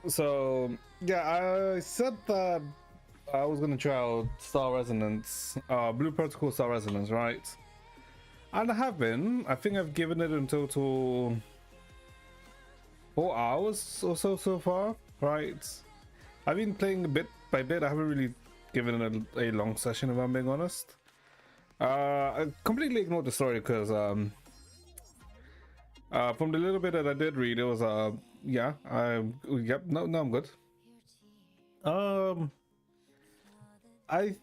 So yeah, I said that I was gonna try out Star Resonance, Blue Protocol Star Resonance, right? And I have been. I think I've given it in total 4 hours or so far, right? I've been playing a bit by bit. I haven't really given it a long session, if I'm being honest. I completely ignored the story because from the little bit that I did read, it was yeah, yep, no, I'm good. I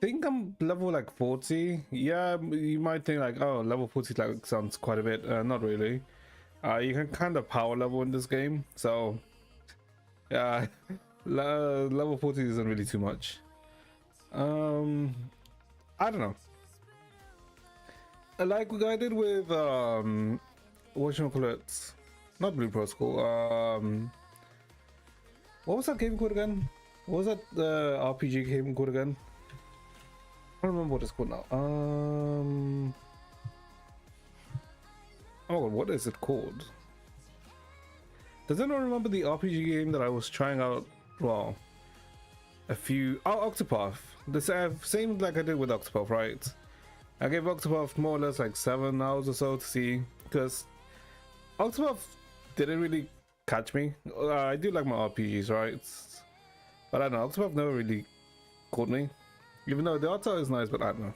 think I'm level like 40. Yeah, you might think like, oh, level 40 like sounds quite a bit. Not really. You can kind of power level in this game, so yeah, level 40 isn't really too much. I don't know. Like what I did with what you call it? Not Blue Protocol. What was that game called again? What was that RPG game called again? I don't remember what it's called now. Oh my god, what is it called? Does anyone remember the RPG game that I was trying out? Well, Octopath. The same like I did with Octopath, right? I gave Octopath more or less like 7 hours or so to see, because Octopath didn't really catch me. I do like my RPGs, right? But I don't know, Octopath never really caught me. Even though the art style is nice, but I don't know.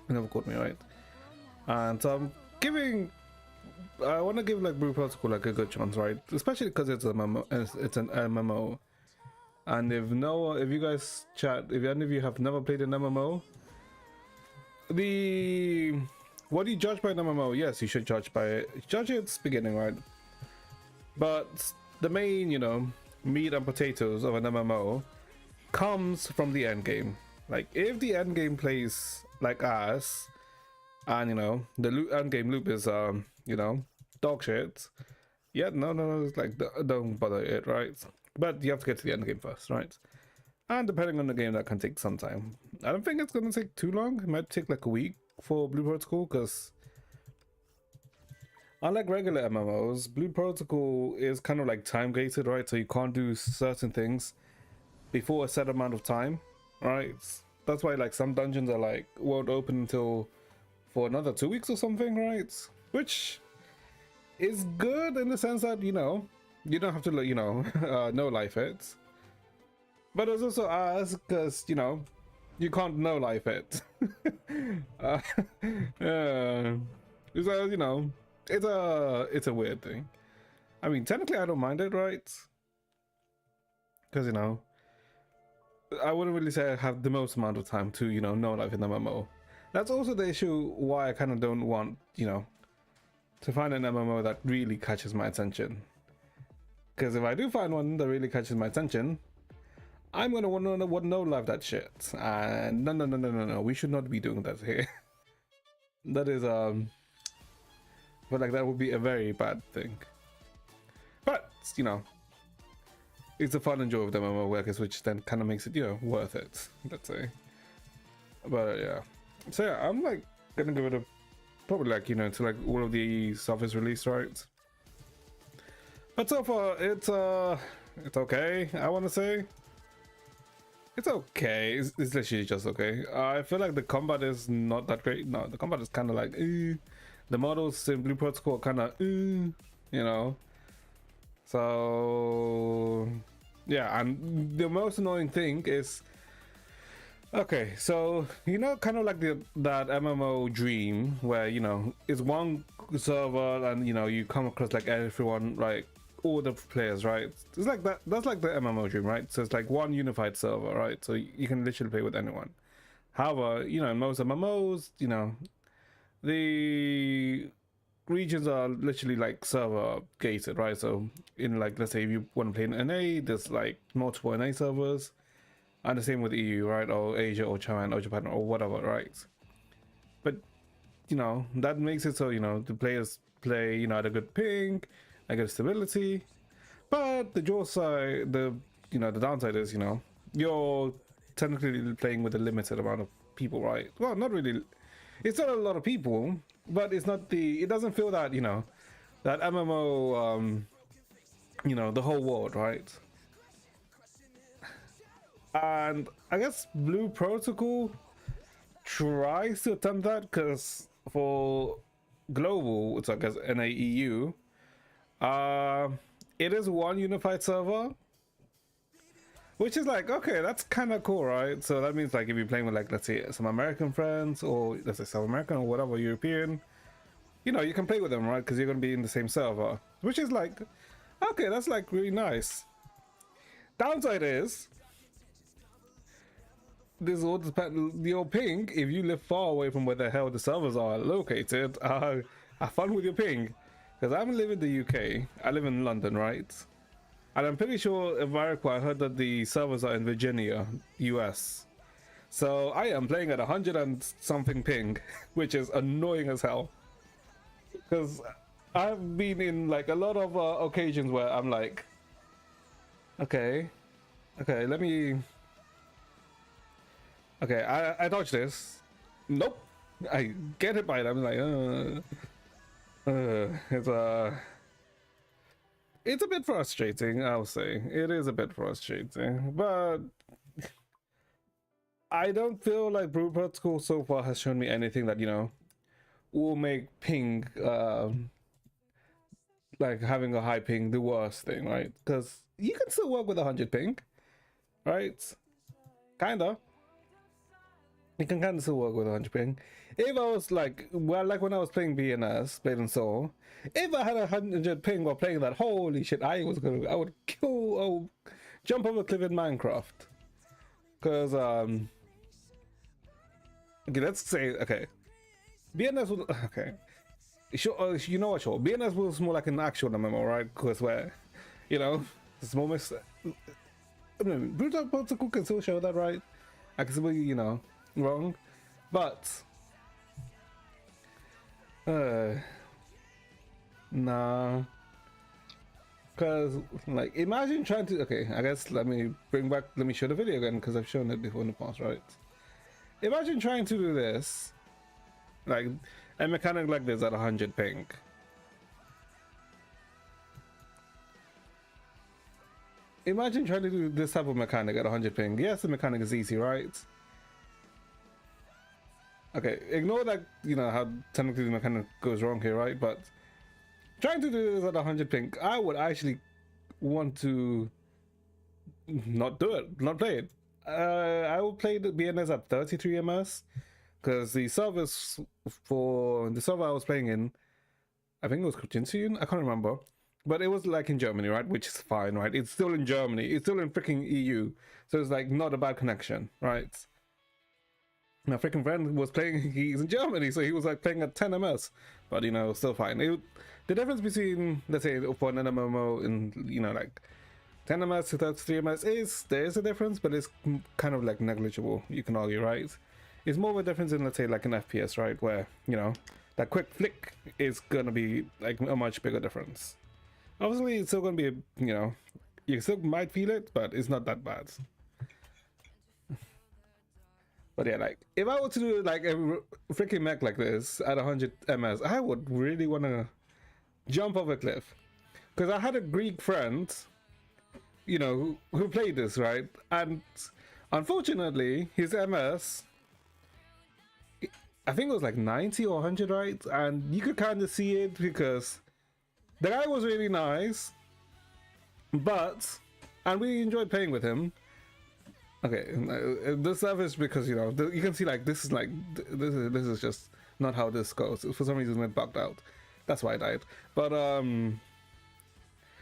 It never caught me, right? And so I want to give like Blue Protocol like a good chance, right? Especially because it's an MMO. And if you guys chat, if any of you have never played an MMO, what do you judge by an MMO? Yes, you should judge its beginning, right? But the main, meat and potatoes of an MMO comes from the end game. Like if the end game plays like us, and the end game loop is dog shit. Yeah, no, it's like don't bother it, right? But you have to get to the end game first, right? And depending on the game, that can take some time. I don't think it's gonna take too long. It might take like a week for Blue Protocol, because unlike regular MMOs, Blue Protocol is kind of like time gated, right? So you can't do certain things before a set amount of time, right? That's why like some dungeons are like won't open until for another 2 weeks or something, right? Which is good in the sense that you don't have to no life it. But it's also us because you can't no life it. So it's a weird thing. I mean, technically I don't mind it, right? Because I wouldn't really say I have the most amount of time to no life in the MMO. That's also the issue why I kind of don't want to find an MMO that really catches my attention. Because if I do find one that really catches my attention, I'm gonna want to no life that shit. And no, we should not be doing that here. That is but like that would be a very bad thing. But it's a fun and joy of the MMO workers, which then kind of makes it worth it, let's say. But yeah, so yeah, I'm like gonna give it a probably like to like all of the stuff is released, right? But so far it's okay. I want to say it's okay. It's literally just okay. I feel like the combat is not that great. No, the combat is kind of like the models in Blue Protocol kind of so yeah. And the most annoying thing is, okay, so kind of like that MMO dream where it's one server and you come across like everyone, like all the players, right? It's like that. That's like the MMO dream, right? So it's like one unified server, right? So you can literally play with anyone. However, in most MMOs, the regions are literally like server gated, right? So in like, let's say if you want to play in NA, there's like multiple NA servers. And the same with EU, right? Or Asia or China or Japan or whatever, right? But that makes it so the players play at a good ping, a good stability. But the downside, the downside is you're technically playing with a limited amount of people, right? Well, not really. It's not a lot of people, but it doesn't feel that that MMO you know, the whole world, right? And I guess Blue Protocol tries to attempt that because for global, it's I guess NAEU, uh, it is one unified server, which is like, okay, that's kind of cool, right? So that means like if you're playing with like, let's say some American friends or let's say South American or whatever, European, you know, you can play with them, right? Because you're going to be in the same server, which is like, okay, that's like really nice. Downside is, this all depends, your ping, if you live far away from where the hell the servers are located, have fun with your ping. Because I don't live in the UK, I live in London, right? And I'm pretty sure in America, I heard that the servers are in Virginia, US. So I am playing at 100 and something ping, which is annoying as hell. Because I've been in like a lot of occasions where I'm like, okay, let me, okay, I dodge this. Nope, I get hit by it. I'm like, it's a bit frustrating, I'll say. It is a bit frustrating, but I don't feel like Blue Protocol so far has shown me anything that, you know, will make ping, like having a high ping the worst thing, right? Because you can still work with 100 ping, right? Kinda. You can kind of still work with 100 ping. If I was like, well, like when I was playing BNS, Blade and Soul, if I had 100 ping while playing that, holy shit, I would jump over a cliff in Minecraft. Because, okay, let's say, okay, BNS was, okay, sure, you know what, sure, BNS was more like an actual MMO, right? Because where, you know, it's more I mean, Brutal Protocol can still show that, right? I can still be, you know, wrong, but nah, because like imagine trying to, okay, I guess let me show the video again because I've shown it before in the past, right? Imagine trying to do this, like a mechanic like this at 100 ping. Imagine trying to do this type of mechanic at 100 ping. Yes, the mechanic is easy, right? Okay, ignore that, you know, how technically the mechanic goes wrong here, right? But trying to do this at 100 ping, I would actually want to not do it, not play it. I will play the BNS at 33 ms because the servers for the server I was playing in, I think it was Kujinsian, I can't remember, but it was like in Germany, right? Which is fine, right? It's still in Germany, it's still in freaking EU, so it's like not a bad connection, right? My freaking friend was playing, he's in Germany, so he was like playing at 10 ms, but you know, still fine. The difference between, let's say, for an MMO in, you know, like 10 ms to 33 ms there is a difference, but it's kind of like negligible, you can argue, right? It's more of a difference in, let's say, like an FPS, right? Where, you know, that quick flick is gonna be like a much bigger difference. Obviously, it's still gonna be, you know, you still might feel it, but it's not that bad. But yeah, like if I were to do like a freaking mech like this at 100 ms, I would really want to jump off a cliff. Because I had a Greek friend, you know, who played this, right? And unfortunately, his ms, I think it was like 90 or 100, right? And you could kind of see it because the guy was really nice, and we enjoyed playing with him. Okay, this stuff is because, you know, you can see like this is just not how this goes. For some reason it bugged out. That's why I died. But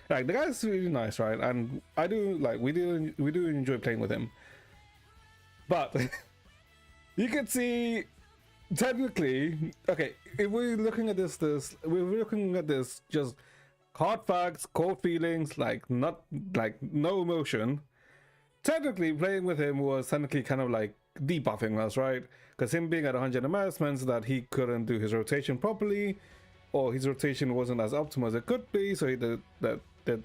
like the guy's really nice, right? And I do like we do enjoy playing with him. But you can see technically, okay, if we're looking at this just hard facts, cold feelings, like not like no emotion. Technically, playing with him was technically kind of like debuffing us, right? Because him being at 100 ms means that he couldn't do his rotation properly, or his rotation wasn't as optimal as it could be, so he did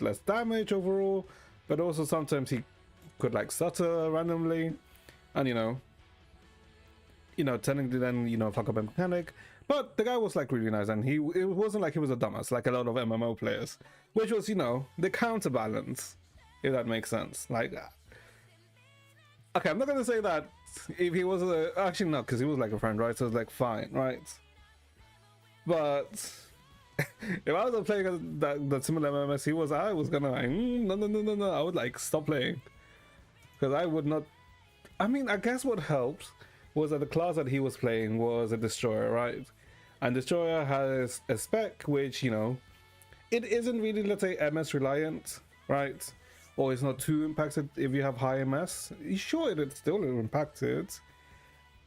less damage overall. But also sometimes he could like stutter randomly, and you know, technically then, you know, fuck up a mechanic. But the guy was like really nice, and it wasn't like he was a dumbass like a lot of MMO players, which was, you know, the counterbalance, if that makes sense. Like, okay, I'm not gonna say that if he was actually not, because he was like a friend, right? So it's like fine, right? But if I was a player that similar MMS he was, I was gonna like, no, I would like stop playing, because I would not. I mean, I guess what helped was that the class that he was playing was a destroyer, right? And destroyer has a spec which, you know, it isn't really, let's say, MS reliant, right? Or it's not too impacted if you have high MS. Sure, it's still impacted,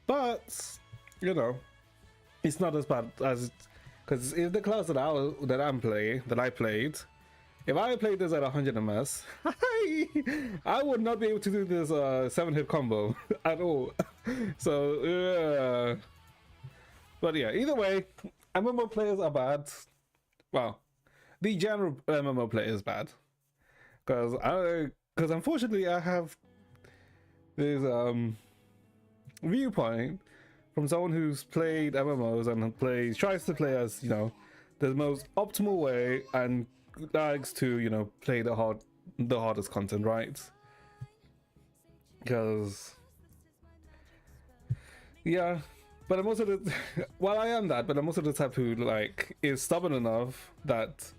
but you know, it's not as bad as, because if the class that I played, if I played this at 100 MS, I would not be able to do this 7-hit combo at all. So yeah. But yeah, either way, MMO players are bad. Well, the general MMO player is bad, because unfortunately I have this viewpoint from someone who's played MMOs and tries to play as, you know, the most optimal way, and likes to, you know, play the hardest content, right? Because yeah, but I'm also the well, I am that, but I'm also the type who like is stubborn enough that,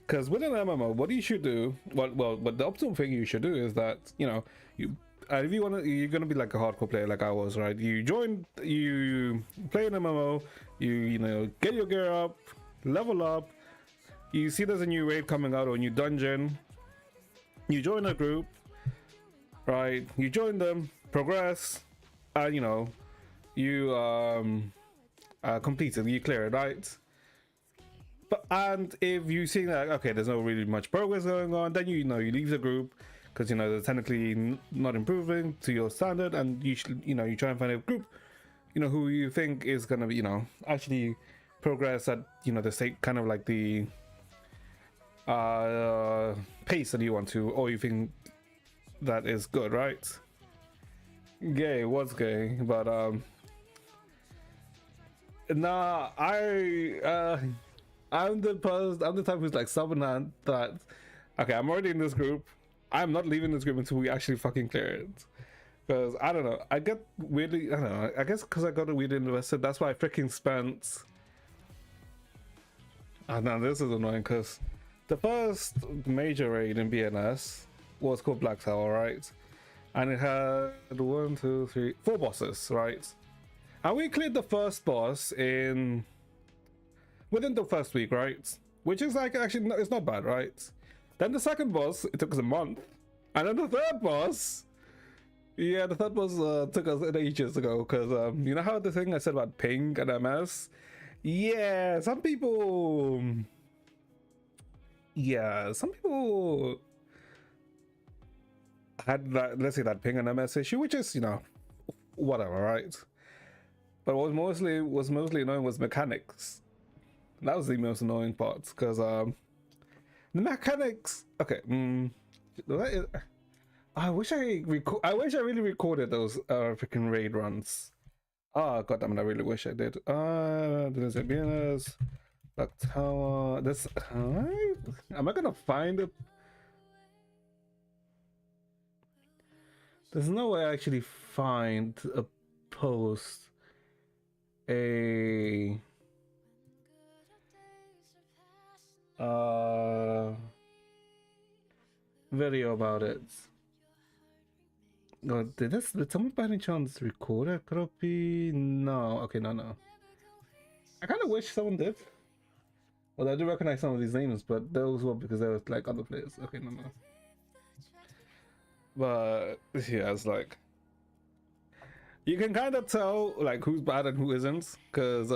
because with an MMO, what you should do, what the optimal thing you should do is that, you know, if you want to, you're gonna be like a hardcore player like I was, right? You play an MMO, you know, get your gear up, level up, you see there's a new raid coming out or a new dungeon, you join a group, right? You join them, progress, and you know, you complete it, you clear it, right? And if you see that, okay, there's no really much progress going on, then you know, you leave the group, because, you know, they're technically not improving to your standard, and you try and find a group, you know, who you think is gonna be, you know, actually progress at, you know, the state, kind of like the pace that you want to, or you think that is good, right? Gay was gay, but nah, I'm the type who's like stubborn and that, okay, I'm already in this group, I'm not leaving this group until we actually fucking clear it. Because I don't know, I get weirdly, I don't know, I guess because I got weirdly invested, that's why I freaking spent. Oh no, this is annoying, because the first major raid in BNS was called Black Tower, right? And it had 1, 2, 3, 4 bosses, right? And we cleared the first boss within the first week, right? Which is like, actually, it's not bad, right? Then the second boss, it took us a month. And then the third boss, yeah, the third boss took us ages ago, because you know how the thing I said about ping and MS? Yeah, some people had that, let's say, that ping and MS issue, which is, you know, whatever, right? But what was mostly annoying was mechanics. That was the most annoying part, because the mechanics, okay, I wish I really recorded those freaking raid runs. Oh god damn it, I really wish I did. There's a BNS, Black Tower, this, am I gonna find it? There's no way I actually find a post, a video about it. No, did someone by any chance record a copy? No. Okay, no. I kind of wish someone did. Well, I do recognize some of these names, but those were because they were like other players. Okay, no. But yeah, it's like you can kind of tell like who's bad and who isn't, because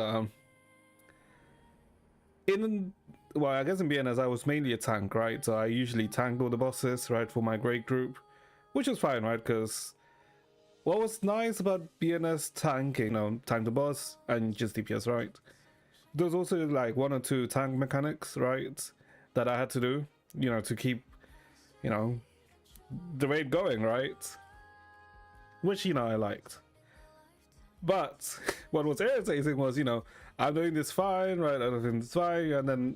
well, I guess in BNS I was mainly a tank, right? So I usually tanked all the bosses, right, for my great group, which was fine, right? Because what was nice about BNS tanking, you know, tank the boss and just DPS, right? There's also like 1 or 2 tank mechanics, right, that I had to do, you know, to keep, you know, the raid going, right? Which, you know, I liked. But what was irritating was, I'm doing this fine, right? I'm doing this fine, and then,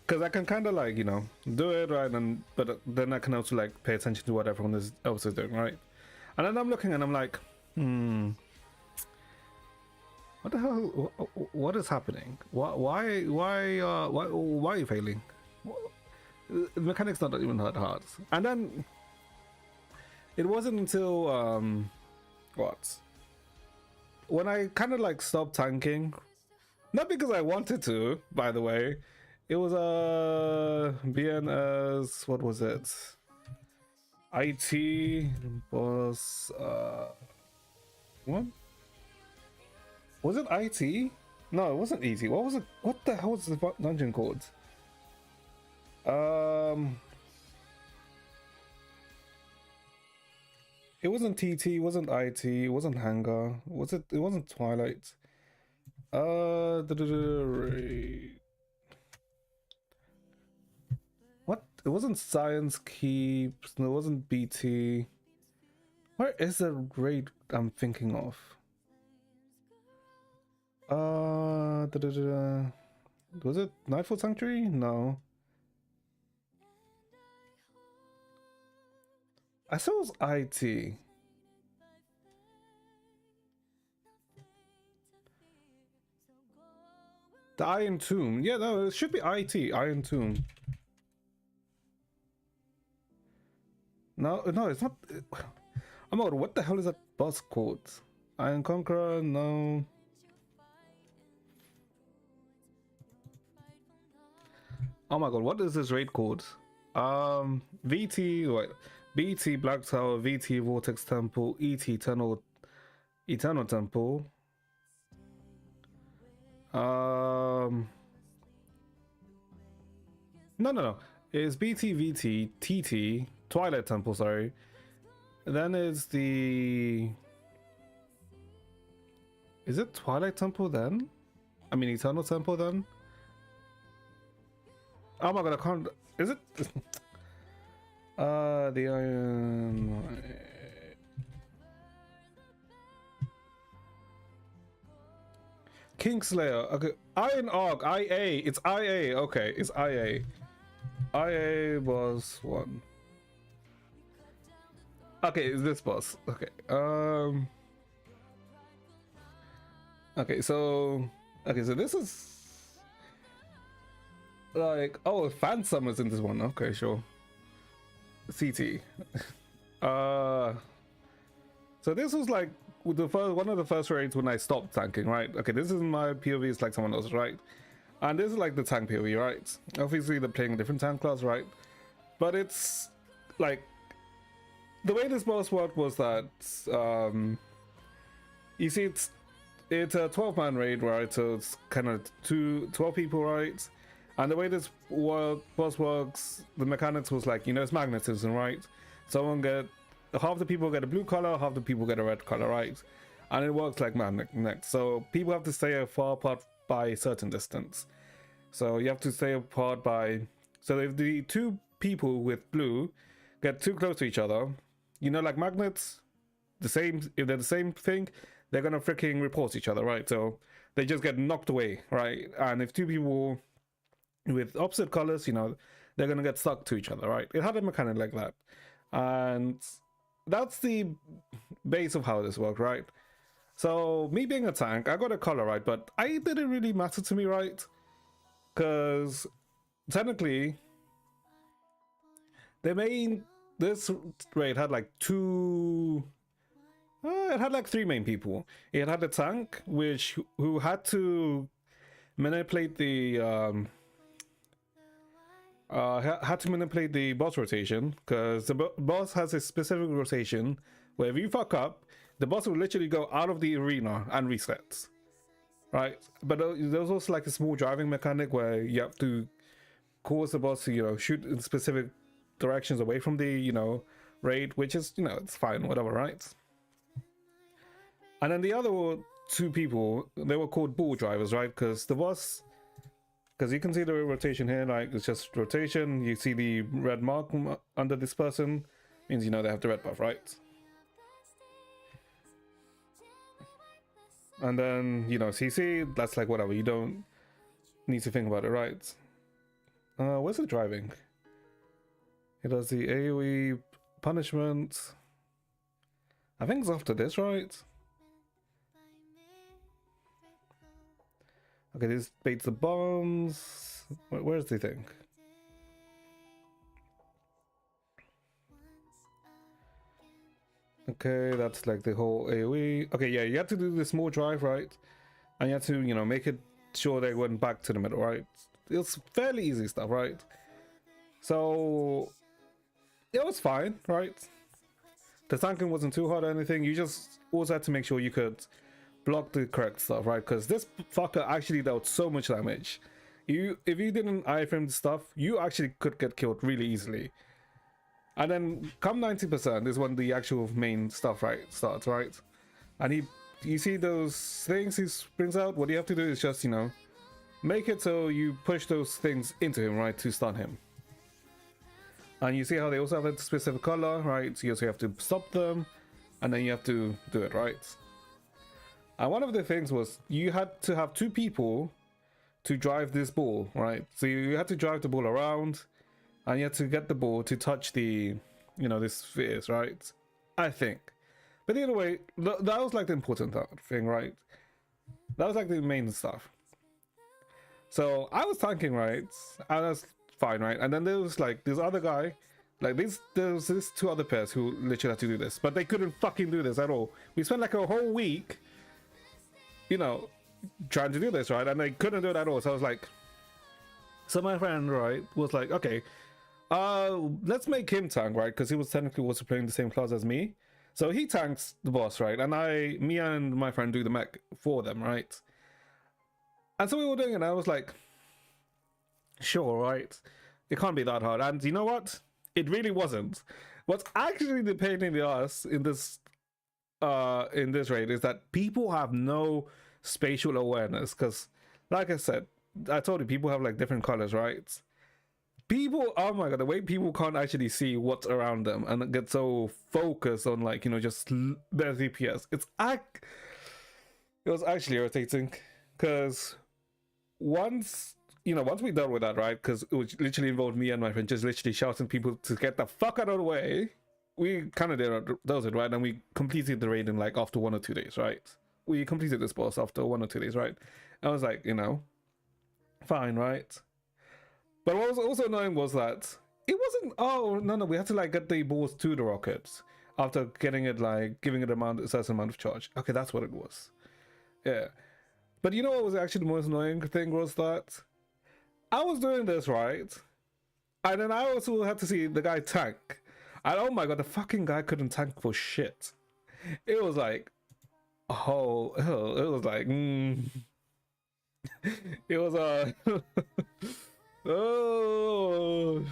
because I can kind of like, do it, right? And but then I can also like pay attention to what everyone else is doing, right? And then I'm looking and I'm like, what the hell? What is happening? Why are you failing? The mechanic's not even that hard. And then it wasn't until what? When I kind of like stopped tanking, not because I wanted to, by the way. It was BNS, what was it? IT was what? Was it IT? No, it wasn't ET. What was it? What the hell was the dungeon called? It wasn't TT, it wasn't IT, it wasn't Hangar. Was it? It wasn't Twilight. What? It wasn't Science Keeps. No, it wasn't BT. Where is the raid I'm thinking of? Was it Nightfall Sanctuary? No. I saw it was IT. The Iron Tomb. Yeah, no, it should be IT. Iron Tomb. No, it's not. Oh my god, what the hell is that boss called? Iron Conqueror? No. Oh my god, what is this raid called? VT, wait. BT Black Tower, VT Vortex Temple, ET Eternal Temple. No. It's BT VT TT Twilight Temple, sorry. And then it's the. Is it Twilight Temple then? I mean Eternal Temple then? Oh my god, I can't. Is it? The Iron. Kingslayer. Okay, Iron Arc. IA. It's IA. Okay, it's IA. IA was one. Okay, it's this boss. Okay. Okay, so this is like, oh, fan summons in this one. Okay, sure. CT. So this was like one of the first raids when I stopped tanking, right? Okay, this is my POV, it's like someone else's, right? And this is like the tank POV, right? Obviously they're playing a different tank class, right? But it's like the way this boss worked was that you see it's a 12-man raid, right? So it's kind of 12 people, right? And the way this boss works, the mechanics was like, it's magnetism, right? Half the people get a blue color, half the people get a red color, right? And it works like magnet. So people have to stay far apart by a certain distance. So you have to stay apart by. So if the two people with blue get too close to each other, like magnets, if they're the same thing, they're gonna freaking repulse each other, right? So they just get knocked away, right? And if two people with opposite colors, they're gonna get stuck to each other, right? It had a mechanic like that, and that's the base of how this worked, right? So me being a tank, I got a color, right? But it didn't really matter to me, right? Because technically this raid had like it had like three main people. It had a tank who had to manipulate the boss rotation, because the boss has a specific rotation where if you fuck up, the boss will literally go out of the arena and resets, right? But there's also like a small driving mechanic where you have to cause the boss to shoot in specific directions away from the raid, which is it's fine, whatever, right? And then the other two people, they were called bull drivers, right? Because you can see the rotation here, like it's just rotation. You see the red mark under this person, means they have the red buff, right? And then, you know, CC, that's like whatever. You don't need to think about it, right? Where's it driving? It does the AoE punishment. I think it's after this, right? Okay, this baits the bombs. Where's the thing? Okay, that's like the whole AoE. Okay, yeah, you have to do the small drive, right? And you have to, you know, make it sure they went back to the middle, right? It's fairly easy stuff, right? So it was fine, right? The tanking wasn't too hard or anything. You just also had to make sure you could block the correct stuff, right? Because this fucker actually dealt so much damage. If you didn't iframe the stuff, you actually could get killed really easily. And then come 90% is when the actual main stuff starts, right? And you see those things he brings out. What you have to do is just, you know, make it so you push those things into him, right, to stun him. And you see how they also have a specific color, right? So you also have to stop them, and then you have to do it, right? And one of the things was you had to have 2 people to drive this ball, right? So you had to drive the ball around, and you had to get the ball to touch the, you know, the spheres, right? I think. But either way, that was like the important thing, right? That was like the main stuff. So I was tanking, right? And that's fine, right? And then there was like this other guy, like there was these 2 other pairs who literally had to do this, but they couldn't fucking do this at all. We spent like a whole week, you know, trying to do this, right? And they couldn't do it at all. So I was like, so my friend, right, was like, okay, let's make him tank, right? Because he was technically also playing the same class as me. So he tanks the boss, right? And me and my friend do the mech for them, right? And so we were doing it, and I was like, sure, right? It can't be that hard. And you know what? It really wasn't. What's actually the pain in the ass in this raid is that people have no spatial awareness. Because, like I said, I told you, people have like different colors, right? People, oh my god, the way people can't actually see what's around them and get so focused on, like, you know, just their DPS. It was actually irritating, because once we dealt with that, right, because it was literally involved me and my friend just literally shouting people to get the fuck out of the way, we kind of does it, right? And we completed the raid in like after 1 or 2 days, right? We completed this boss after 1 or 2 days, right? I was like, you know, fine, right? But what was also annoying was that it wasn't, oh no, we had to like get the balls to the rockets after getting it, like giving it a certain amount of charge. Okay, that's what it was. Yeah. But you know what was actually the most annoying thing was that I was doing this, right? And then I also had to see the guy tank. And oh my god, the fucking guy couldn't tank for shit. It was like, oh, it was like, it was oh,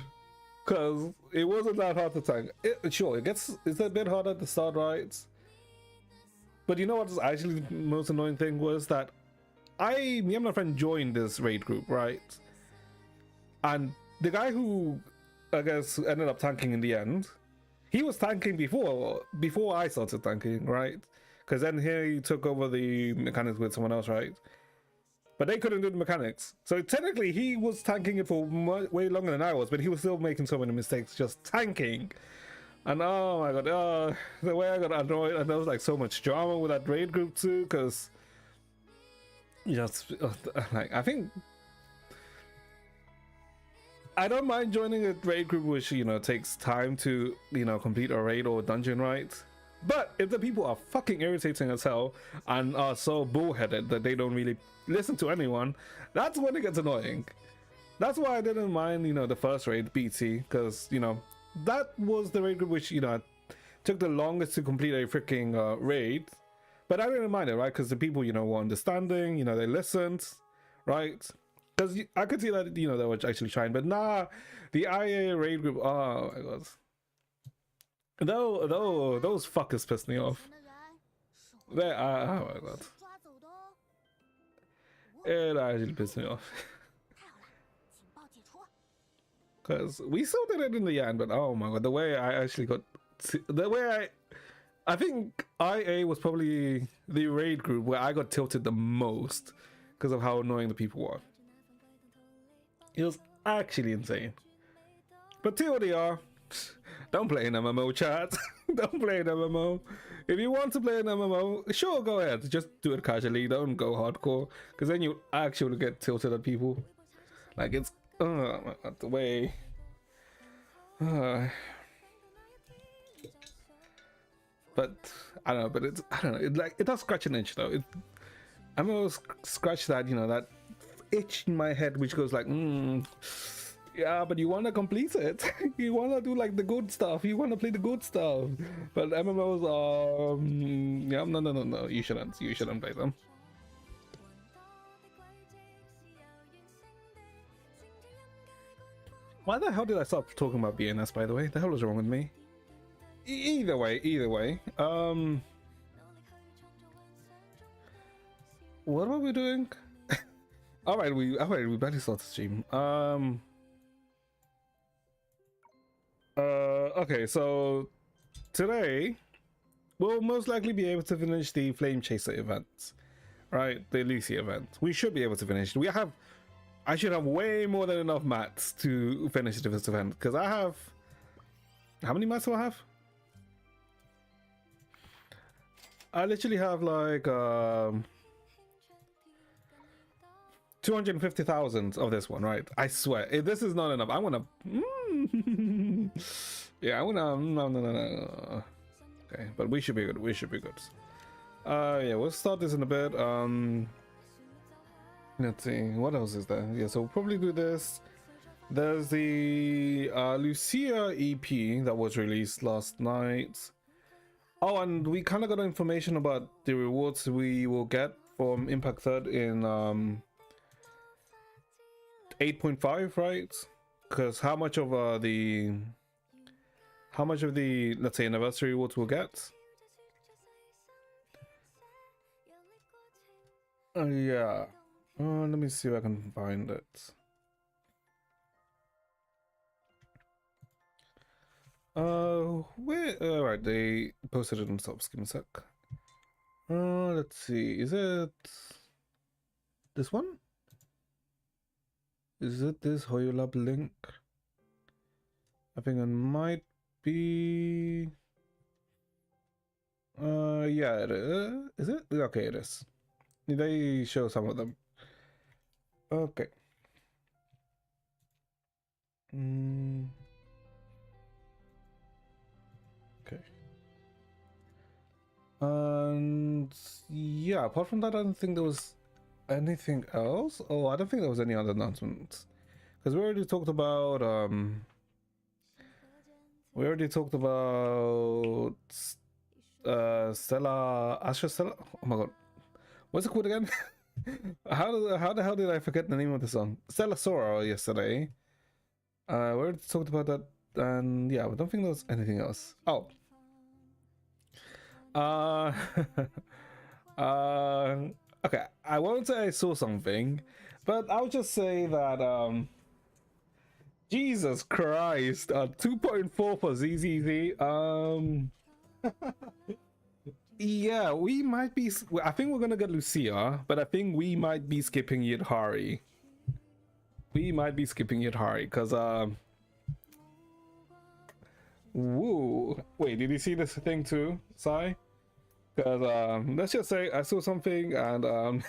because it wasn't that hard to tank. Sure, it's a bit harder at the start, right? But you know what was actually the most annoying thing was that me and my friend joined this raid group, right? And the guy who, I guess, ended up tanking in the end, he was tanking before I started tanking, right? Because then he took over the mechanics with someone else, right? But they couldn't do the mechanics. So technically he was tanking it for way longer than I was, but he was still making so many mistakes just tanking. And oh my god, the way I got annoyed, and there was like so much drama with that raid group too, because like, I think I don't mind joining a raid group which, you know, takes time to, you know, complete a raid or dungeon, right? But if the people are fucking irritating as hell and are so bullheaded that they don't really listen to anyone, that's when it gets annoying. That's why I didn't mind, you know, the first raid, BT, because, you know, that was the raid group which, you know, took the longest to complete a freaking raid. But I didn't mind it, right? Because the people, you know, were understanding, you know, they listened, right? Because I could see that, you know, they were actually trying. But nah, the IA raid group, oh my god. Those fuckers pissed me off. Oh my god. It actually pissed me off. Because we still did it in the end, but oh my god, the way I actually got... The way I think IA was probably the raid group where I got tilted the most because of how annoying the people were. It was actually insane. But TLDR, don't play an MMO, chat. Don't play an MMO. If you want to play an MMO, sure, go ahead. Just do it casually. Don't go hardcore, because then you actually get tilted at people. Like, it's the way. But I don't know. But it's, I don't know. It does scratch an itch though. I'm always scratch that, you know, that itch in my head which goes like, yeah, but you want to complete it. You want to do like the good stuff. You want to play the good stuff. But MMOs are, yeah, no. You shouldn't play them. Why the hell did I stop talking about BNS, by the way? The hell is wrong with me? Either way. What are we doing? Alright, we barely started the stream. Okay, so today we'll most likely be able to finish the Flamechase event, right? The Elysia event. We should be able to finish it. I should have way more than enough mats to finish this event, because I have, how many mats do I have? I literally have like 250,000 of this one, right? I swear, if this is not enough, I wanna yeah, I wanna no. Okay, but we should be good. Yeah, we'll start this in a bit. Let's see, what else is there? Yeah, so we'll probably do this. There's the Elysia EP that was released last night. Oh, and we kind of got information about the rewards we will get from Impact 3rd in 8.5, right? Because how much of the let's say anniversary rewards we'll get? Yeah. Let me see if I can find it. Where? Alright, they posted it themselves. Give me a sec. Let's see. Is it this one? Is it this Hoyolab link? I think it might be. Yeah, it is. Is it? Okay, it is. They show some of them. Okay. Okay. And yeah, apart from that, I don't think there was anything else. Oh, I don't think there was any other announcements, because we already talked about Stella, Astra Stella. Oh my god, what's it called again? How the hell did I forget the name of the song? Stella Sora yesterday. We already talked about that, and yeah, I don't think there was anything else. Oh. Okay, I won't say I saw something, but I'll just say that Jesus Christ, 2.4 for ZZZ. Yeah, we might be. I think we're gonna get Elysia, but I think we might be skipping Yidhari. Because woo. Wait, did you see this thing too, Sai? Because let's just say I saw something and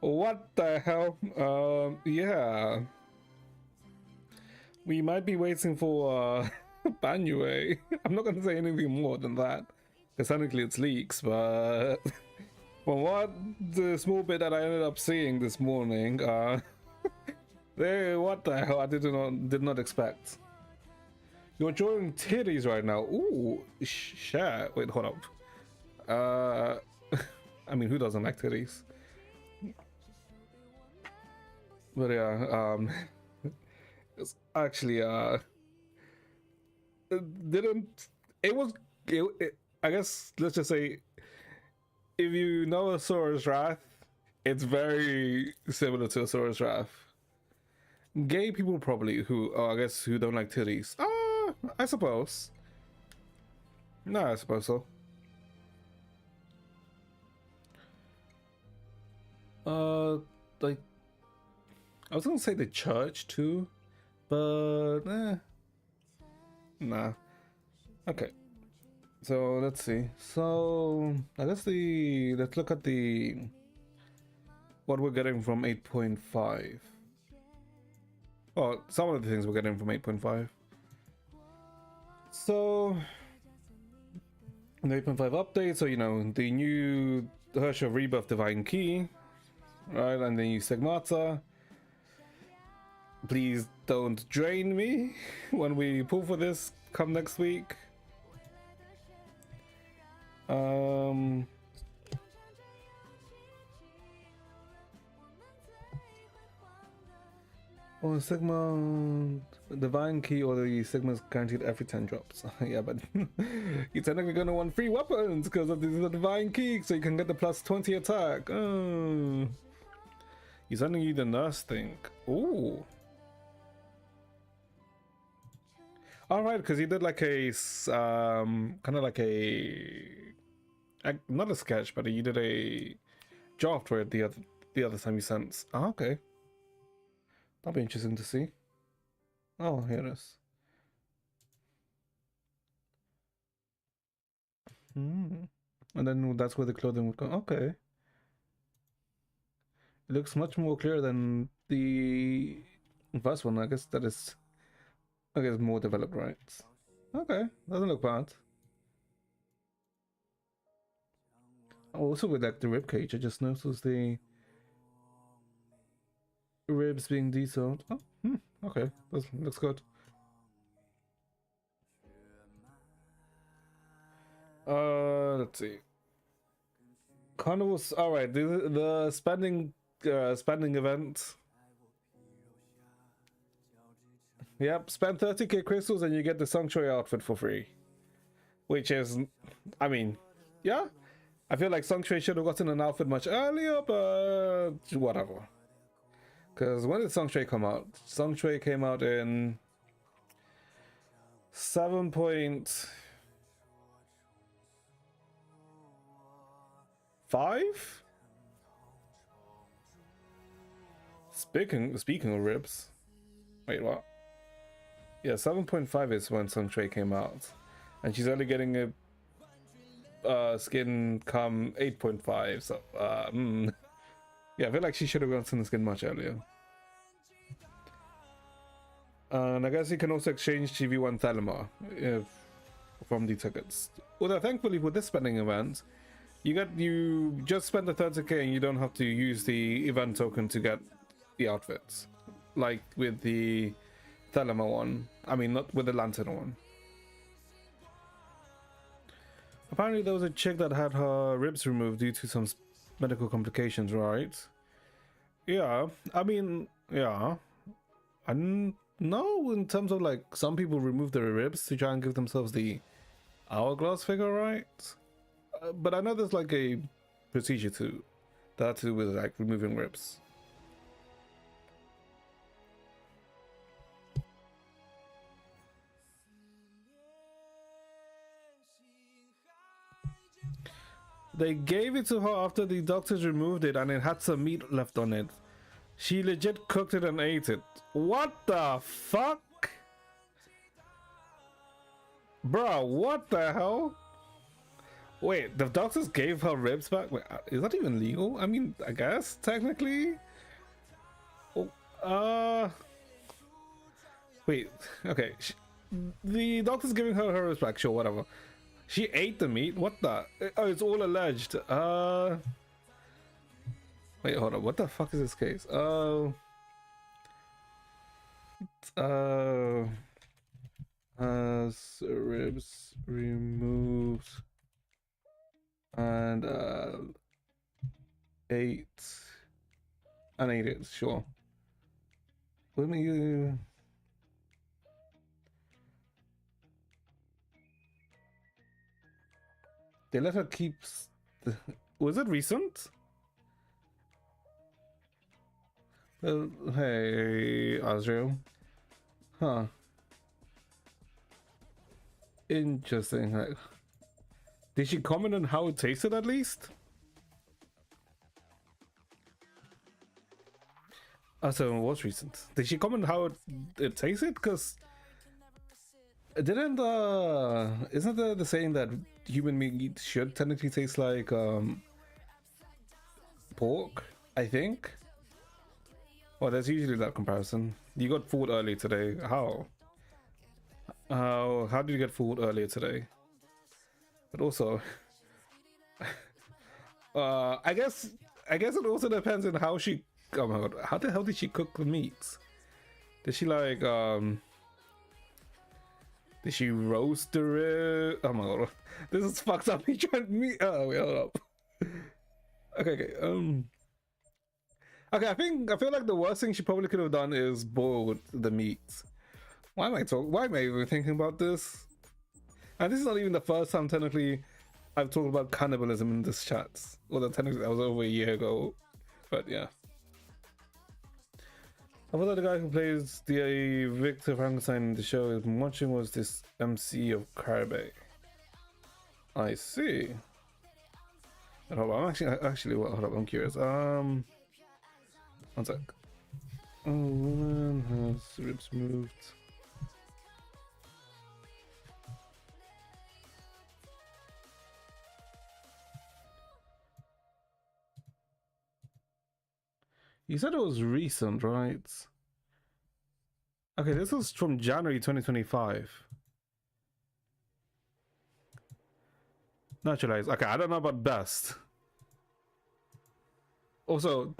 what the hell? Yeah, we might be waiting for Banue. I'm not gonna say anything more than that, because technically it's leaks, but from what the small bit that I ended up seeing this morning, what the hell? I did not expect. You're drawing titties right now. Ooh, shit. Wait, hold up. I mean, who doesn't like titties? But yeah, it's actually I guess let's just say, if you know Asura's Wrath, it's very similar to Asura's Wrath. Gay people probably who don't like titties. I suppose. No, I suppose so. Like I was gonna say the church too, but nah. Okay. So let's see. So I guess let's look at the what we're getting from 8.5. Well, some of the things we're getting from 8.5. So the 8.5 update, so you know, the new Herschel Rebirth Divine Key, right, and the new Stigmata. Please don't drain me when we pull for this come next week. Or Sigma Divine Key or the Sigma's guaranteed every 10 drops. Yeah, but you're technically gonna want free weapons because of the Divine Key, so you can get the plus 20 attack. He's sending you the nurse thing. Ooh. Alright, because he did like a kind of like not a sketch, but he did a draft for it the other time you sent. Oh, okay. That'll be interesting to see. Oh, here it is. And then that's where the clothing would go. Okay. It looks much more clear than the first one. I guess that is, I guess, more developed, right? Okay, doesn't look bad. Also with like the rib cage, I just noticed the ribs being detailed. Oh, okay, that looks good. Let's see. Carnival's all right. The spending event. Yep, spend 30k crystals and you get the sanctuary outfit for free, which is, I mean, yeah. I feel like Sanctuary should have gotten an outfit much earlier, but whatever. Because when did Sanctuary come out? Sanctuary came out in 7.5? Speaking of ribs. Wait, what? Yeah, 7.5 is when Sanctuary came out. And she's only getting a skin come 8.5, so yeah, I feel like she should have gotten the skin much earlier. And I guess you can also exchange GV1 Thalama from the tickets. Although thankfully with this spending event, you just spend the 30k and you don't have to use the event token to get the outfits, like with the Thalama one. I mean, not with the Lantern one. Apparently there was a chick that had her ribs removed due to some medical complications, right? Yeah, I mean, yeah. I know in terms of like some people remove their ribs to try and give themselves the hourglass figure, right? But I know there's like a procedure to that to do with like removing ribs. They gave it to her after the doctors removed it and it had some meat left on it. She legit cooked it and ate it. What the fuck? Bro, what the hell? Wait, the doctors gave her ribs back? Wait, is that even legal? I mean, I guess, technically? Oh, wait, okay. The doctor's giving her her ribs back, sure, whatever. She ate the meat? What the? Oh, it's all alleged. Wait, hold on. What the fuck is this case? Has ribs removed and ate it. Sure. Let me. They let her keep. Was it recent? Hey, Azrael. Huh. Interesting. Like, did she comment on how it tasted at least? So what's recent? Did she comment how it tasted? Because didn't isn't the saying that human meat should technically taste like pork? I think. Well, there's usually that comparison. You got fooled early today. How? How did you get fooled earlier today? But also, I guess it also depends on how she. Oh my god, how the hell did she cook the meats? Did she like Did she roast the rib? Oh my god, this is fucked up. He tried me. Oh wait, hold up. Okay. Okay, I feel like the worst thing she probably could have done is boiled the meat. Why am I even thinking about this? And this is not even the first time technically I've talked about cannibalism in this chat. Well, technically that was over a year ago, but yeah. I thought the guy who plays the Victor Frankenstein in the show is watching was this MC of Karabakh. I see. Hold on, hold up, I'm curious. One sec. Oh, woman has ribs moved. You said it was recent, right? Okay, this was from January 2025. Naturalized. Okay, I don't know about best. Also,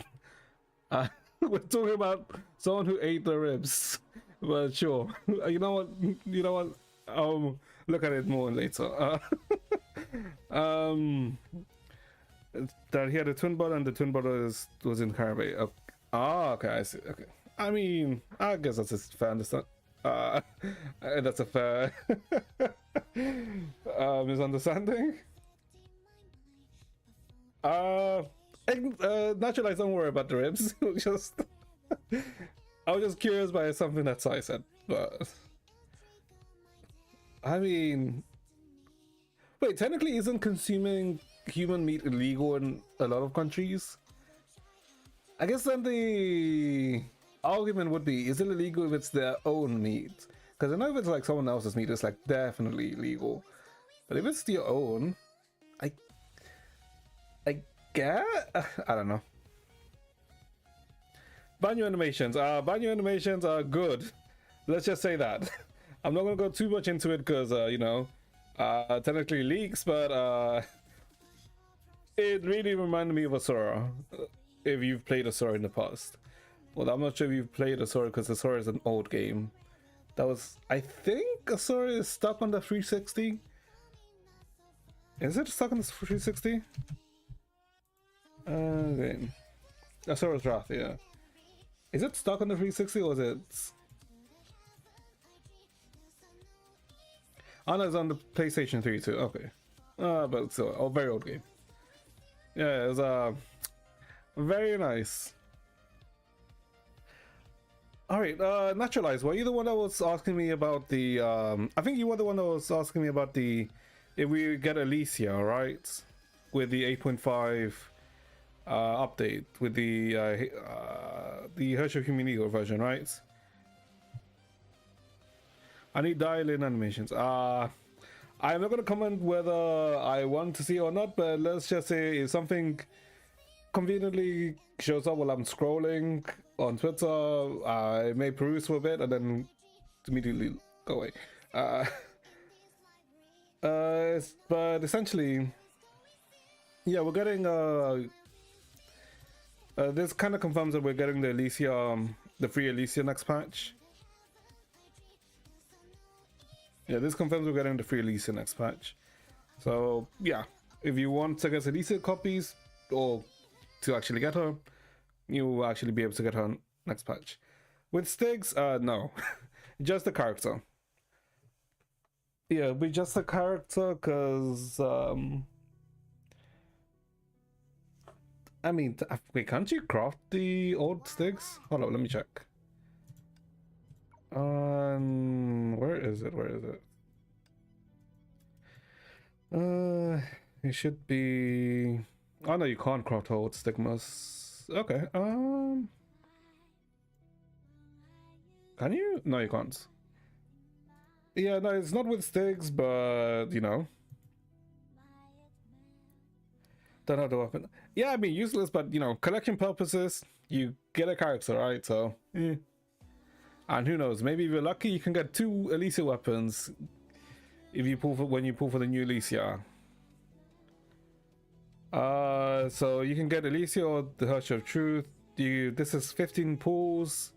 we're talking about someone who ate the ribs, but sure. You know what? You know what? Look at it more later. That he had a twin brother, and the twin brother was in Karabakh. Okay. Ah, okay, I see. Okay, I mean, I guess that's a fair understand. That's a fair misunderstanding. Naturalized, don't worry about the ribs. Just, I was just curious by something that Sai said, but I mean, wait, technically, isn't consuming human meat illegal in a lot of countries? I guess then the argument would be, is it illegal if it's their own meat? Because I know if it's like someone else's meat, it's like definitely illegal. But if it's your own, I get, I don't know. Banyo animations are good. Let's just say that. I'm not gonna go too much into it because you know, technically leaks, but it really reminded me of Asura. If you've played Asura in the past. Well, I'm not sure if you've played Asura because Asura is an old game. That was, I think Asura is stuck on the 360. Is it stuck on the 360? Okay. Asura's Wrath, yeah. Is it stuck on the 360 or is it? Oh no, it's on the PlayStation 3 too. Okay. But still, a very old game. Yeah, it was very nice. Alright, Naturalized, were you the one that was asking me about the I think you were the one that was asking me about the if we get Elysia, right? With the 8.5 update with the Herschel Human Eagle version, right? I need dial-in animations. I'm not gonna comment whether I want to see it or not, but let's just say if something conveniently shows up while I'm scrolling on Twitter, I may peruse for a bit and then immediately go away. But essentially, yeah, we're getting this kind of confirms that we're getting the Elysia, the free Elysia next patch. Yeah, this confirms we're getting the free Elysia next patch. So yeah, if you want to get Elysia copies or to actually get her, you will actually be able to get her next patch. With Styx, no, just the character. Yeah, it'll be just a character because I mean, wait, can't you craft the old Styx? Hold on, let me check. Where is it? Where is it? It should be. Oh no, you can't craft old stigmas. Okay. Can you? No, you can't. Yeah, no, it's not with sticks, but you know, don't have the weapon. Yeah, I mean, useless, but you know, collection purposes, you get a character, right? So, yeah. And who knows? Maybe if you're lucky, you can get 2 Elysia weapons if you pull for when you pull for the new Elysia. So you can get Elysia or the Hush of Truth. This is 15 pulls.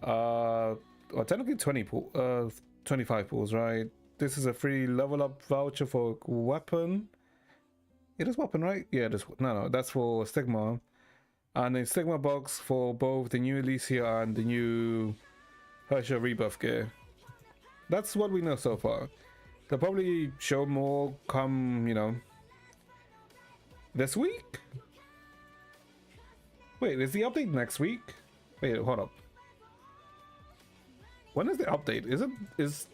Or technically 25 pulls, right? This is a free level up voucher for weapon. It is weapon, right? Yeah, this no, that's for Stigma. And a Stigma box for both the new Elysia and the new Herschel Rebirth gear. That's what we know so far. They'll probably show more come, you know, this week? Wait, is the update next week? Wait, hold up. When is the update? Is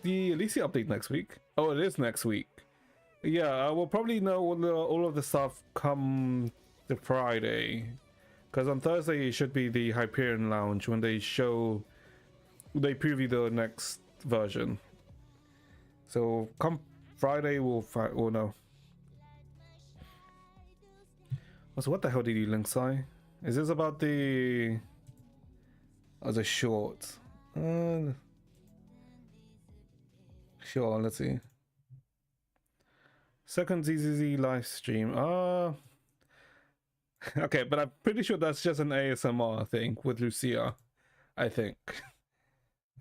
the Elysia update next week? Oh, it is next week. Yeah, we'll probably know all of the stuff come the Friday. Because on Thursday it should be the Hyperion Lounge when they preview the next version. So come Friday we'll know. So what the hell did you link say? Is this about the short? Sure, let's see. Second ZZZ live stream. Okay, but I'm pretty sure that's just an ASMR thing with Lucia, I think.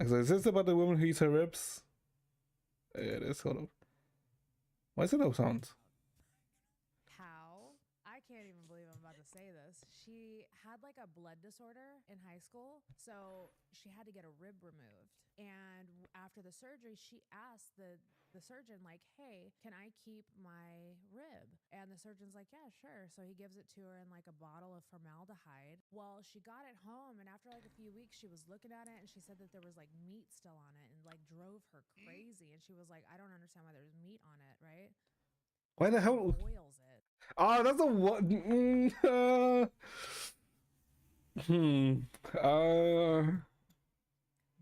So is this about the woman who eats her ribs? It is sort of. Why is it no sound? How? I can't even believe I'm about to say this. She had like a blood disorder in high school, so she had to get a rib removed. And after the surgery, she asked the surgeon, like, hey, can I keep my rib? And the surgeon's like, yeah, sure. So he gives it to her in like a bottle of formaldehyde. Well, she got it home, and after like a few weeks, she was looking at it, and she said that there was like meat still on it, and like drove her crazy. And she was like, I don't understand why there's meat on it, right? Why the hell? Boils it. Oh, that's a what?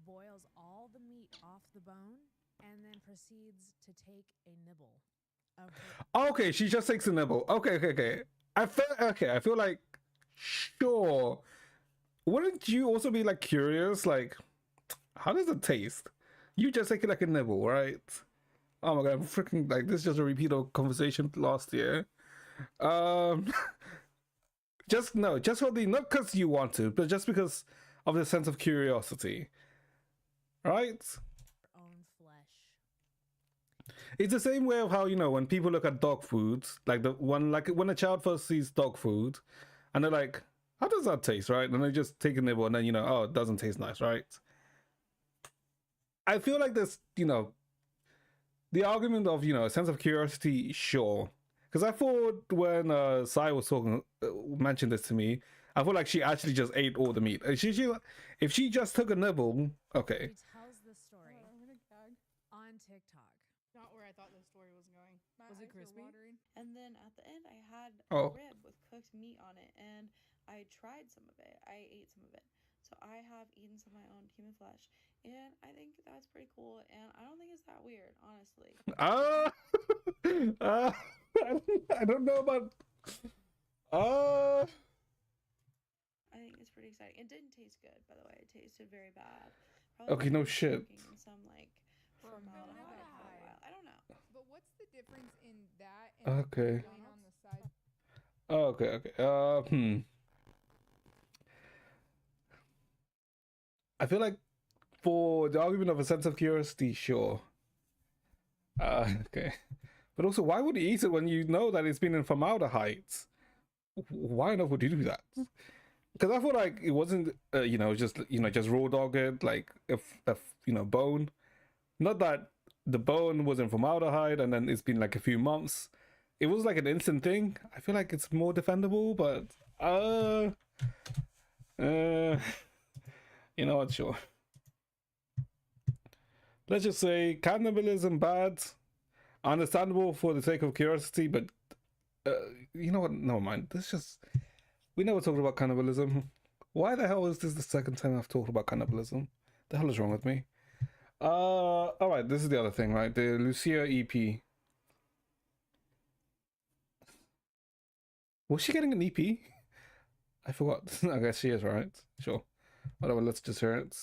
Boils all the meat off the bone and then proceeds to take a nibble of her. Okay, she just takes a nibble. Okay. I feel like, sure. Wouldn't you also be like curious, like, how does it taste? You just take it like a nibble, right? Oh my god, I'm freaking like this is just a repeat of conversation last year. Just for the not because you want to, but just because of the sense of curiosity. Right? Own flesh. It's the same way of how, you know, when people look at dog food, like when a child first sees dog food and they're like, how does that taste, right? And they just take a nibble and then, you know, oh, it doesn't taste nice, right? I feel like this, you know, the argument of, you know, a sense of curiosity, sure. Because I thought when Sai was talking, mentioned this to me, I feel like she actually just ate all the meat. If she just took a nibble, okay. She tells the story on TikTok. Not where I thought the story was going. Was it crispy? And then at the end, I had Oh. a rib with cooked meat on it, and I tried some of it. I ate some of it. So I have eaten some of my own human flesh, and I think that's pretty cool. And I don't think it's that weird, honestly. I don't know about. I think it's pretty exciting. It didn't taste good, by the way. It tasted very bad. Probably Okay, no shit. in some like formaldehyde for a while. I don't know. But what's the difference in that and Okay. going on the side? Okay. I feel like for the argument of a sense of curiosity, sure. Okay. But also, why would you eat it when you know that it's been in formaldehyde? Why not would you do that? Because I feel like it wasn't, just raw dog it, like if bone. Not that the bone was in formaldehyde and then it's been like a few months. It was like an instant thing. I feel like it's more defendable, but you know what? Sure. Let's just say cannibalism bad, understandable for the sake of curiosity, but you know what? Never mind. We never talked about cannibalism. Why the hell is this the second time I've talked about cannibalism? The hell is wrong with me? Alright, this is the other thing, right? The Elysia EP. Was she getting an EP? I forgot. I guess she is, right? Sure. Whatever, let's just hear it.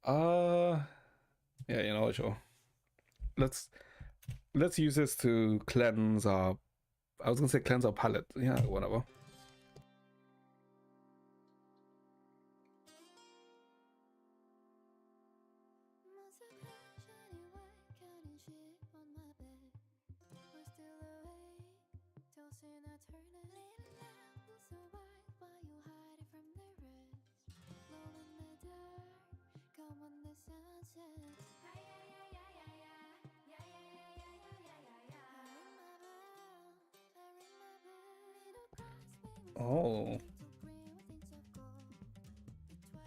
Yeah, you know what, sure. Let's use this to cleanse our, I was gonna say cleanse our palate. Yeah, whatever. Oh,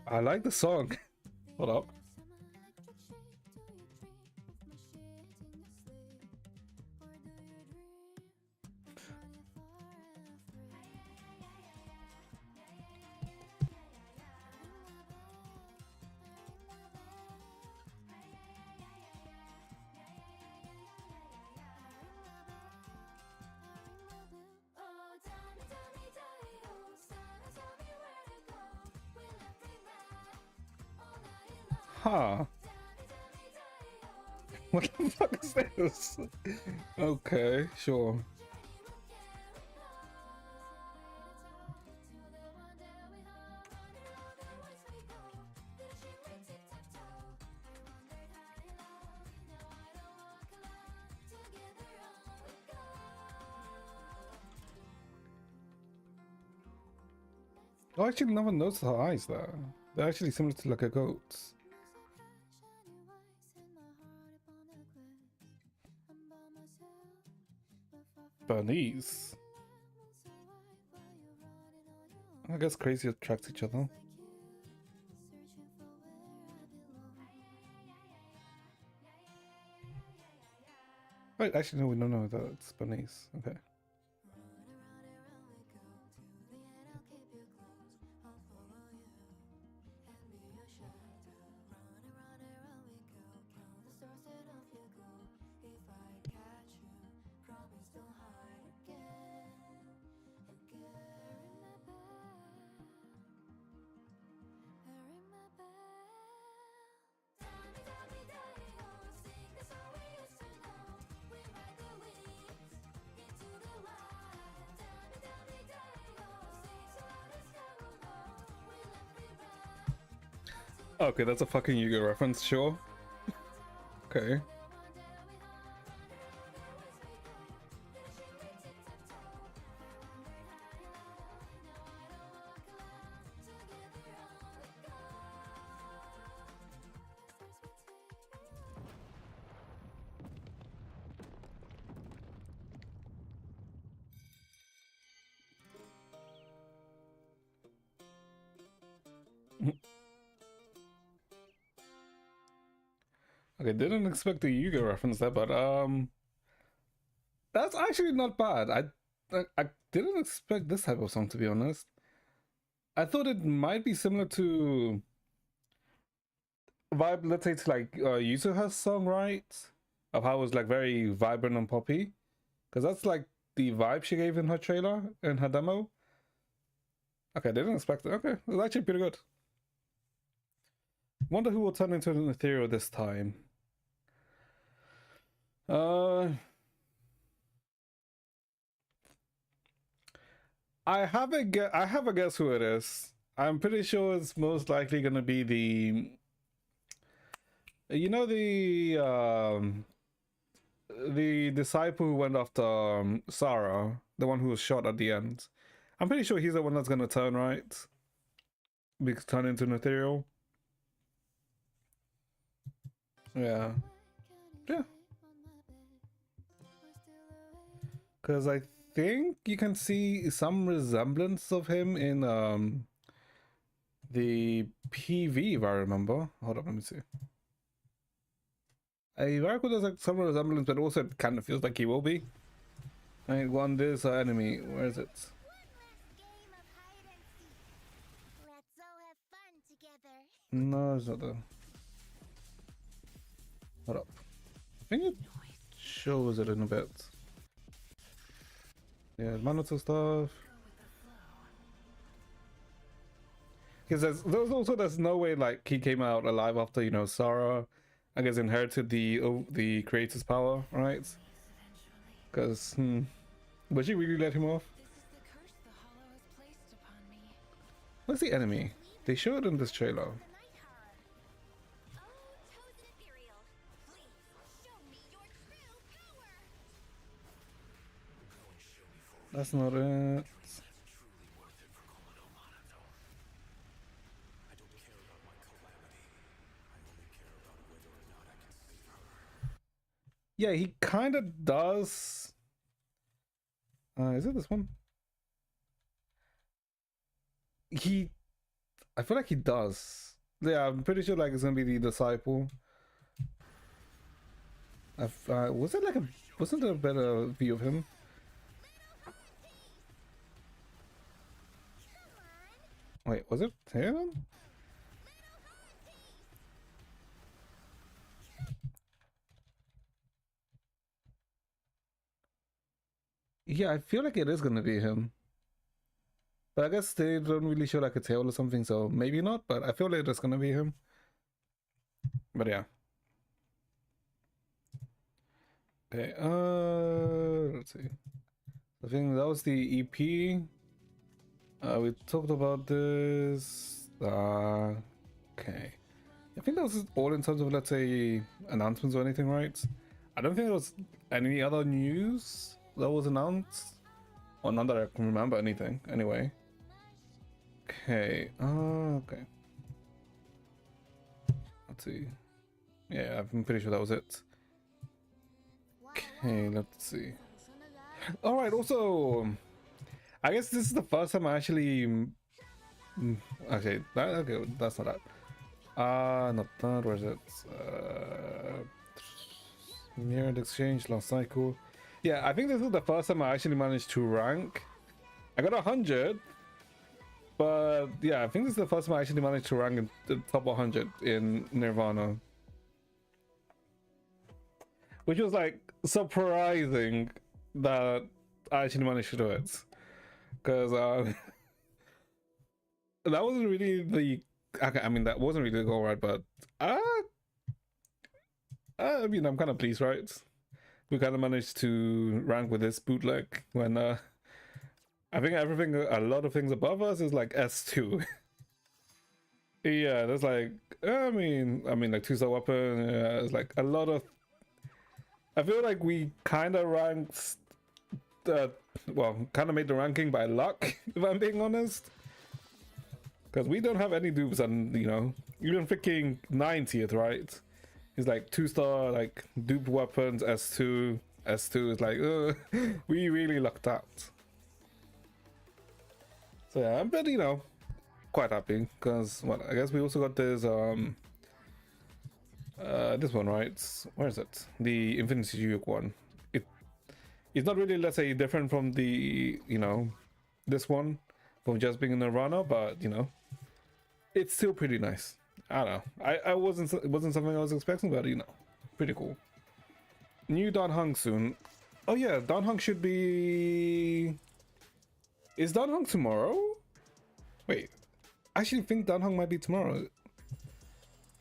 I like the song. Hold up. Huh. What the fuck is this? Okay, sure. I actually never noticed her eyes there. They're actually similar to like a goat's. Bernice. I guess crazy attracts each other. Right, actually no, we don't know that it's Bernice. Okay. Okay, that's a fucking Yu-Gi-Oh reference, sure. Okay. Okay, didn't expect the Yu-Gi-Oh reference there, but that's actually not bad. I didn't expect this type of song, to be honest. I thought it might be similar to vibe, let's say it's like Yuzuha's song, right? Of how it was like very vibrant and poppy. Because that's like the vibe she gave in her trailer, in her demo. Okay, I didn't expect it. Okay, it was actually pretty good. Wonder who will turn into an ethereal this time. I have a guess who it is. I'm pretty sure it's most likely gonna be the, you know, the disciple who went after Sarah, the one who was shot at the end. I'm pretty sure he's the one that's gonna turn, right? Turn into an ethereal. Yeah. Yeah. Because I think you can see some resemblance of him in the PV, if I remember. Hold up, let me see. I reckon there's like some resemblance, but also it kind of feels like he will be. I mean, one this enemy. Where is it? No, it's not the. Hold up. I think it shows it in a bit. Yeah, Manoto stuff. Because there's no way like he came out alive after, you know, Sarah, I guess, inherited the creator's power, right? Because would she really let him off? What's the enemy? They showed in this trailer. That's not it. Yeah, he kind of does. Is it this one? I feel like he does. Yeah, I'm pretty sure like it's gonna be the disciple. Wasn't there a better view of him? Wait, was it him? Yeah, I feel like it is gonna be him. But I guess they don't really show like a tail or something, so maybe not, but I feel like it's gonna be him. But yeah. Okay, let's see. I think that was the EP. We talked about this. Okay. I think that was all in terms of, let's say, announcements or anything, right? I don't think there was any other news that was announced. Or none that I can remember anything, anyway. Okay, okay. Let's see. Yeah, I'm pretty sure that was it. Okay, let's see. Alright, also, I guess this is the first time I actually... Okay, that's not that. Not that, where is it? Mirrored exchange, last cycle. Yeah, I think this is the first time I actually managed to rank. I got 100, but yeah, I think this is the first time I actually managed to rank in the top 100 in Nirvana. Which was like surprising that I actually managed to do it. Because that wasn't really the... I mean, that wasn't really the goal, right? But I mean, I'm kind of pleased, right? We kind of managed to rank with this bootleg when I think a lot of things above us is like S2. Yeah, there's like I mean like 2-star weapon. Yeah, it's like a lot of. I feel like we kind of ranked, well, kind of made the ranking by luck, if I'm being honest. Because we don't have any dupes, and you know, even freaking 90th, right? It's like 2-star, like dupe weapons, S2 is like, we really lucked out. So yeah, I'm pretty, you know, quite happy because well, I guess we also got this this one, right? Where is it? The Infinity Juke one. It's not really, let's say, different from the, you know, this one from just being in Nirvana, but you know, it's still pretty nice. I don't know. It wasn't something I was expecting, but you know, pretty cool. New Dan Hung soon. Oh yeah, Dan Hung should be. Is Dan Hung tomorrow? Wait, I actually think Dan Hung might be tomorrow.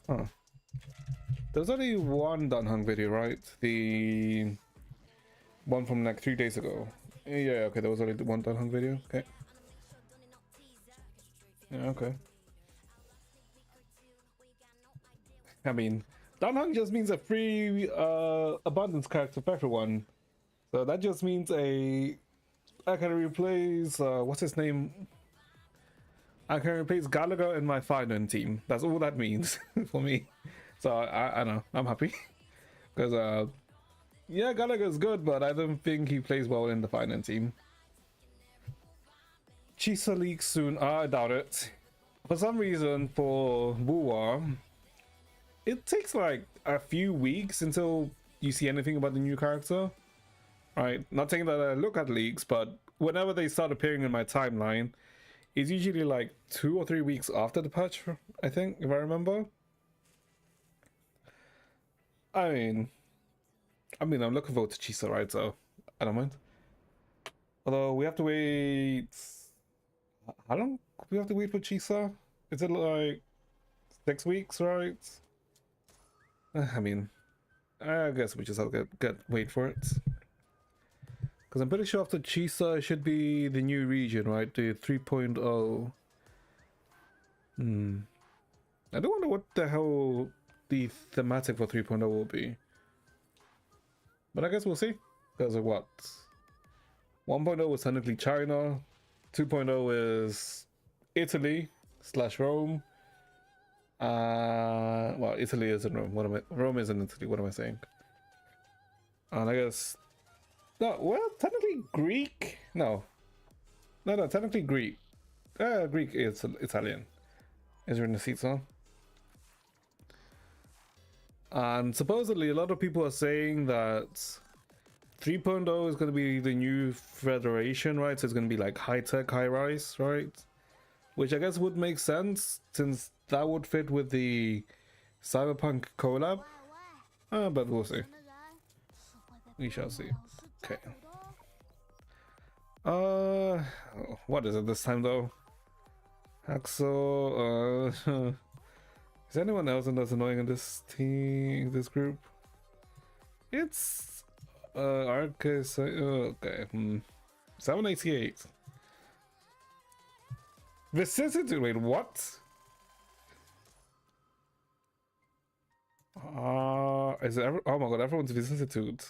Huh. There's only one Dan Hung video, right? The one from like 3 days ago. Yeah, okay, there was only one Dan Hung video. Okay. Yeah, okay. I mean, Dan Hung just means a free abundance character for everyone. So that just means I can replace what's his name? I can replace Gallagher in my finance team. That's all that means for me. So I don't know. I'm happy because yeah, Gallagher's good, but I don't think he plays well in the finance team. Chisa leaks soon. I doubt it. For some reason, for Wuwa, it takes like a few weeks until you see anything about the new character. Right? Not saying that I look at leaks, but whenever they start appearing in my timeline, is usually like 2 or 3 weeks after the patch, I think, if I remember. I mean, I'm looking forward to Chisa, right? So I don't mind. Although we have to wait. How long do we have to wait for Chisa? Is it like 6 weeks, right? I mean, I guess we just have to wait for it. Because I'm pretty sure after Chisa it should be the new region, right? The 3.0. I don't wonder what the hell the thematic for 3.0 will be. But I guess we'll see. Because of what? 1.0 was technically China. 2.0 is Italy / Rome. Well, Italy isn't Rome. Rome isn't Italy. What am I saying? And I guess no. Well, technically Greek. No. Technically Greek. Greek is Italian. Is Renaissance. And supposedly a lot of people are saying that 3.0 is going to be the new federation, right? So it's going to be like high tech, high rise, right? Which I guess would make sense since that would fit with the Cyberpunk collab. But we'll see. We shall see. Okay. What is it this time though? Axel, is anyone else that's annoying in this team, this group? It's Arcus. Okay. 788. Vicissitude. Wait, what? Is it oh my god, everyone's vicissitude.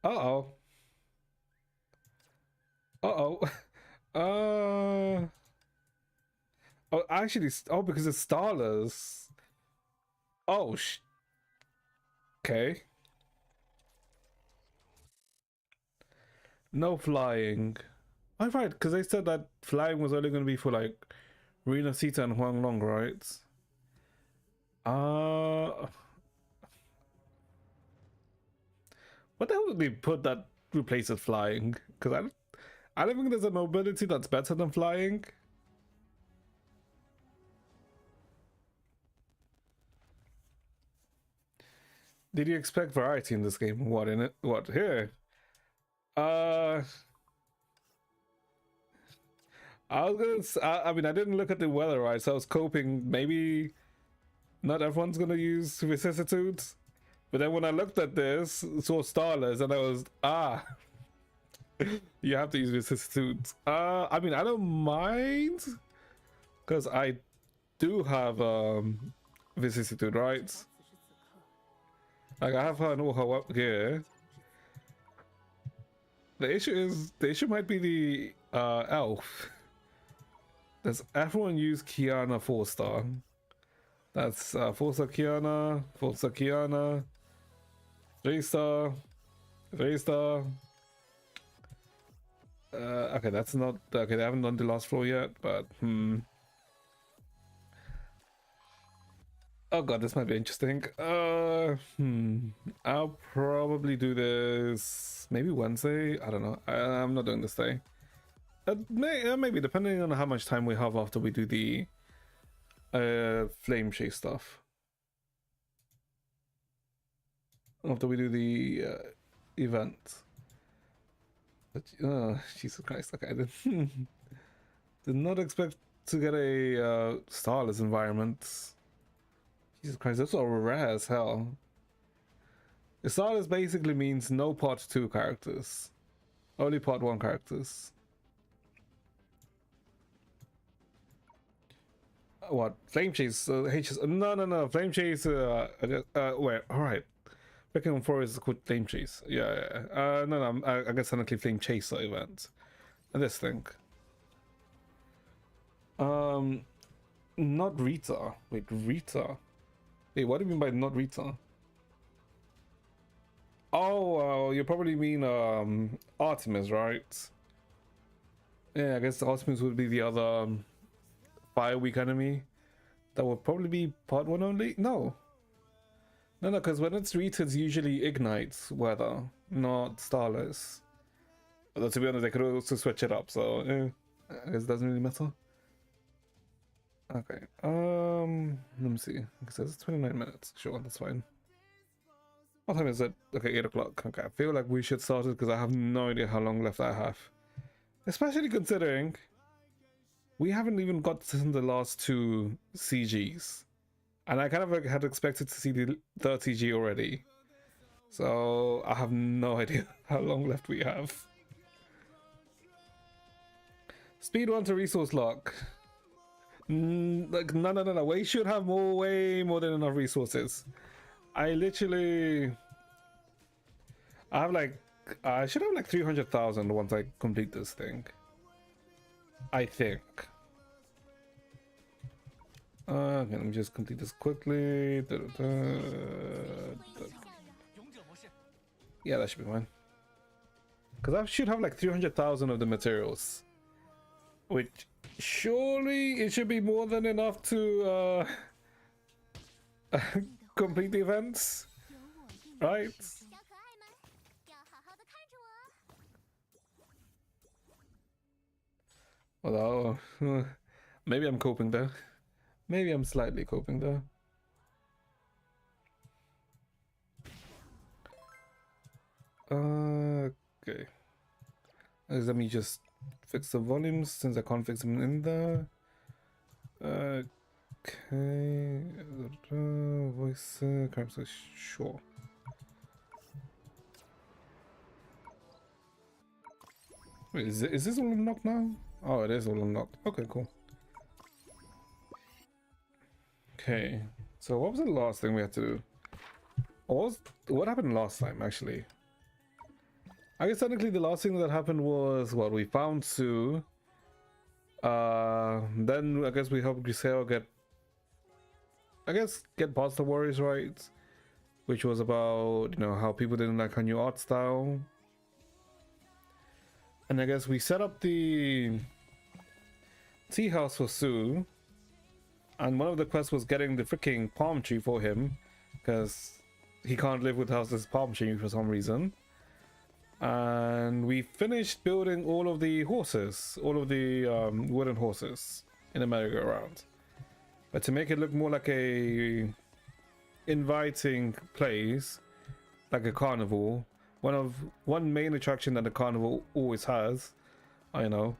Uh-oh. Uh-oh. Oh, actually, because it's starless. Oh, okay. No flying. Oh, right, because they said that flying was only going to be for like Rina Sita and Huang Long, right? What the hell did they put that replaces flying? Because I don't think there's a mobility that's better than flying. Did you expect variety in this game? What in it? What here? I was gonna. I mean, I didn't look at the weather, right? So I was coping. Maybe not everyone's gonna use vicissitudes. But then when I looked at this, saw starless, and I was you have to use vicissitudes. I mean, I don't mind because I do have vicissitude, right? Like I have her and all her up here. The issue might be the elf. Does everyone use Kiana 4-star? That's 4-star Kiana, 4-star Kiana, 3-star, 3-star. Okay, that's not okay. They haven't done the last floor yet, but Oh god, this might be interesting. I'll probably do this maybe Wednesday. I don't know. I'm not doing this day. Maybe depending on how much time we have after we do the Flamechase stuff. After we do the event. But Jesus Christ! Okay, I did not expect to get a starless environment. Jesus Christ, that's so rare as hell. The starless basically means no part 2 characters, only part 1 characters. What? Flamechase? HS? No. Flamechase. Wait. All right. Pokemon 4 is called Flamechase. Yeah. No. I guess technically Flamechaser event. And this thing. Not Rita. Wait, Rita. Wait, what do you mean by not Rita? Oh, you probably mean Artemis, right? Yeah, I guess Artemis would be the other 5-week enemy. That would probably be part 1 only. No, because when it's Rita, it's usually ignites weather, not starless. Although to be honest, they could also switch it up, so I guess it doesn't really matter. Okay. Let me see. It says 29 minutes. Sure, that's fine. What time is it? Okay, 8 o'clock. Okay, I feel like we should start it because I have no idea how long left I have. Especially considering we haven't even got to the last 2 CGs. And I kind of had expected to see the 3rd CG already. So I have no idea how long left we have. Speed 1 to resource lock. Like, no. We should have way more than enough resources. I literally... I should have like 300,000 once I complete this thing. I think. Okay, let me just complete this quickly. Yeah, that should be fine. Because I should have like 300,000 of the materials. Which, surely it should be more than enough to complete the events. Right? Although, maybe I'm coping there. Maybe I'm slightly coping there. Okay. Let me just fix the volumes since I can't fix them in there. Okay. Voice character, sure. Wait, is this all unlocked now? Oh, it is all unlocked. Okay, cool. Okay, so what was the last thing we had to do? What happened last time, actually? I guess technically the last thing that happened was, well, we found Sue. Then I guess we helped Griselle get past the worries, right? Which was about, you know, how people didn't like her new art style. And I guess we set up the tea house for Sue. And one of the quests was getting the freaking palm tree for him, because he can't live without this palm tree for some reason. And we finished building all of the horses, all of the wooden horses in the merry-go-round. But to make it look more like a inviting place, like a carnival, one main attraction that the carnival always has, I know,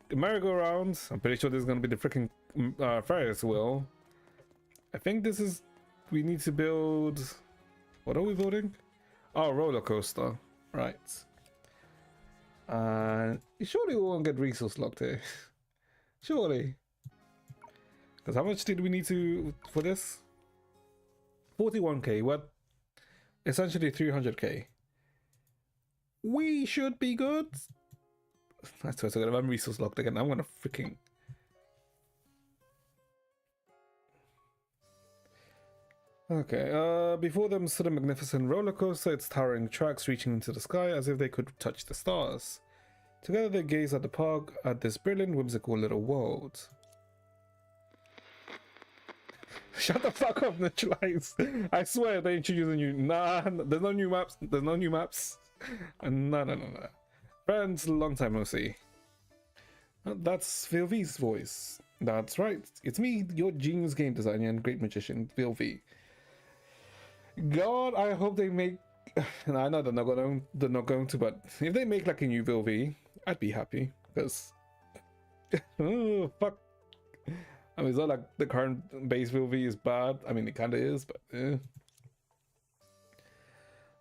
the merry-go-round. I'm pretty sure this is going to be the freaking Ferris wheel. I think we need to build, what are we building? Oh, roller coaster, right. Surely we won't get resource locked here. Surely. Because how much did we need for this? 41k, what? Essentially 300k. We should be good. I swear to God, if I'm resource locked again, I'm gonna freaking... Okay, before them stood a magnificent roller coaster, its towering tracks reaching into the sky as if they could touch the stars. Together they gazed at the park, at this brilliant, whimsical little world. Shut the fuck up, Neutralize. I swear they introduced a new... Nah, there's no new maps. There's no new maps. No. Friends, long time no see. That's VLV's voice. That's right. It's me, your genius game designer and great magician, VLV. God, I hope they make... And I know they're not going to, but if they make like a new VLV, I'd be happy. Because... oh, fuck. I mean, it's not like the current base VLV is bad. I mean, it kind of is, but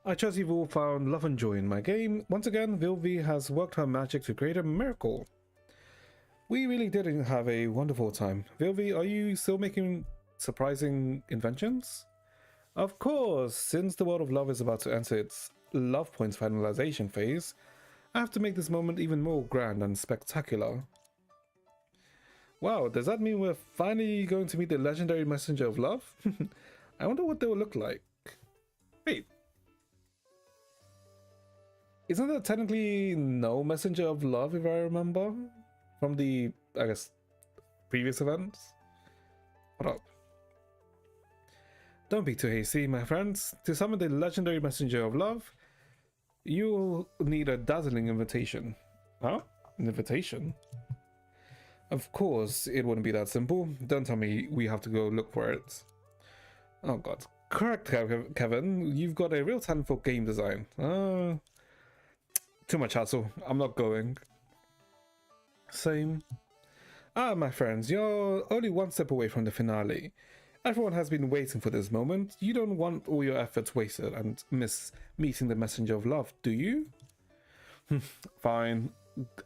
I trust you've all found love and joy in my game. Once again, VLV has worked her magic to create a miracle. We really did have a wonderful time. VLV, are you still making surprising inventions? Of course, since the world of love is about to enter its love points finalization phase, I have to make this moment even more grand and spectacular. Wow, does that mean we're finally going to meet the legendary messenger of love? I wonder what they will look like. Wait. Isn't there technically no messenger of love, if I remember? From the, I guess, previous events? What up? Don't be too hasty, my friends. To summon the legendary messenger of love, You'll need a dazzling invitation. Huh? An invitation? Of course, it wouldn't be that simple. Don't tell me we have to go look for it. Oh god. Correct, Kevin. You've got a real talent for game design. Too much hassle. I'm not going. Same. Ah, my friends, you're only one step away from the finale. Everyone has been waiting for this moment. You don't want all your efforts wasted and miss meeting the messenger of love, do you? Fine.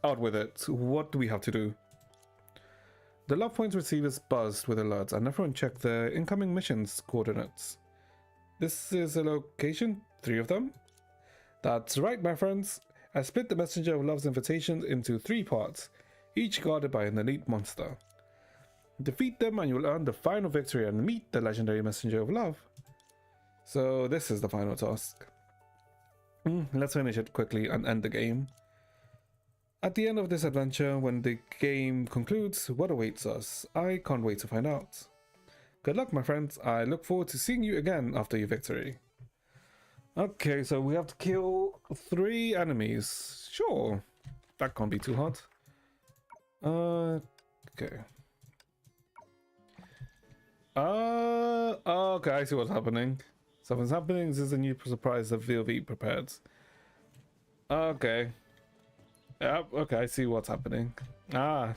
Out with it. What do we have to do? The love point receivers buzzed with alerts and everyone checked their incoming missions coordinates. This is a location? 3 of them? That's right, my friends. I split the messenger of love's invitations into 3 parts, each guarded by an elite monster. Defeat them and you'll earn the final victory and meet the legendary messenger of love. So this is the final task. Let's finish it quickly and end the game. At the end of this adventure, when the game concludes, what awaits us? I can't wait to find out. Good luck, my friends. I look forward to seeing you again after your victory. Okay, so we have to kill 3 enemies. Sure. That can't be too hard. Okay. Okay, I see what's happening. Something's happening. This is a new surprise that VOV prepared. Okay. Yep, okay, I see what's happening. Ah.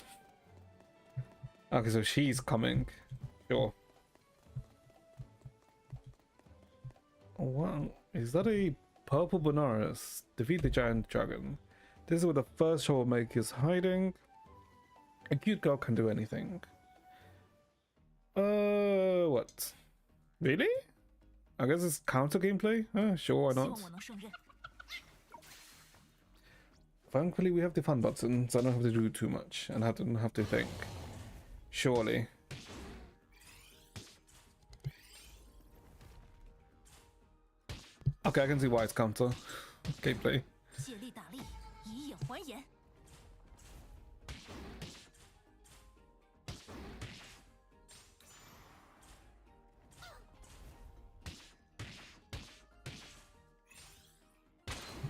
Okay, so she's coming. Sure. Oh, wow. Is that a purple Benares? Defeat the giant dragon. This is where the first troublemaker is hiding. A cute girl can do anything. What? Really? I guess it's counter gameplay? Sure, why not? Thankfully we have the fun button, so I don't have to do too much and I don't have to think. Surely. Okay, I can see why it's counter gameplay.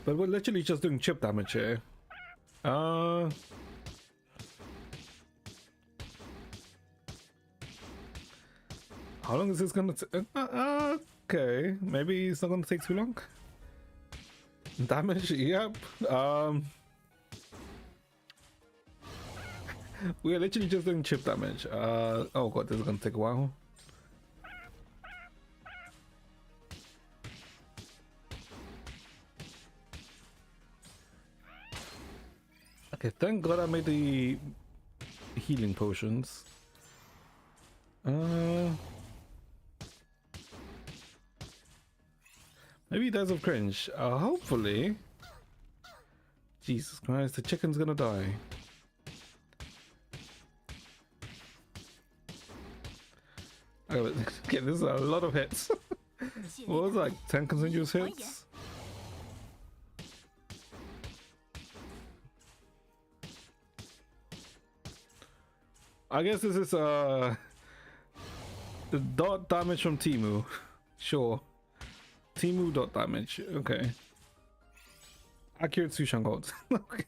But we're literally just doing chip damage here. How long is this gonna take? Okay, maybe it's not gonna take too long. Damage, yep. We're literally just doing chip damage. Oh god, this is gonna take a while. Okay, thank god I made the healing potions. Maybe Days of Cringe. Hopefully. Jesus Christ, the chicken's gonna die. Okay, this is a lot of hits. What was it, like 10 continuous hits? I guess this is the dot damage from Timu. Sure. Timu dot damage. Okay. Accurate Sushan gold. Okay.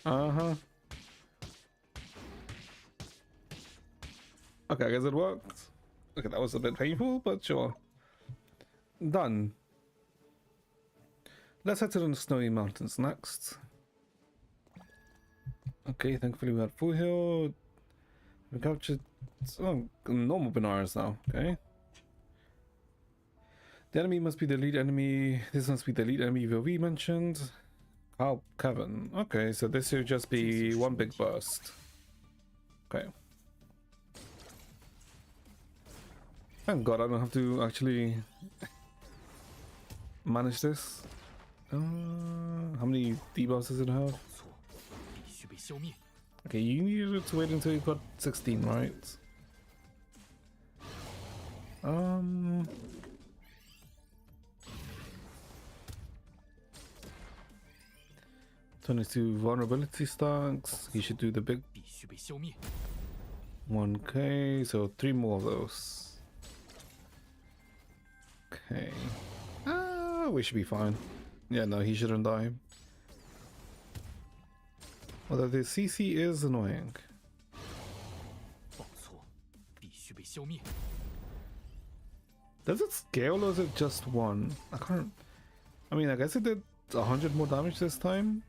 Uh-huh. Okay, I guess it worked. Okay, that was a bit painful, but sure. Done. Let's head to the snowy mountains next. Okay, thankfully we had full heal. We captured normal Benares now, okay. The enemy must be the lead enemy. This must be the lead enemy VOV mentioned. Oh, Kevin. Okay, so this should just be one big burst. Okay. Thank God I don't have to actually manage this. How many debuffs does it have? Okay, you needed to wait until you got 16, right? 22 vulnerability stacks. You should do the big 1k, so 3 more of those. Okay. We should be fine. Yeah, no, he shouldn't die. Although the CC is annoying. 报错，必须被消灭。 Does it scale or is it just one? I can't. I mean, I guess it did 100 more damage this time.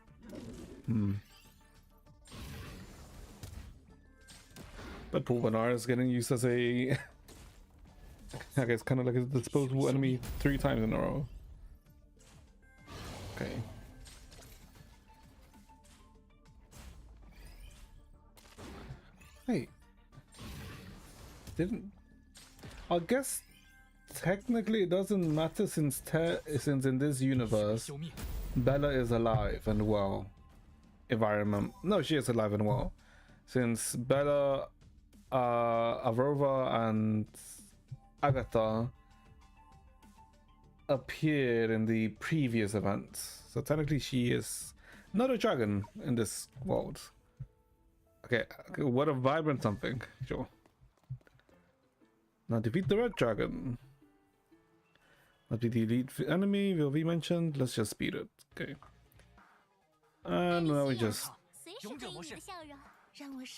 But poor Bernard is getting used as a, I guess, kind of like a disposable enemy 3 times in a row. Okay. Hey. Didn't. I guess technically it doesn't matter since in this universe Bella is alive and well. If I remember. No, she is alive and well. Since Bella, Aurora and Agatha appeared in the previous events. So technically she is not a dragon in this world. Okay, what a vibrant something. Sure. Now defeat the red dragon. Must be the elite enemy will be mentioned. Let's just speed it. Okay. And now we just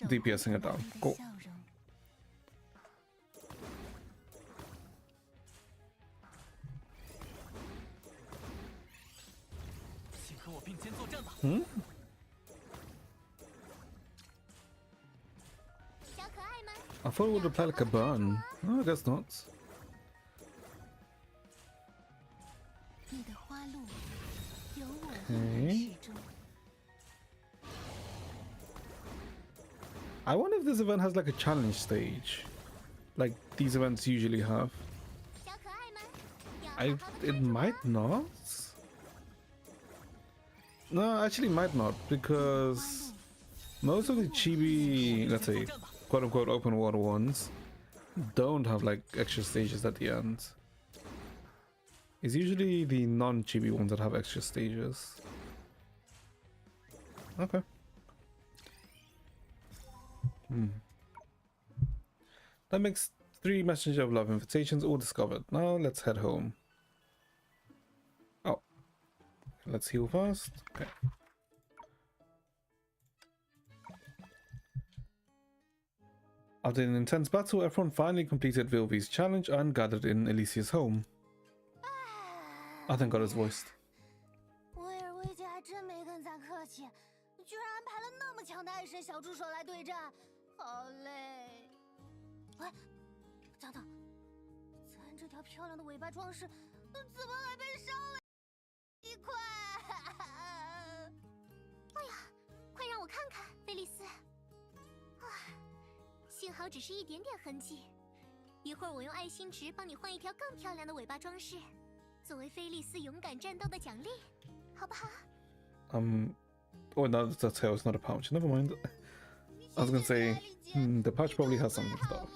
DPSing it down. Cool. 请和我并肩作战吧。 I thought it would apply like a burn. Oh, I guess not. Okay. I wonder if this event has like a challenge stage, like these events usually have. It might not. No, actually might not, because most of the chibi, let's say, quote-unquote open world ones don't have like extra stages at the end. It's usually the non-chibi ones that have extra stages. Okay. That makes 3 Messenger of Love invitations all discovered. Now let's head home. Oh. Let's heal first. Okay. After an intense battle, everyone finally completed Vilvi's challenge and gathered in Elysia's home. Oh, thank God it's voiced. 威尔威姐还真没跟咱客气，居然安排了那么强的爱神小助手来对战，好累。喂，等等，咱这条漂亮的尾巴装饰怎么还被烧了一块？哎呀，快让我看看，菲利斯。啊，幸好只是一点点痕迹，一会儿我用爱心值帮你换一条更漂亮的尾巴装饰。 作为菲利斯勇敢战斗的奖励，好不好？ Oh no, that's a tail, it's not a pouch. Never mind. I was gonna say, the pouch probably has some stuff.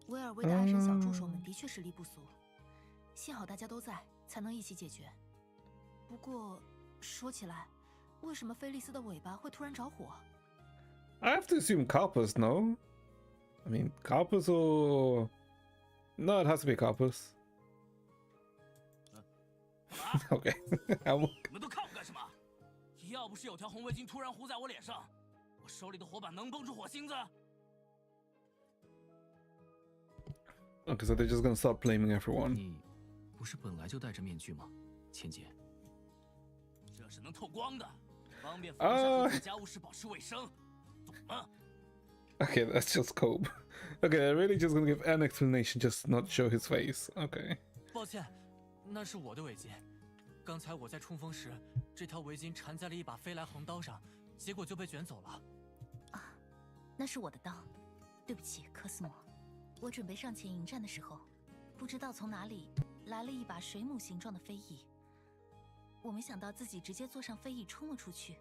威尔威的爱神小助手们的确实力不俗，幸好大家都在，才能一起解决。不过说起来，为什么菲利斯的尾巴会突然着火？ I have to assume Carpus, no? I mean, Carpus or... No, it has to be Carpus. Okay. 你们都看我干什么？要不是有条红围巾突然糊在我脸上，我手里的火把能崩出火星子？ Okay, so they're just gonna start blaming everyone. 你不是本来就戴着面具吗，千姐？这是能透光的，方便防晒和家务事保持卫生，懂吗？ Okay, that's just Cope. Okay, they're really just gonna give an explanation, just not show his face. Okay. 抱歉，那是我的围巾。刚才我在冲锋时，这条围巾缠在了一把飞来横刀上，结果就被卷走了。啊，那是我的刀，对不起，科斯摩。我准备上前迎战的时候，不知道从哪里来了一把水母形状的飞翼。我没想到自己直接坐上飞翼冲了出去，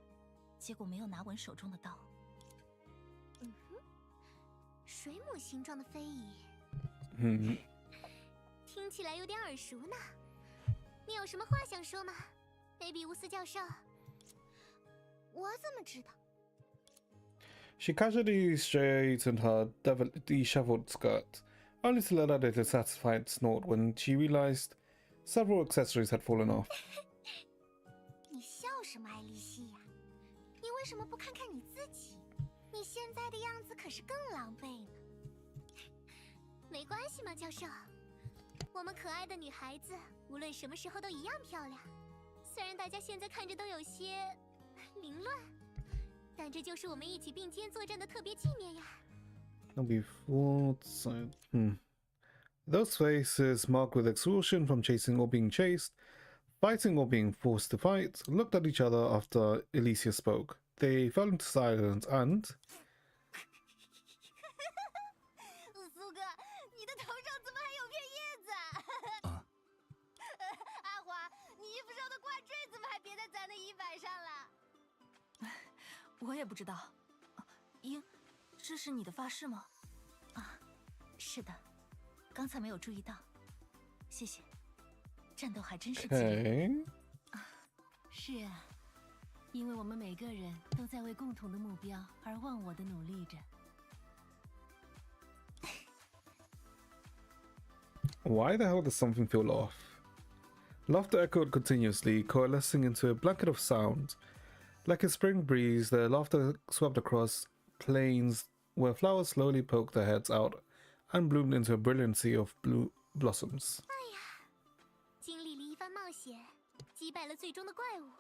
结果没有拿稳手中的刀。嗯哼，水母形状的飞翼，听起来有点耳熟呢。你有什么话想说吗，贝比乌斯教授？我怎么知道？ She casually straightened her disheveled skirt, only to let out a dissatisfied snort when she realized Several accessories had fallen off. 你笑什么，艾丽西亚？你为什么不看看你自己？你现在的样子可是更狼狈呢。没关系嘛，教授。我们可爱的女孩子，无论什么时候都一样漂亮。虽然大家现在看着都有些凌乱，但这就是我们一起并肩作战的特别纪念呀。Before, those faces marked with exhaustion from chasing or being chased, fighting or being forced to fight, looked at each other after Elysia spoke. They fell into silence and... 苏哥，你的头上怎么还有片叶子啊？阿华，你衣服上的挂坠怎么还别在咱的衣摆上了？我也不知道。英，这是你的发饰吗？啊，是的，刚才没有注意到。谢谢。战斗还真是激烈。Okay. 是啊，因为我们每个人都在为共同的目标而忘我的努力着。Why the hell does something feel off? Laughter echoed continuously, coalescing into a blanket of sound. Like a spring breeze, the laughter swept across plains where flowers slowly poked their heads out and bloomed into a brilliant sea of blue blossoms. 经历了一番冒险，击败了最终的怪物，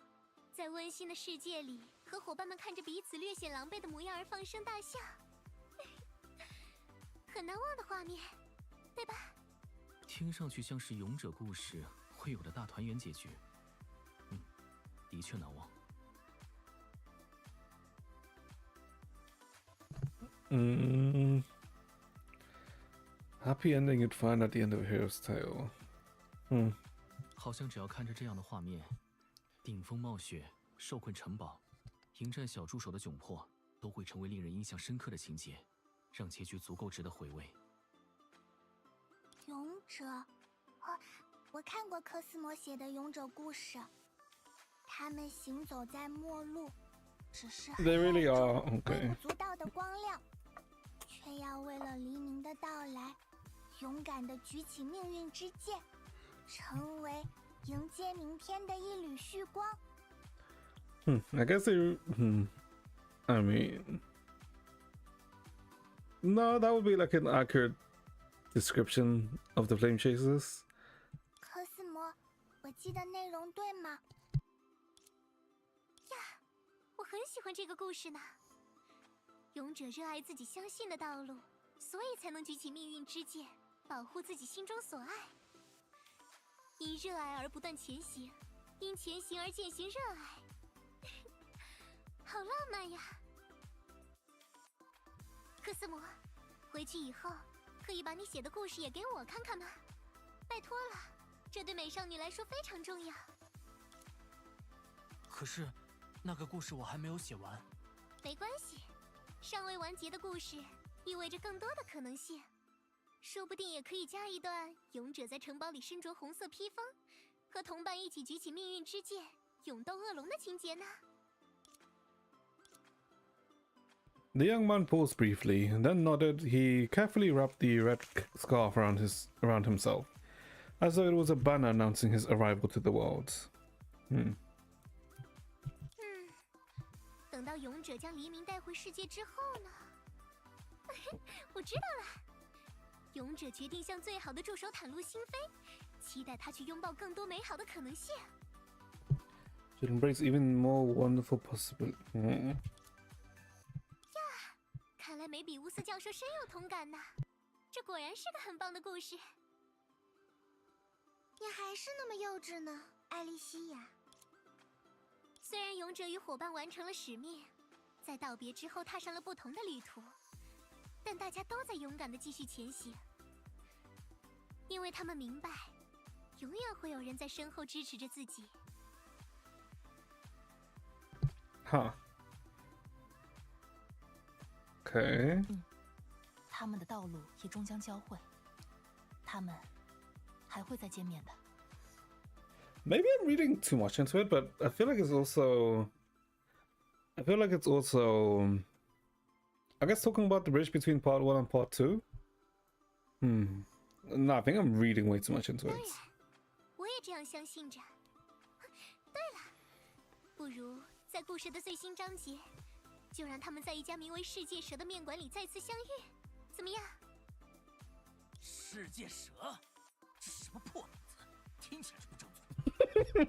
在温馨的世界里，和伙伴们看着彼此略显狼狈的模样而放声大笑，很难忘的画面，对吧？听上去像是勇者故事会有的大团圆结局。的确难忘。Happy ending you'd find at the end of a hero's tale. 好像只要看着这样的画面，顶风冒雪、受困城堡、迎战小助手的窘迫，都会成为令人印象深刻的情节，让结局足够值得回味。勇者，我看过科斯摩写的勇者故事，他们行走在末路，只是 They really are, 微 okay. 不足道的光亮，却要为了黎明的到来，勇敢地举起命运之剑，成为迎接明天的一缕旭光。I guess they... I mean... No, that would be like an accurate description of the Flamechasers. 科斯摩，我记得内容对吗？呀，我很喜欢这个故事呢。勇者热爱自己相信的道路，所以才能举起命运之剑，保护自己心中所爱。因热爱而不断前行，因前行而践行热爱，好浪漫呀！科斯摩，回去以后可以把你写的故事也给我看看吗？拜托了，这对美少女来说非常重要。可是，那个故事我还没有写完。没关系，尚未完结的故事意味着更多的可能性，说不定也可以加一段勇者在城堡里身着红色披风，和同伴一起举起命运之剑，勇斗恶龙的情节呢。The young man paused briefly, then nodded. He carefully wrapped the red scarf around himself, as though it was a banner announcing his arrival to the world. 等到勇者将黎明带回世界之后呢？我知道了，勇者决定向最好的助手袒露心扉，期待他去拥抱更多美好的可能性。To embrace even more wonderful possibilities. 看来梅比乌斯教授深有同感呢，这果然是个很棒的故事。你还是那么幼稚呢，艾莉西亚。虽然勇者与伙伴完成了使命，在道别之后踏上了不同的旅途，但大家都在勇敢地继续前行，因为他们明白，永远会有人在身后支持着自己。Huh. Okay. 他们的道路也终将交汇，他们还会再见面的。Maybe I'm reading too much into it, but I feel like it's also... I guess talking about the bridge between part 1 and part 2? No, I think I'm reading way too much into 当 it. 然，我也也这样相信着。对了，不如在故事的最新章节，就让他们在一家名为世界蛇的面馆里再次相遇，怎么样？世界蛇，这是什么破名字？听起来就不正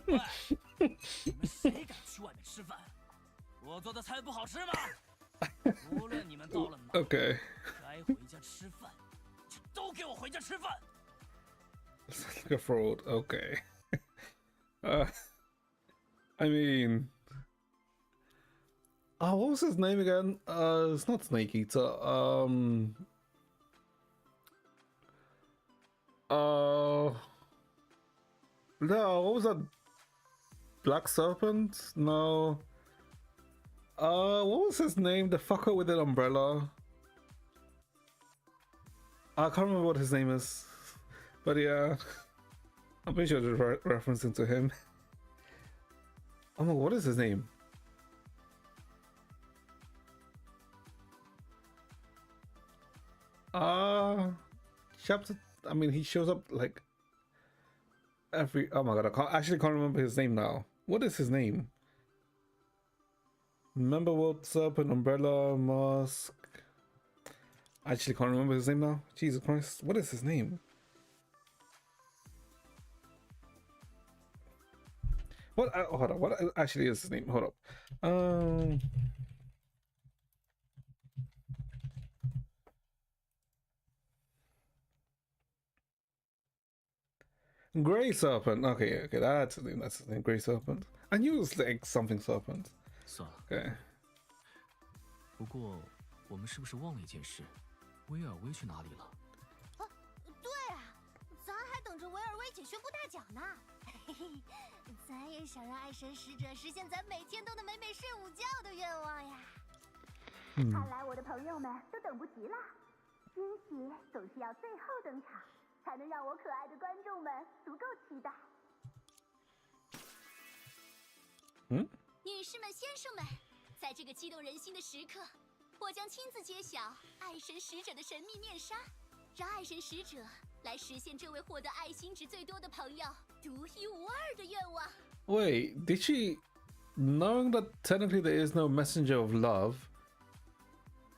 宗。喂，你们谁敢去外面吃饭？我做的菜不好吃吗？无论你们到了哪， Okay. 该回家吃饭，就都给我回家吃饭。 Sounds like a fraud. Okay. I mean, what was his name again? It's not Snake Eater. No, what was that? Black Serpent? No. What was his name? The fucker with an umbrella. I can't remember what his name is, but yeah, I'm pretty sure they're referencing to him. Oh my, what is his name? Chapter. I mean, he shows up like every. Oh my god, I can't remember his name now. What is his name? Remember what's up? An umbrella mask. I actually can't remember his name now. Jesus Christ, what is his name? What? Hold on. What actually is his name? Hold up. Gray Serpent. Okay, that's his name. That's his name. Gray Serpent. I knew it was like something serpent. 算了。 Okay. 不过我们是不是忘了一件事？威尔威去哪里了？对啊，咱还等着维尔威姐宣布大奖呢。嘿嘿，咱也想让爱神使者实现咱每天都能美美睡午觉的愿望呀。看来我的朋友们都等不及了。惊喜总是要最后登场，才能让我可爱的观众们足够期待。女士们、先生们，在这个激动人心的时刻，我将亲自揭晓爱神使者的神秘面纱，让爱神使者来实现这位获得爱心值最多的朋友独一无二的愿望。Wait, did she, knowing that technically there is no messenger of love,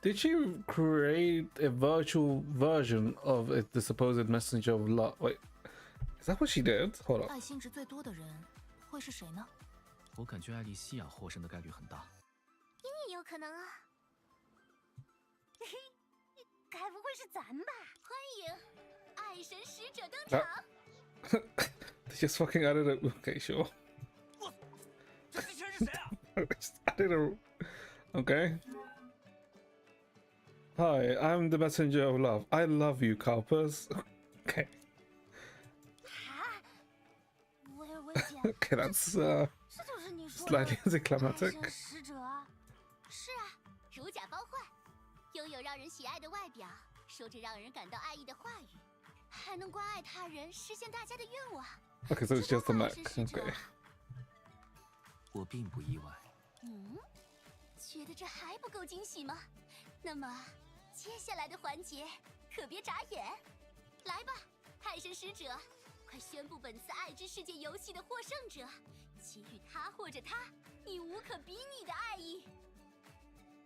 did she create a virtual version of the supposed messenger of love? Wait, is that what she did? Hold up. 爱心值最多的人会是谁呢？我感觉艾莉西亚获胜的概率很大。也有可能啊。嘿嘿，该不会是咱吧？欢迎爱神使者登场。They just fucking added it. Okay, sure. 这机器人是谁啊？ Just added a. Okay. Hi, I'm the messenger of love. I love you, Cowpers. Okay. 啊，维尔威姐， Okay, that's 这就是你说的 slightly 爱 anticlimactic. 神使者？是啊，如假包换，拥有让人喜爱的外表，说着让人感到爱意的话语，还能关爱他人，实现大家的愿望。 Okay, so it's just the 爱 Mac. 神使者 Okay. 我并不意外。觉得这还不够惊喜吗？那么接下来的环节可别眨眼，来吧，爱神使者，快宣布本次爱之世界游戏的获胜者，给予他或者他你无可比拟的爱意。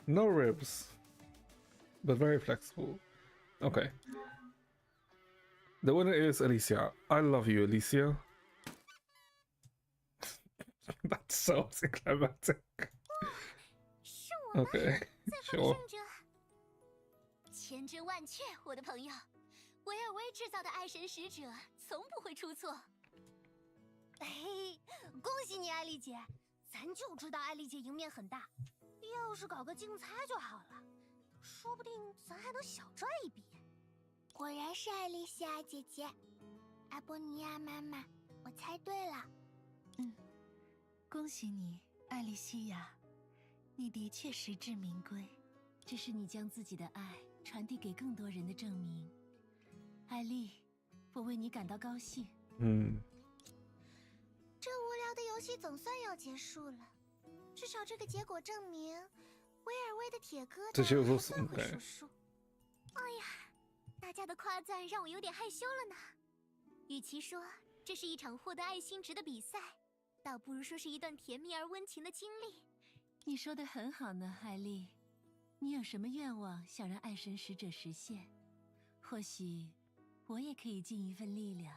No ribs, but very flexible. Okay. The winner is Elysia. I love you, Elysia. That's so anticlimactic. 是我们 Okay, 最 sure. 后的胜者。千真万确，我的朋友，维尔威制造的爱神使者从不会出错。嘿，恭喜你，艾丽姐！咱就知道艾丽姐赢面很大，要是搞个竞猜就好了，说不定咱还能小赚一笔。果然是艾丽西亚姐姐，阿波尼亚妈妈，我猜对了。恭喜你，艾莉西亚，你的确实至名归，这是你将自己的爱传递给更多人的证明。艾丽，我为你感到高兴。这无聊的游戏总算要结束了，至少这个结果证明，威尔威的铁疙这就是瘩还算会数数。哎呀，大家的夸赞让我有点害羞了呢。与其说这是一场获得爱心值的比赛，倒不如说是一段甜蜜而温情的经历。你说的很好呢，艾丽。你有什么愿望想让爱神使者实现？或许我也可以尽一份力量。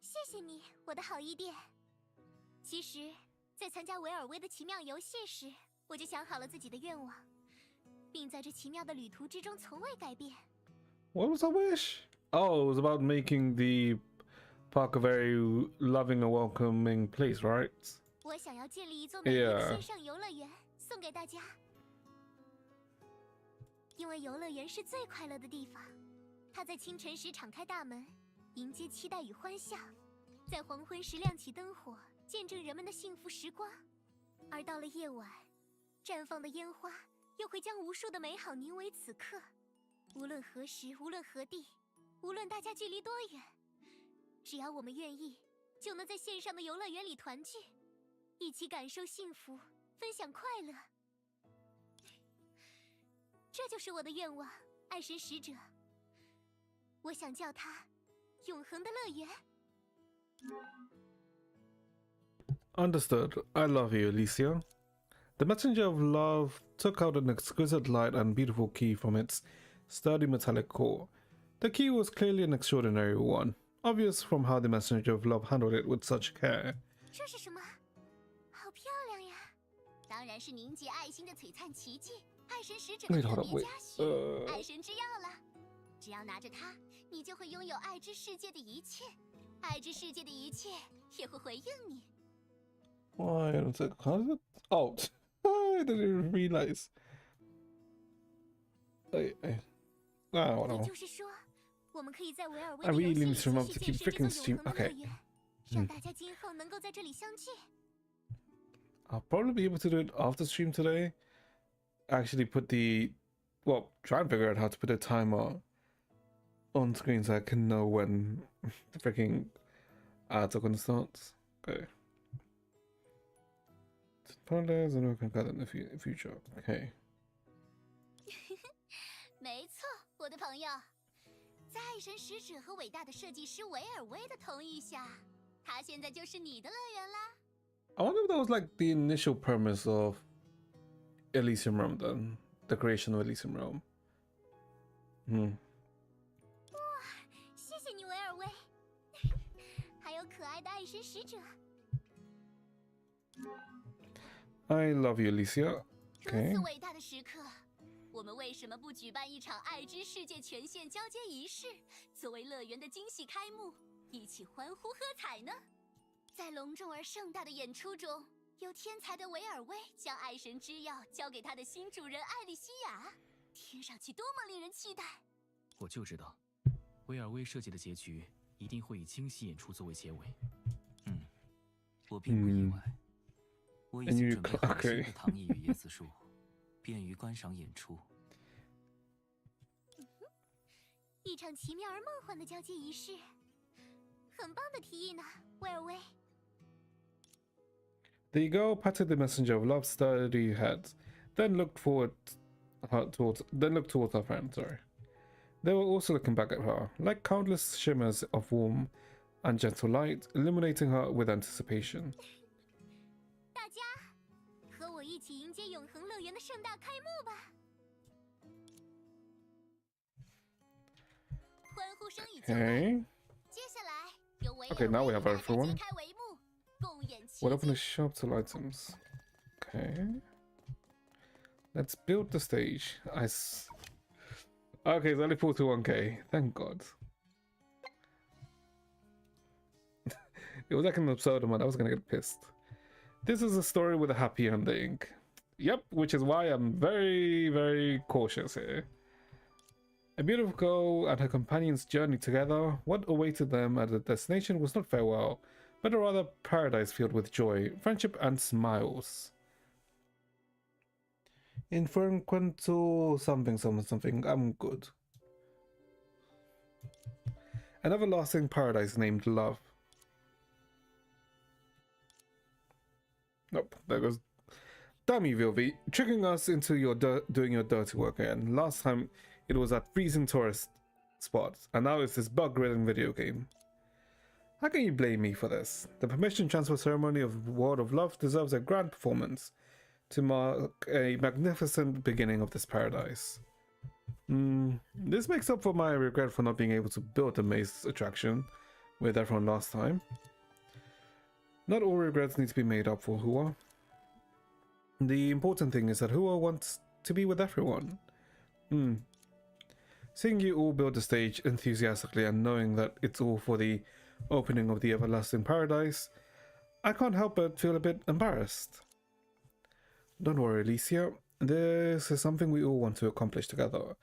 谢谢你，我的好姨爹。其实，在参加维尔威的奇妙游戏时，我就想好了自己的愿望，并在这奇妙的旅途之中从未改变。What was that wish? Oh, it was about making the park a very loving and welcoming place, right? 我想要建立一座美丽的线上游乐园，送给大家。因为游乐园是最快乐的地方，它在清晨时敞开大门，迎接期待与欢笑；在黄昏时亮起灯火，见证人们的幸福时光；而到了夜晚，绽放的烟花又会将无数的美好凝为此刻。无论何时，无论何地，无论大家距离多远，只要我们愿意，就能在线上的游乐园里团聚，一起感受幸福，分享快乐。这就是我的愿望，爱神使者。我想叫它“永恒的乐园”。Understood. I love you, Elysia. The messenger of love took out an exquisite light and beautiful key from its sturdy metallic core. The key was clearly an extraordinary one, obvious from how the messenger of love handled it with such care. 这是什么？好漂亮呀！当然是凝结爱心的璀璨奇迹，爱神使者的特别嘉许，爱神之钥了。只要拿着它，你就会拥有爱之世界的一切，爱之世界的一切也会回应你。Why? How is it? Oh, I didn't even realize. Whatever. 也就是说，我们可以在维尔威 I 的游 really 戏 need 里 to 继 remember 续 to 建 keep 设这 freaking 座 stream. 永恒的乐 Okay. 园，让大家今后能够在这里相聚。 I'll probably be able to do it after stream today. Actually put the... Well, try and figure out how to put a timer on screen so I can know when the freaking ads are going to start. Okay. Paradise and work together in the future. Okay. 没错，我的朋友，在爱神使者和伟大的设计师维尔威的同意下，它现在就是你的乐园啦。 I wonder if that was like the initial premise of Elysium Realm then. The creation of Elysium Realm. 哇，谢谢你，维尔威，还有可爱的爱神使者。 I love you, Elysia. 如 Okay. 此伟大的时刻，我们为什么不举办一场爱之世界权限交接仪式，作为乐园的惊喜开幕，一起欢呼喝彩呢？在隆重而盛大的演出中，有天才的维尔威将爱神之钥交给他的新主人艾莉西亚，听上去多么令人期待！我就知道，威尔威设计的结局一定会以惊喜演出作为结尾。我并不意外。我已经准备好了新的躺椅与椰子树，便于观赏演出。一场奇妙而梦幻的交接仪式，很棒的提议呢，威尔威。 The girl patted the messenger of love's sturdy head, then looked towards her friend. Sorry, they were also looking back at her, like countless shimmers of warm and gentle light, illuminating her with anticipation. 大家和我一起迎接永恒乐园的盛大开幕吧！欢呼声已经完， Okay. 接下来由维尔 Okay, now we have 为大家 everyone. 揭开帷幕，共演奇 What 迹 open the shop to items? Okay. Let's build the stage. Okay, it's only 41k. Thank God. It was like an absurd amount. I was gonna get pissed. This is a story with a happy ending. Yep, which is why I'm very, very cautious here. A beautiful girl and her companions journeyed together. What awaited them at the destination was not farewell, but a rather paradise filled with joy, friendship, and smiles. Infrequental something. I'm good. An everlasting paradise named love. Nope, there goes. Damn you, Vilvi, tricking us into doing your dirty work again. Last time it was that freezing tourist spot, and now it's this bug-ridden video game. How can you blame me for this? The permission transfer ceremony of World of Love deserves a grand performance to mark a magnificent beginning of this paradise. This makes up for my regret for not being able to build the maze attraction with everyone last time. Not all regrets need to be made up for Hua. The important thing is that Hua wants to be with everyone. Seeing you all build the stage enthusiastically and knowing that it's all for the opening of the everlasting paradise, I can't help but feel a bit embarrassed. Don't worry, Elysia. This is something we all want to accomplish together.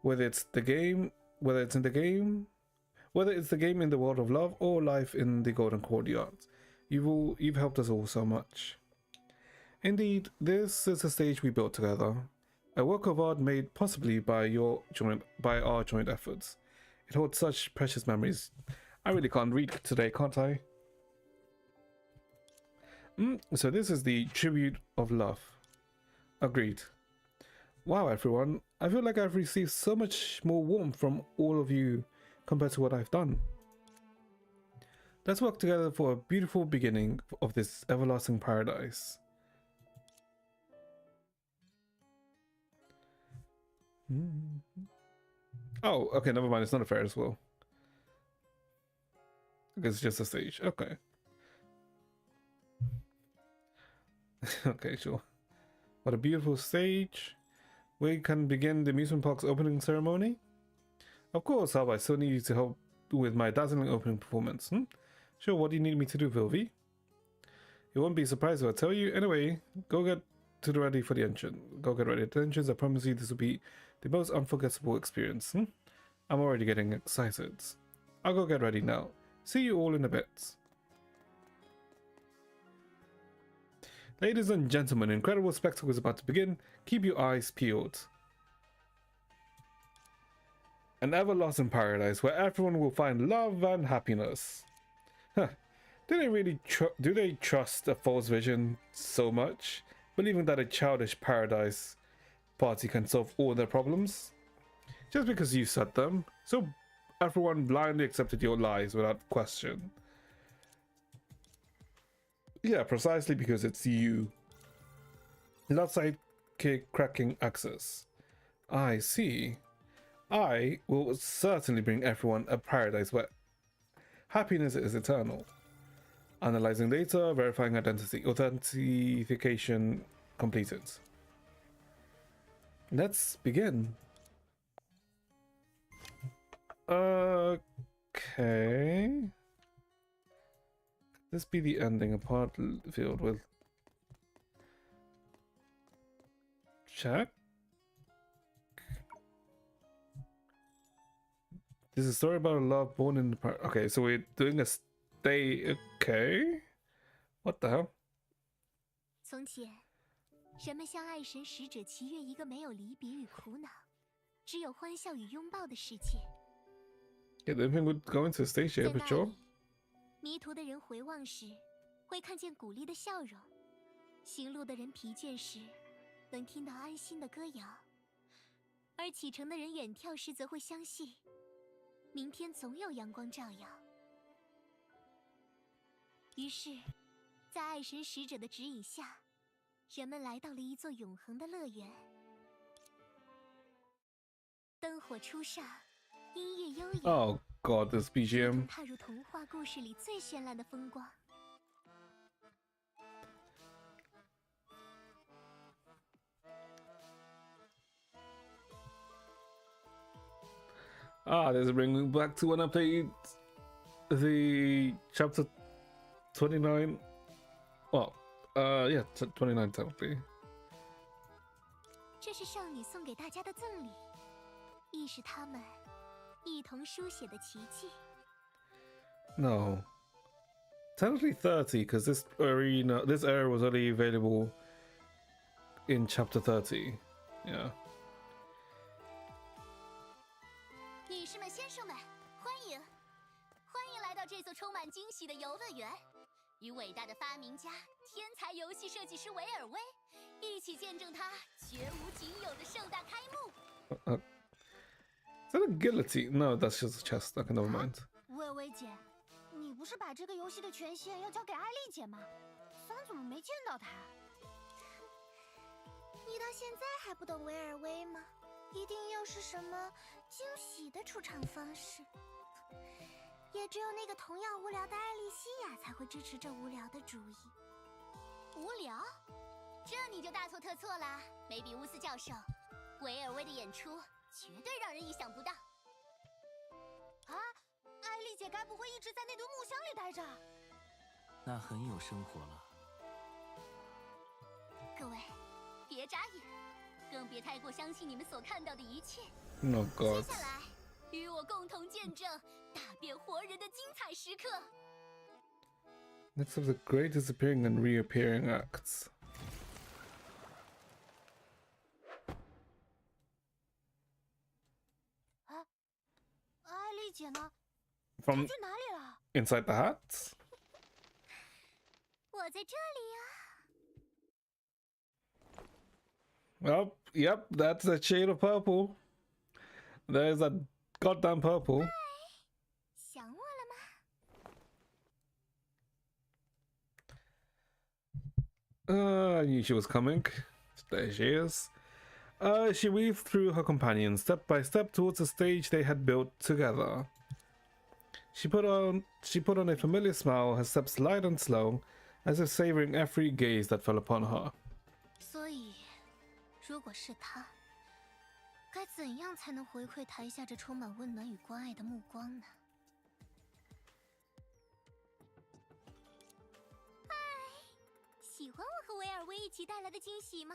Whether it's the game in the World of Love or life in the Golden Courtyard, you've helped us all so much. Indeed, this is a stage we built together, a work of art made possibly by our joint efforts. It holds such precious memories. I really can't read today, can't I? So this is the tribute of love. Agreed. Wow, everyone. I feel like I've received so much more warmth from all of you compared to what I've done. Let's work together for a beautiful beginning of this everlasting paradise. Oh, okay, never mind. It's not a Ferris wheel. I guess it's just a stage. Okay. Okay, sure. What a beautiful stage. We can begin the amusement park's opening ceremony. Of course, Alba, I still need you to help with my dazzling opening performance. Sure, what do you need me to do, Vilvi? You won't be surprised if I tell you. Anyway, go get ready for the entrance. Go get ready for the entrance. I promise you this will be the most unforgettable experience. I'm already getting excited. I'll go get ready now. See you all in a bit. Ladies and gentlemen, an incredible spectacle is about to begin. Keep your eyes peeled. An everlasting paradise where everyone will find love and happiness. Huh. Do they trust a false vision so much, believing that a childish paradise party can solve all their problems? Just because you said them, so everyone blindly accepted your lies without question. Yeah, precisely because it's you. Love sidekick cracking access. I see. I will certainly bring everyone a paradise where happiness is eternal. Analyzing data, verifying identity. Authentication completed. Let's begin. Okay. This be the ending, a part filled with check. This is a story about a love born in the okay, so we're doing a stay. Okay, what the hell? 从前，人们向爱神使者祈愿一个没有离别与苦恼，只有欢笑与拥抱的世界。Yeah, the thing would go into a stage here, but sure. 迷途的人回望时，会看见鼓励的笑容；行路的人疲倦时，能听到安心的歌谣；而启程的人远眺时，则会相信，明天总有阳光照耀。于是，在爱神使者的指引下，人们来到了一座永恒的乐园。灯火初上，音乐悠扬。Oh God, this BGM. 踏入童话故事里最绚烂的风光。This is bringing back to an update. The chapter 29. Well, yeah, 29 technically. 这是少女送给大家的赠礼，亦是他们一同书写的奇迹。 No. Technically 30, because this area was only available in chapter 30. Yeah. 女士们、先生们，欢迎来到这座充满惊喜的游乐园，与伟大的发明家、天才游戏设计师维尔威一起见证它绝无仅有的盛大开幕。Is that a guillotine? No, that's just a chest. Okay, never mind. 薇薇姐，你不是把这个游戏的权限要交给艾丽姐吗？咱怎么没见到她？你到现在还不懂维尔威吗？一定又是什么惊喜的出场方式？也只有那个同样无聊的艾丽西亚才会支持这无聊的主意。无聊？这你就大错特错啦！梅比乌斯教授，维尔威的演出绝对让人意想不到。啊，艾丽姐该不会一直在那堆木箱里待着？那很有生活了。各位，别眨眼，更别太过相信你们所看到的一切。Oh 接 God. 下来，与我共同见证大变活人的精彩时刻。Let's have the great disappearing and reappearing acts. 啊，艾丽姐呢？ From 她去哪里了？ inside the hats? 我在这里呀。Well, yep, that's the shade of purple. There's that goddamn purple. 想我了吗？ I knew she was coming. There she is. She weaved through her companions step by step towards the stage they had built together. She put on a familiar smile, her steps light and slow, as if savoring every gaze that fell upon her. 所以，如果是她，该怎样才能回馈台下这充满温暖与关爱的目光呢？嗨，喜欢我和维尔威一起带来的惊喜吗？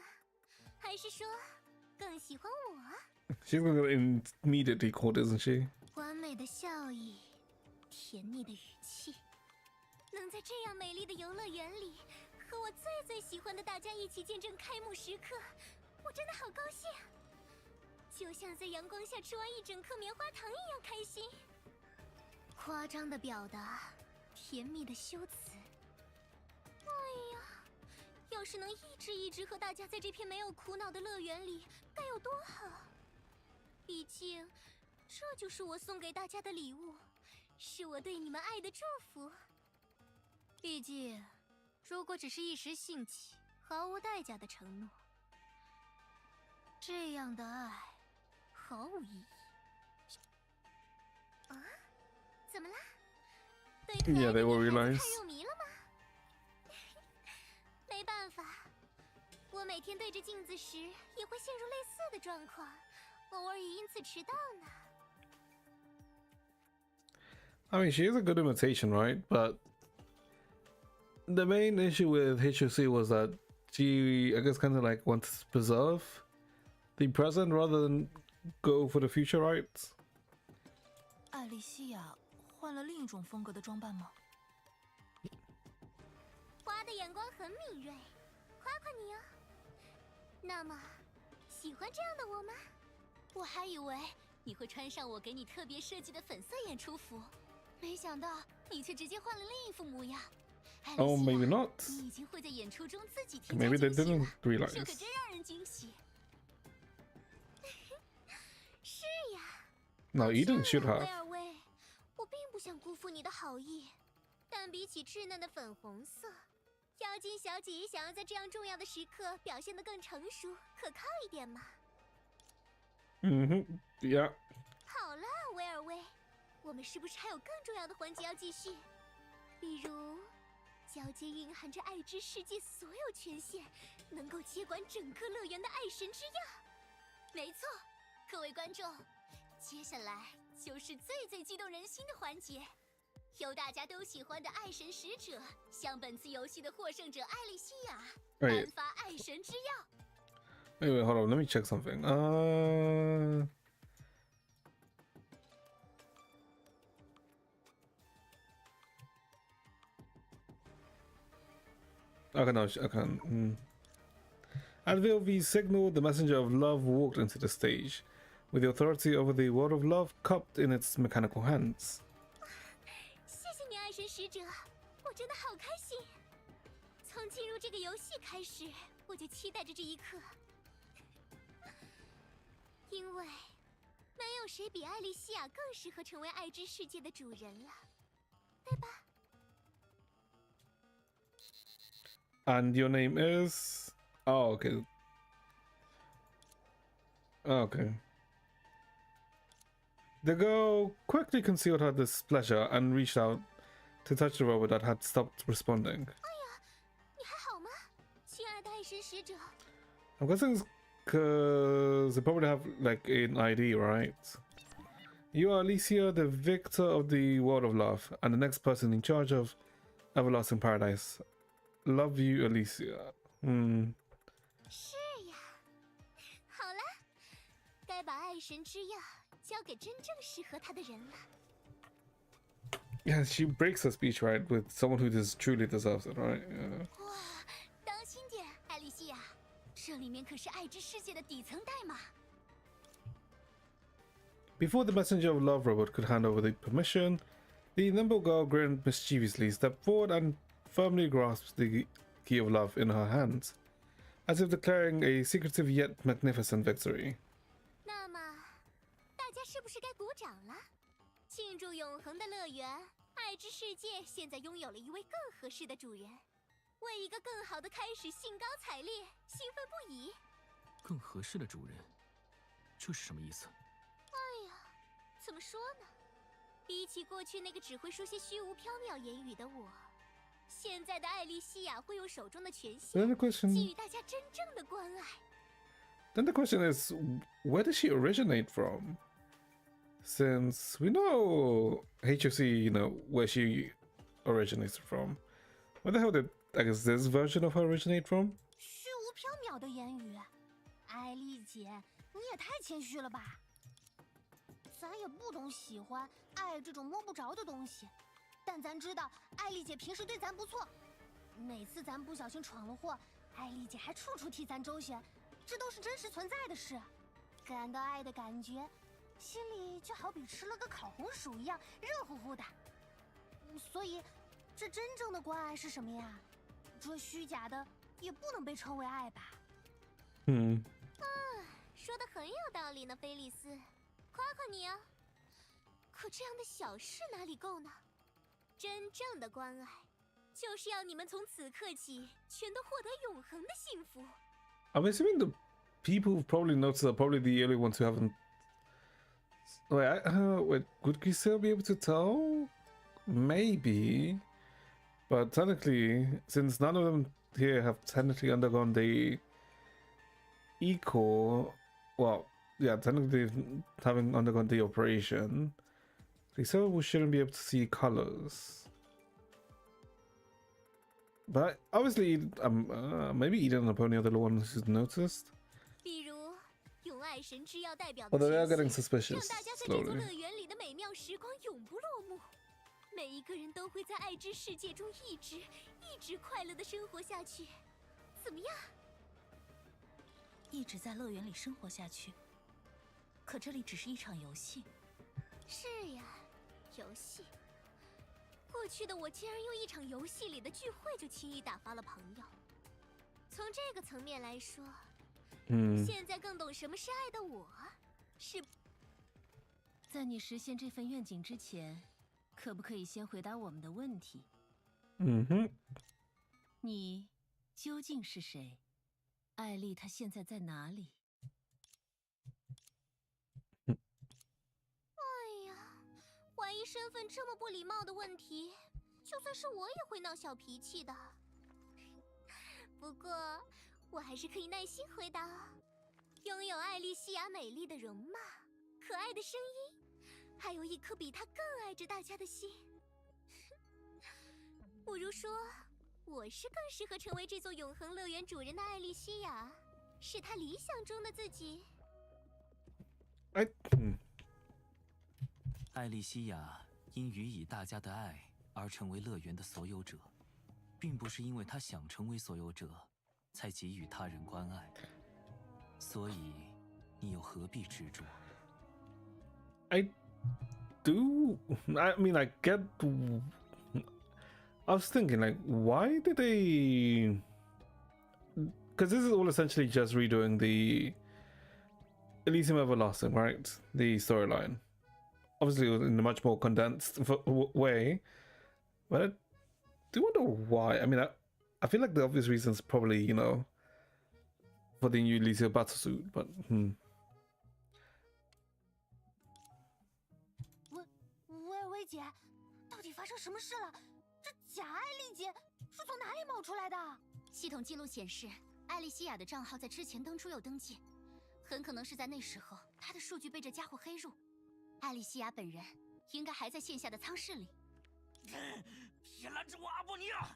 还是说，更喜欢我？ She's gonna get immediately caught, isn't she? 完美的笑意，甜蜜的语气，能在这样美丽的游乐园里，和我最喜欢的大家一起见证开幕时刻，我真的好高兴，就像在阳光下吃完一整颗棉花糖一样开心。夸张的表达，甜蜜的修辞。哎呀，要是能一直和大家在这片没有苦恼的乐园里，该有多好！毕竟，这就是我送给大家的礼物，是我对你们爱的祝福。毕竟，如果只是一时兴起、毫无代价的承诺，这样的爱毫无意义。啊？怎么啦？对可爱 Yeah, 的 they will 女孩子 realize. 太入迷了吗？没办法，我每天对着镜子时也会陷入类似的状况，偶尔也因此迟到呢。 I mean, she is a good imitation, right? But the main issue with HOC was that she, I guess, kind of like wants to preserve the present rather than go for the future, right? 艾莉西亚换了另一种风格的装扮吗？花的眼光很敏锐，夸夸你哦。那么，喜欢这样的我吗？我还以为你会穿上我给你特别设计的粉色演出服，没想到你却直接换了另一副模样。艾莉西亚 Oh, maybe not. 你已经会在演出中自己添加 Maybe they 惊喜 didn't 了， realize. 这可真让人惊喜。是呀。 No, you didn't should 维 have. 尔威，我并不想辜负你的好意，但比起稚嫩的粉红色，妖精小姐也想要在这样重要的时刻表现得更成熟、可靠一点嘛。Yeah. 好了，维尔威，我们是不是还有更重要的环节要继续？比如，交接蕴含着爱之世界所有权限，能够接管整个乐园的爱神之钥。没错，各位观众。 接下来就是最激动人心的环节，由大家都喜欢的爱神使者向本次游戏的获胜者艾莉西亚颁发爱神之钥。Wait, hold on. Let me check something. Okay, no, okay. At VOV's signal, the messenger of love walked into the stage, with the authority over the world of love cupped in its mechanical hands. 谢谢你，爱神使者，我真的好开心。从进入这个游戏开始，我就期待着这一刻，因为没有谁比艾莉西亚更适合成为爱之世界的主人了，对吧？ And your name is? Oh, okay. Okay. The girl quickly concealed her displeasure and reached out to touch the robot that had stopped responding. 你还好吗，亲爱的爱神使者？ I'm guessing because they probably have like an ID, right? You are Elysia, the victor of the world of love, and the next person in charge of everlasting paradise. Love you, Elysia. 是呀。好了，该把爱神之药交给真正适合他的人了。 Yeah, she breaks her speech, right, with someone who just truly deserves it, right? Yeah. 哇，当心点，艾丽西亚，这里面可是爱之世界的底层代码。 Before the messenger of love robot could hand over the permission, the nimble girl grinned mischievously, stepped forward, and firmly grasped the key of love in her hands, as if declaring a secretive yet magnificent victory. 那么，大家是不是该鼓掌了？庆祝永恒的乐园，爱之世界现在拥有了一位更合适的主人，为一个更好的开始兴高采烈，兴奋不已。更合适的主人，这是什么意思？ 哎呀，怎么说呢？比起过去那个只会说些虚无缥缈言语的我，现在的艾丽西亚会用手中的权限 Then the question, 给予大家真正的关爱。 then the question is, where does she originate from? Since we know HOC, you know, where she originates from. Where the hell did, I guess, this version of her originate from? 虚无缥缈的言语，艾丽姐，你也太谦虚了吧？咱也不懂喜欢爱这种摸不着的东西，但咱知道艾丽姐平时对咱不错，每次咱不小心闯了祸，艾丽姐还处处替咱周旋，这都是真实存在的事。感到爱的感觉，心里就好比吃了个烤红薯一样热乎乎的。所以，这真正的关爱是什么呀？这虚假的也不能被称为爱吧？说的很有道理呢，菲利斯，夸夸你啊！可这样的小事哪里够呢？真正的关爱，就是要你们从此刻起，全都获得永恒的幸福。 I'm assuming the people who probably noticed are probably the only ones who haven't. Wait, wait, would we still be able to tell? Maybe. But technically, since none of them here have technically undergone the eco, well, yeah, technically having undergone the operation, they still shouldn't be able to see colors. But obviously, maybe Eden and Pony are the ones who's noticed. 比如，用爱神之药代表的 Although they are 权 getting 限， suspicious 让大家在这座 slowly. 乐园里的美妙时光永不落幕。每一个人都会在爱之世界中一直快乐的生活下去。怎么样？一直在乐园里生活下去。可这里只是一场游戏。是呀，游戏。过去的我竟然用一场游戏里的聚会就轻易打发了朋友。从这个层面来说，现在更懂什么是爱的我，是在你实现这份愿景之前，可不可以先回答我们的问题？你究竟是谁？艾丽她现在在哪里？哎呀，怀疑身份这么不礼貌的问题，就算是我也会闹小脾气的。不过，我还是可以耐心回答。拥有艾丽西亚美丽的容貌、可爱的声音，还有一颗比她更爱着大家的心。不如说，我是更适合成为这座永恒乐园主人的艾丽西亚，是她理想中的自己。艾丽西亚因予以大家的爱而成为乐园的所有者，并不是因为她想成为所有者才给予他人关爱，所以你又何必执着？ I do. I mean, I get. I was thinking, like, why did they? Because this is all essentially just redoing the Elysium Everlasting, right? The storyline, obviously in a much more condensed way. But I do wonder why. I mean, I feel like the obvious reason is probably, you know, for the new Elysia battlesuit, but维尔薇姐，到底发生什么事了？这假艾丽姐是从哪里冒出来的？系统记录显示，艾莉西亚的账号在之前登出又登记，很可能是在那时候，她的数据被这家伙黑入。艾莉西亚本人应该还在线下的舱室里。别拦着我，阿波尼亚！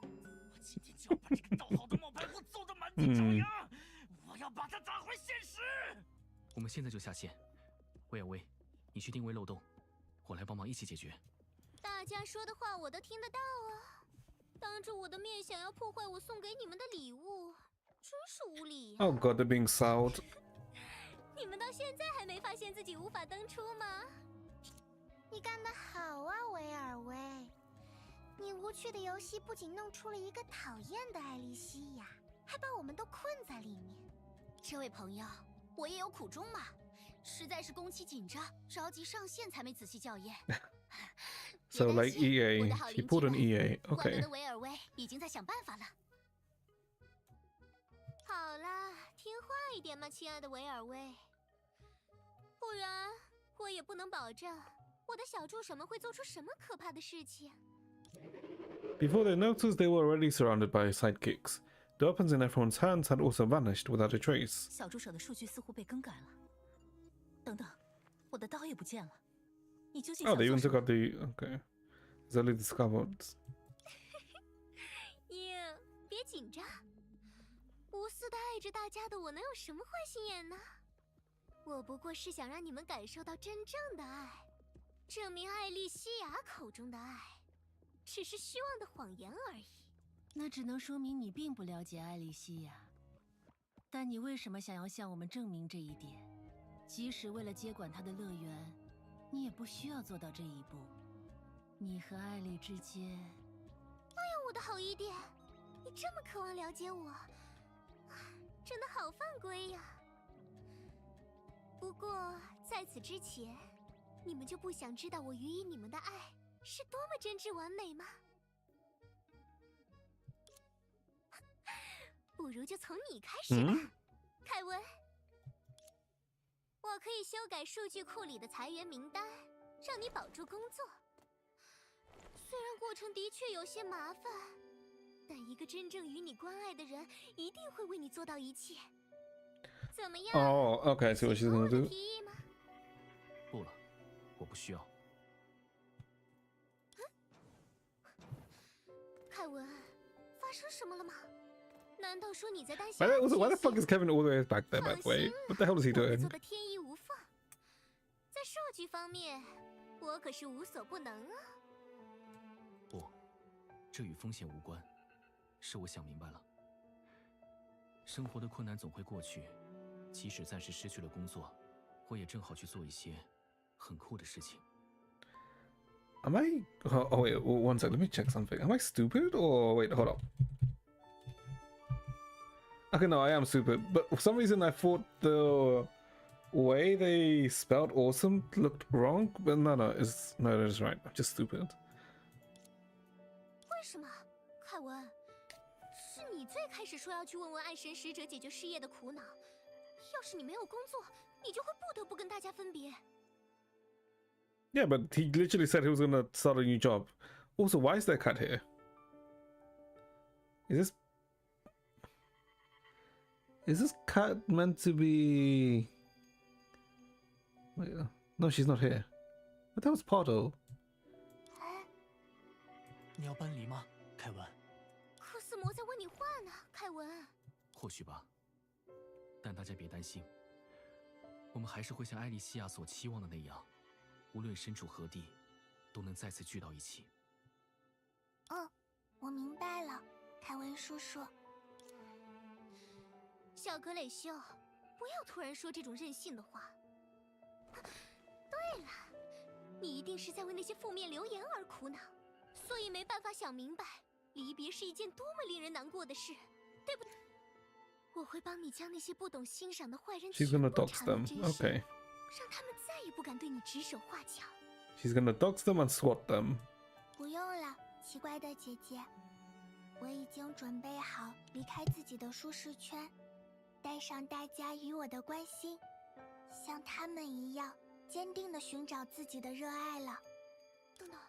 我今天就要把这个盗号的冒牌货揍得满地找牙！我要把他打回现实！我们现在就下线。威尔威，你去定位漏洞，我来帮忙一起解决。大家说的话我都听得到啊！当着我的面想要破坏我送给你们的礼物，真是无理呀！Oh God, they're being sold. 你们到现在还没发现自己无法登出吗？你干得好啊，维尔薇！你无趣的游戏不仅弄出了一个讨厌的艾莉西亚，还把我们都困在里面。这位朋友，我也有苦衷嘛，实在是工期紧张，着急上线才没仔细校验。So like EA, he pulled an EA. 万 Okay. 能的维尔薇已经在想办法了。好啦，听话一点嘛，亲爱的维尔薇。不然我也不能保证我的小助手们会做出什么可怕的事情。Before they noticed, they were already surrounded by sidekicks. The weapons in everyone's hands had also vanished without a trace. 小助手的数据似乎被更改了。等等，我的刀也不见了。你究竟 Oh, 想 they 做 even 什 took 么？ out the... Okay. It's only discovered. 别紧张，无私的爱着大家的我能有什么坏心眼呢？我不过是想让你们感受到真正的爱，证明艾莉西亚口中的爱只是虚妄的谎言而已。那只能说明你并不了解艾莉西亚。但你为什么想要向我们证明这一点？即使为了接管她的乐园，你也不需要做到这一步。你和艾莉之间……哎呀，我的好一点，你这么渴望了解我，真的好犯规呀！不过在此之前，你们就不想知道我予以你们的爱是多么真挚完美吗？不如就从你开始吧，凯文。我可以修改数据库里的裁员名单，让你保住工作。虽然过程的确有些麻烦，但一个真正与你关爱的人一定会为你做到一切。怎么样？ Oh, okay, I see what she's gonna do. 提议吗？不了，我不需要。凯文，发生什么了吗？难道说你在担心？ Why the fuck is Kevin all the way back there, by the way? What the hell is he 我会 doing? 做的天衣无缝。在数据方面，我可是无所不能啊。不，这与风险无关，是我想明白了。生活的困难总会过去，即使暂时失去了工作，我也正好去做一些很酷的事情。Am I... Oh, wait, one sec, let me check something. Am I stupid or... Wait, hold up. Okay, no, I am stupid, but for some reason I thought the way they spelled awesome looked wrong, but no, it is right. I'm just stupid. 为什么，凯文？是你最开始说要去问问爱神使者解决失业的苦恼。要是你没有工作，你就会不得不跟大家分别。Yeah, but he literally said he was gonna start a new job. Also, why is there a cat here? Is this cat meant to be... Wait, no, she's not here. But that was Pardo. 你要搬离吗，凯文？科斯摩在问你话呢，凯文。或许吧，但大家别担心，我们还是会像艾莉西亚所期望的那样，无论身处何地，都能再次聚到一起。我明白了，凯文叔叔。小格雷修，不要突然说这种任性的话。对了，你一定是在为那些负面留言而苦恼，所以没办法想明白，离别是一件多么令人难过的事，对不对？我会帮你将那些不懂欣赏的坏人 She's 全 gonna 部 dox 铲入 them. 真身， Okay. 让他们再也不敢对你指手画脚。She's gonna dox them and swat them. 不用了，奇怪的姐姐。我已经准备好离开自己的舒适圈，带上大家与我的关心，像他们一样坚定地寻找自己的热爱了。等等，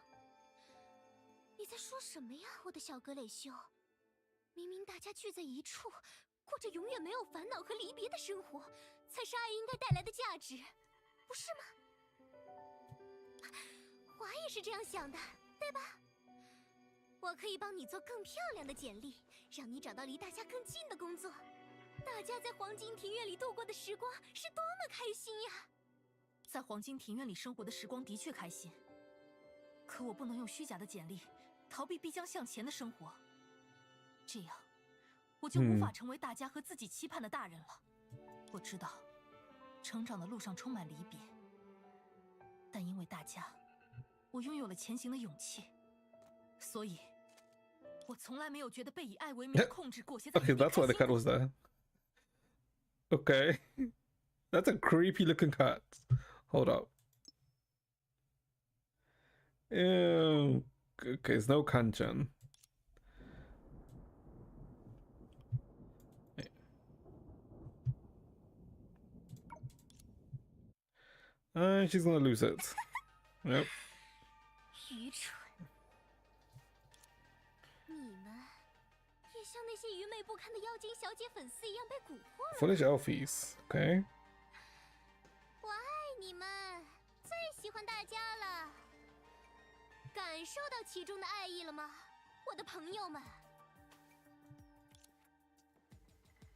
你在说什么呀，我的小格蕾修？明明大家聚在一处，过着永远没有烦恼和离别的生活，才是爱应该带来的价值，不是吗？华也是这样想的，对吧？我可以帮你做更漂亮的简历，让你找到离大家更近的工作。大家在黄金庭院里度过的时光是多么开心呀！在黄金庭院里生活的时光的确开心，可我不能用虚假的简历逃避必将向前的生活，这样我就无法成为大家和自己期盼的大人了。我知道，成长的路上充满离别，但因为大家，我拥有了前行的勇气，所以，我从来没有觉得被以爱为名的控制裹挟在。Okay, that's why the cat was there. Okay, that's a creepy looking cat. Hold up. Okay, it's no Kanchan. She's gonna lose it. Yep. 愚蠢！你们也像那些愚昧不堪的妖精小姐粉丝一样被蛊惑了。 Foolish elfies. Okay. 我爱你们，最喜欢大家了。感受到其中的爱意了吗，我的朋友们？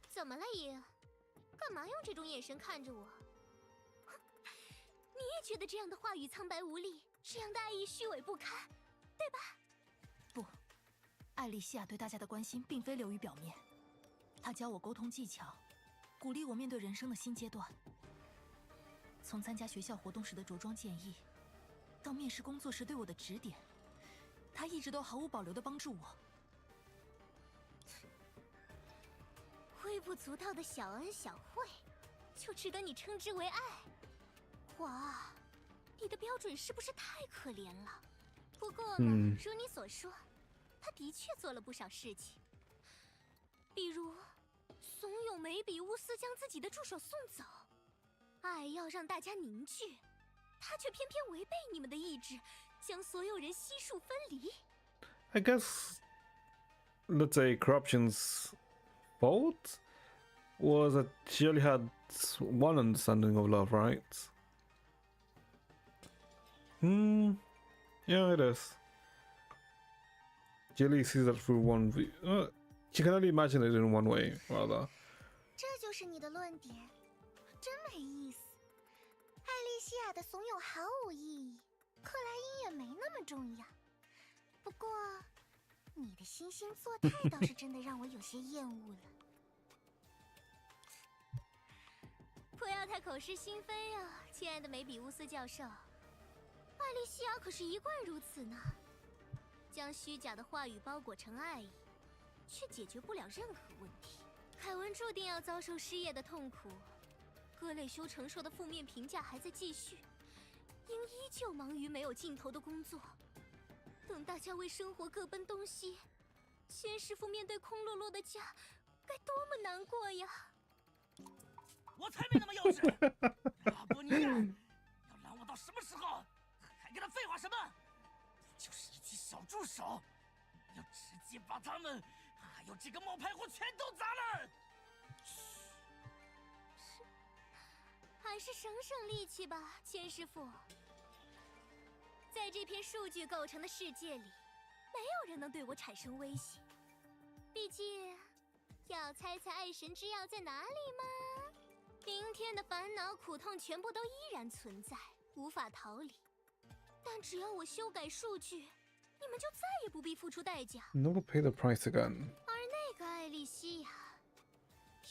怎么了，爷？干嘛用这种眼神看着我？你也觉得这样的话语苍白无力，这样的爱意虚伪不堪，对吧？不，艾莉西亚对大家的关心并非流于表面，她教我沟通技巧，鼓励我面对人生的新阶段。从参加学校活动时的着装建议，到面试工作时对我的指点，她一直都毫无保留地帮助我。微不足道的小恩小惠，就值得你称之为爱？哇，你的标准是不是太可怜了？不过嘛，如你所说，他的确做了不少事情，比如怂恿梅比乌斯将自己的助手送走。爱要让大家凝聚，他却偏偏违背你们的意志，将所有人悉数分离。I guess, let's say, corruption's fault was that she only had one understanding of love, right? Yeah, it is. Jilly sees that through one view. She can only imagine it in one way, rather. 这就是你的论点，真没意思。艾莉西亚的怂恿毫无意义，克莱因也没那么重要。不过，你的惺惺作态倒是真的让我有些厌恶了。不要太口是心非啊，亲爱的梅比乌斯教授。艾莉西亚可是一贯如此呢，将虚假的话语包裹成爱意，却解决不了任何问题。凯文注定要遭受失业的痛苦，格蕾修承受的负面评价还在继续，因依旧忙于没有尽头的工作。等大家为生活各奔东西，千师傅面对空落落的家，该多么难过呀！我才没那么幼稚！阿波尼亚，要拦我到什么时候？还跟他废话什么？就是一群小助手，要直接把他们还有这个冒牌货全都砸烂！还是省省力气吧，千师傅。在这片数据构成的世界里，没有人能对我产生威胁。毕竟，要猜猜爱神之药在哪里吗？明天的烦恼苦痛全部都依然存在，无法逃离。但只要我修改数据，你们就再也不必付出代价。 Never pay the price again. 而那个艾莉西亚，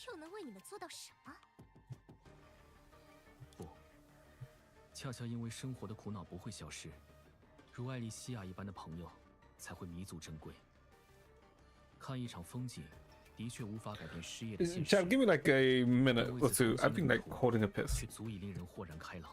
又能为你们做到什么？不，恰恰因为生活的苦恼不会消失，如艾莉西亚一般的朋友才会弥足珍贵。看一场风景，的确无法改变失业的现实。 Chad, give me like a minute or two. I've been like holding a piss. 却足以令人豁然开朗。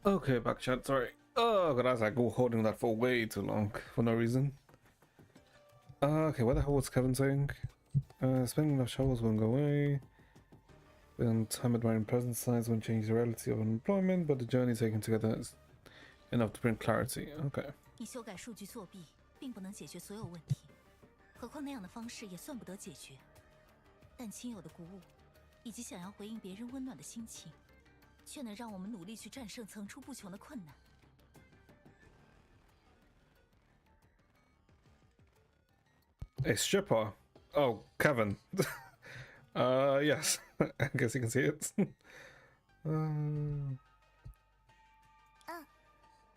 Okay, back chat. Sorry. Oh god, I was like holding that for way too long for no reason. Okay, what the hell was Kevin saying? Spending enough shovels won't go away. Then time admiring present signs won't change the reality of unemployment, but the journey taken together is enough to bring clarity. Okay. 你修改数据作弊，并不能解决所有问题，何况那样的方式也算不得解决。但亲友的鼓舞，以及想要回应别人温暖的心情，却能让我们努力去战胜层出不穷的困难。A stripper. Oh, Kevin. Yes. I guess you can see it.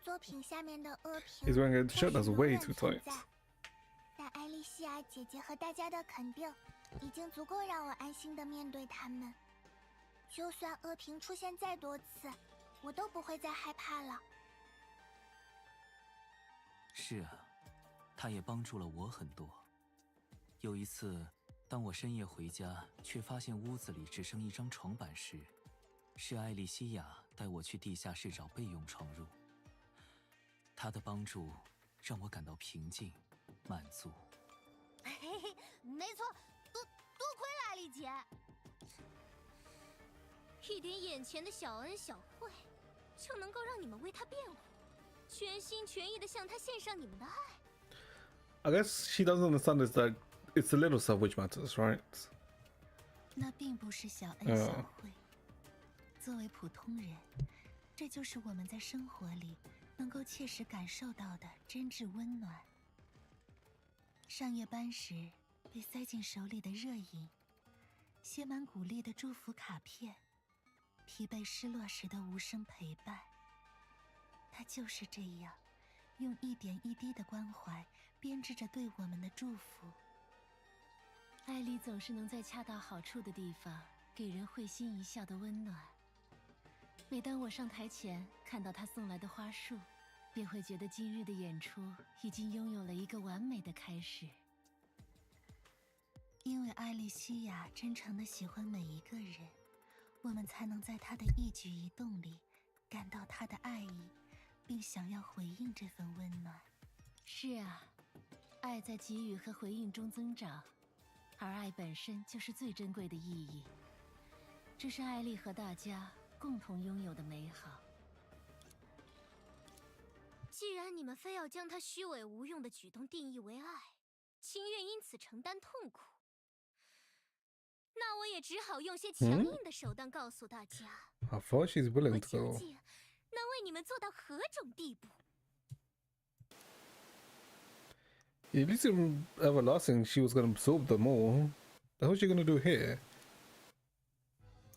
作品下面的恶评 He's wearing a shirt that's way too tight. 但艾莉西亚姐姐和大家的肯定，已经足够让我安心的面对他们。就算恶评出现再多次，我都不会再害怕了。是啊，他也帮助了我很多。有一次，当我深夜回家，却发现屋子里只剩一张床板时，是艾莉西亚带我去地下室找备用床褥。她的帮助让我感到平静、满足。嘿嘿，没错，多亏了艾莉姐。一点眼前的小恩小惠，就能够让你们为她辩护，全心全意的向她献上你们的爱。I guess she doesn't understand is that it's the little stuff which matters, right? 那并不是小恩小惠。作为普通人，这就是我们在生活里能够切实感受到的真挚温暖。上夜班时被塞进手里的热饮，写满鼓励的祝福卡片，疲惫失落时的无声陪伴。他就是这样，用一点一滴的关怀编织着对我们的祝福。艾莉总是能在恰到好处的地方给人会心一笑的温暖。每当我上台前看到她送来的花束，便会觉得今日的演出已经拥有了一个完美的开始。因为艾莉西亚真诚地喜欢每一个人，我们才能在她的一举一动里感到她的爱意，并想要回应这份温暖。是啊，爱在给予和回应中增长，而爱本身就是最珍贵的意义。这是艾莉和大家共同拥有的美好。既然你们非要将他虚伪无用的举动定义为爱，情愿因此承担痛苦，那我也只好用些强硬的手段告诉大家， How far she's 我 willing to 究 go. 竟能为你们做到何种地步。 Elysia Everlasting, she was going to absorb them all. The hell's she going to do here?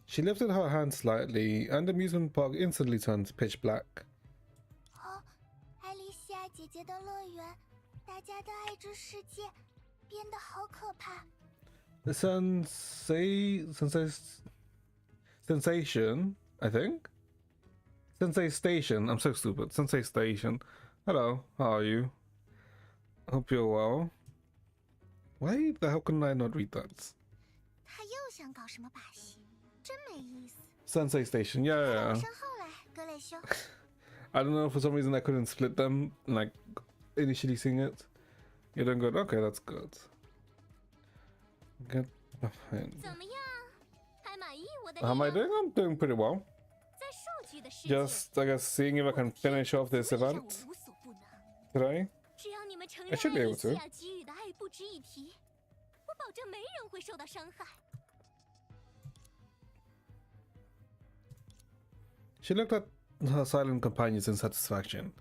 She lifted her hand slightly, and the amusement park instantly turned pitch black. 哦，艾莉西亚姐姐的乐园，大家的爱之世界变得好可怕。The sensation, I think? Sensei Station. I'm so stupid. Sensei Station. Hello, how are you? Hope you're well. Why the hell couldn't I not read that? 他又想搞什么把戏，真没意思。 Sensei Station, yeah. 身后来，格雷修。 I don't know, for some reason I couldn't split them, like, initially seeing it. You're doing good? Okay, that's good. Get behind. 怎么样？还满意我的 How am I doing? I'm doing pretty well. 在数据的世界， Just, I guess, seeing if I can finish off this 足以让 event 我无所不能。 today. 只要你们承 I 认 should 艾 be 莉 able 西 to. 亚给予的爱不值一提，我保证没人会受到伤害。 She looked at her silent companions in satisfaction,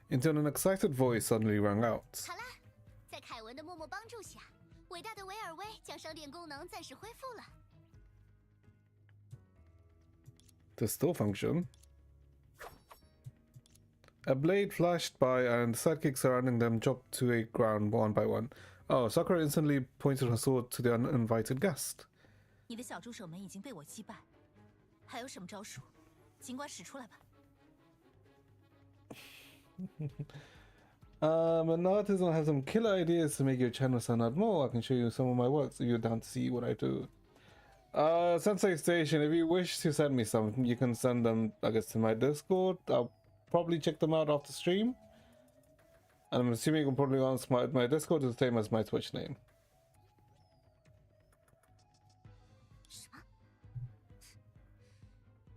until an excited voice suddenly rang out. 好啦，在凯文的默默帮助下，伟大的维尔威将商店功能暂时恢复了。 To still function. A blade flashed by, and the sidekicks surrounding them dropped to a ground one by one. Oh, Sakura instantly pointed her sword to the uninvited guest. 你的小助手们已经被我击败，还有什么招数，尽管使出来吧。An artist will have some killer ideas to make your channel stand out more. I can show you some of my works if you're down to see what I do. Sensei Station, if you wish to send me some, you can send them, I guess, to my Discord. I'll probably check them out after stream. And I'm assuming you can probably ask my Discord is the same as my Twitch name. 什么？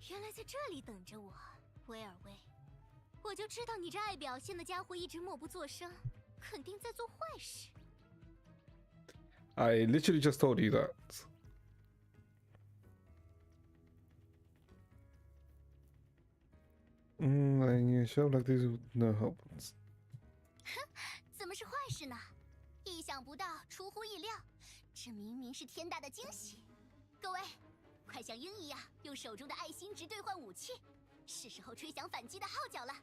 原来在这里等着我，威尔威。我就知道你这爱表现的家伙一直默不作声，肯定在做坏事。I literally just told you that. And you show like these with no help. 怎么是坏事呢？意想不到，出乎意料，这明明是天大的惊喜。各位，快像鹰一样，用手中的爱心值兑换武器，是时候吹响反击的号角了。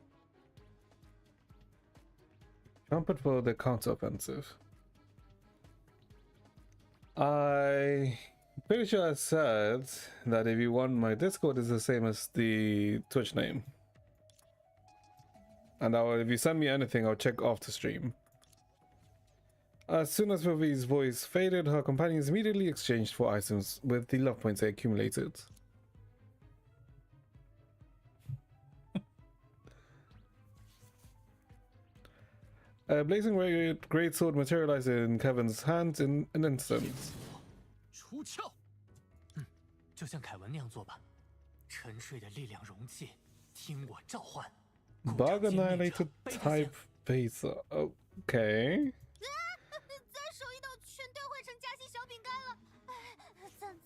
Trumpet for the counteroffensive. I'm pretty sure I said that if you want my Discord is the same as the Twitch name. And if you send me anything, I'll check after stream. As soon as Vivi's voice faded, her companions immediately exchanged for items with the love points they accumulated. A blazing great sword materialized in Kevin's hand in an instant. 出鞘，就像凯文那样做吧。沉睡的力量容器，听我召唤。Bug annihilated type beta. Okay. 咱手一动，全兑换成夹心小饼干了。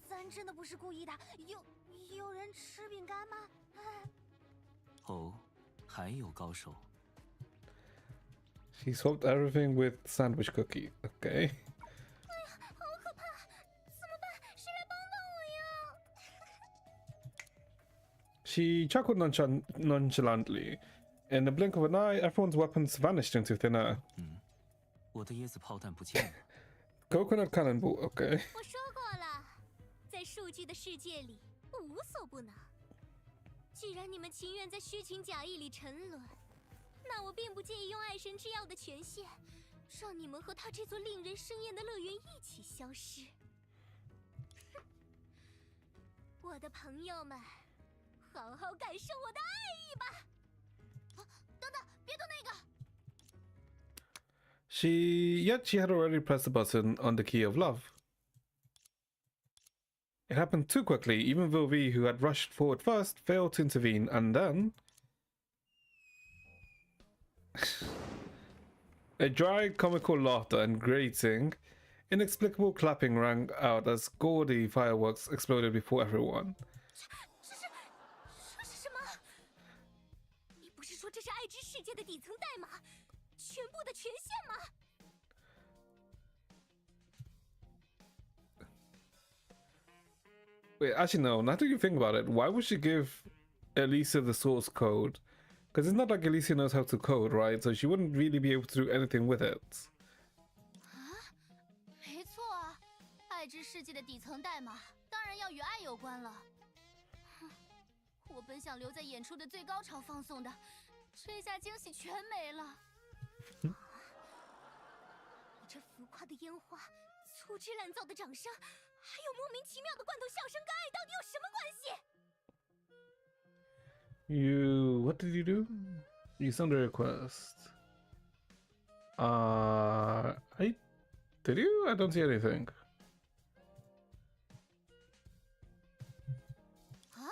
咱真的不是故意的。有人吃饼干吗？哦，还有高手。 She swapped everything with sandwich cookie. Okay. 哎呀，好可怕！怎么办？谁来帮帮我呀？ She chuckled nonchalantly. In the blink of an eye, everyone's weapons vanished into thin air. 我的椰子炮弹不见了。Coconut cannonball. Okay. 我说过了，在数据的世界里，我无所不能。既然你们情愿在虚情假意里沉沦。 那我并不介意用爱神之药的权限，让你们和他这座令人生厌的乐园一起消失。我的朋友们，好好感受我的爱意吧！等等，别动那个。She had already pressed the button on the key of love. It happened too quickly. Even Vilvi, who had rushed forward first, failed to intervene, and then. A dry, comical laughter and grating, inexplicable clapping rang out as gaudy fireworks exploded before everyone. 这是什么？你不是说这是爱之世界的底层代码，全部的权限吗？ Wait, actually no, now that you think about it, why would she give Elysia the source code? Because it's not like Elysia knows how to code, right? So she wouldn't really be able to do anything with it. 没错啊，爱之世界的底层代码当然要与爱有关了。我本想留在演出的最高潮放送的，这下惊喜全没了。你这浮夸的烟花，粗制滥造的掌声，还有莫名其妙的罐头笑声，跟爱到底有什么关系？ What did you do? You sent a request. Did you? I don't see anything. 啊，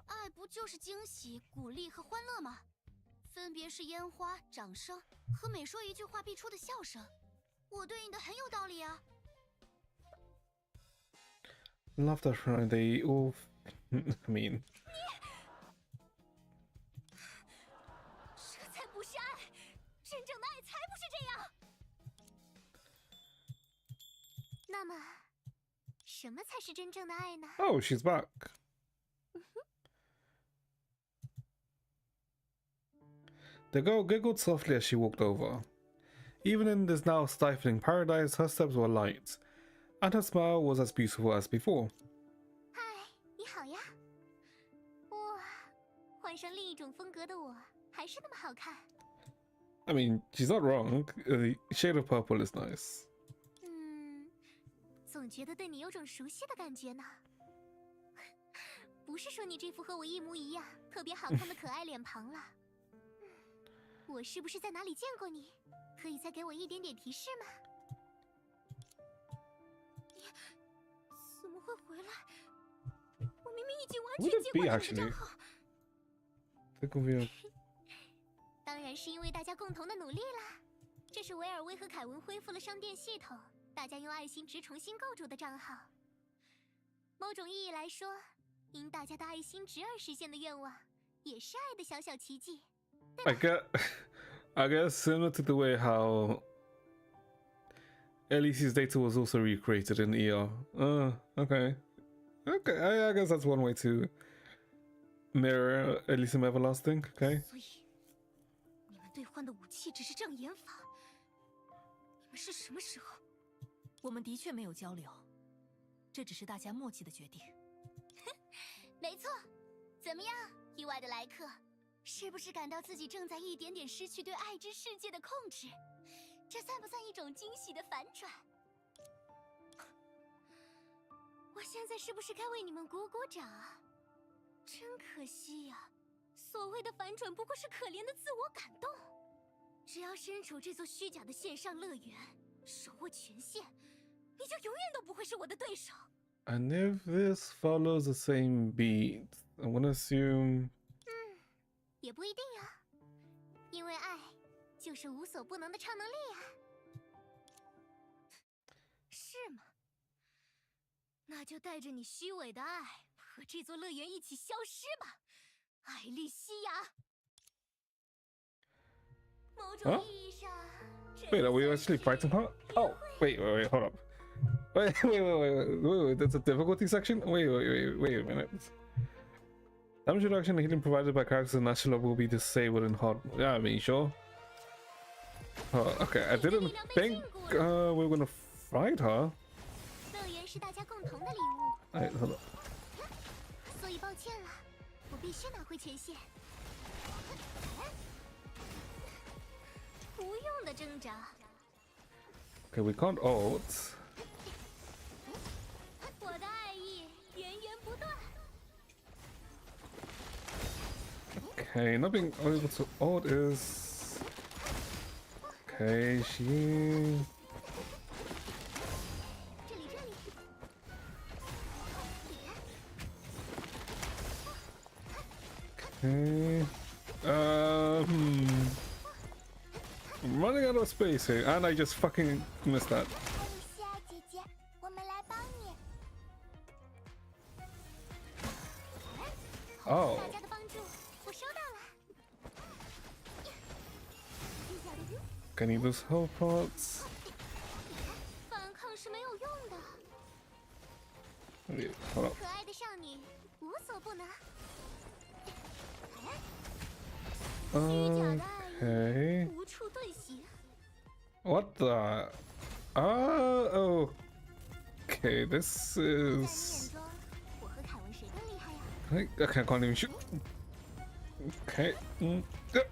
爱不就是惊喜、鼓励和欢乐吗？分别是烟花、掌声和每说一句话必出的笑声。我对应的很有道理啊。Laughter from the all. I mean. 这才不是爱，真正的爱才不是这样。那么，什么才是真正的爱呢？ Oh, she's back. The girl giggled softly as she walked over. Even in this now stifling paradise, her steps were light, and her smile was as beautiful as before. 嗨，你好呀！哇，换上另一种风格的我，还是那么好看。 I mean, she's not wrong. The shade of purple is nice. 总觉得对你有种熟悉的感觉呢。不是说你这副和我一模一样、特别好看的可爱脸庞了。我是不是在哪里见过你？可以再给我一点点提示吗？你怎么会回来？我明明已经完 Would 全 it 接 be 管了你的 actually? 账号。 Think of you. 当然是因为大家共同的努力啦。这是维尔威和凯文恢复了商店系统，大家用爱心值重新构筑的账号。某种意义来说，因大家的爱心值而实现的愿望，也是爱的小小奇迹。I guess similar to the way how Elysia's data was also recreated in ER. Okay. Okay, I guess that's one way to mirror Elysium Everlasting. Okay. 所以，你们兑换的武器只是障眼法。你们是什么时候？我们的确没有交流，这只是大家默契的决定。没错。怎么样，意外的来客？是不是感到自己正在一点点失去对爱之世界的控制？这算不算一种惊喜的反转？我现在是不是该为你们鼓鼓掌啊？真可惜呀，所谓的反转不过是可怜的自我感动。只要身处这座虚假的线上乐园，手握权限，你就永远都不会是我的对手。And if this follows the same beat, I'm gonna assume. 也不一定啊，因为爱就是无所不能的超能力啊。是吗？那就带着你虚伪的爱和这座乐园一起消失吧，艾莉西亚。某种意义上， Wait, are we actually fighting her? Oh, wait, hold up. Wait, there's a difficulty section? Wait a minute. Damage reduction and healing provided by characters in National will be disabled in hard. Yeah, I mean, sure. Oh, okay, I didn't think we were gonna fight her. 乐园是大家共同的礼物。 Wait, hold up. 所以抱歉了，我必须拿回权限。不用的挣扎。 Okay, we can't ult. 我的爱意源源不断。 Okay, not being able to ult is... Okay, she... 这里。 Okay. I'm running out of space here, and I just fucking missed that. 艾莉西亚姐姐，我们来帮你。 Oh. 大家的帮助，我收到了。 Can you use health pots? 反抗是没有用的。 Wait, hold up. 可爱的少女，无所不能。虚假的爱 Okay. 意无处遁形。 What the? Okay, this 在你眼 is... 中，我和凯文谁更厉害呀？ Okay, I can't even shoot. Okay. Okay.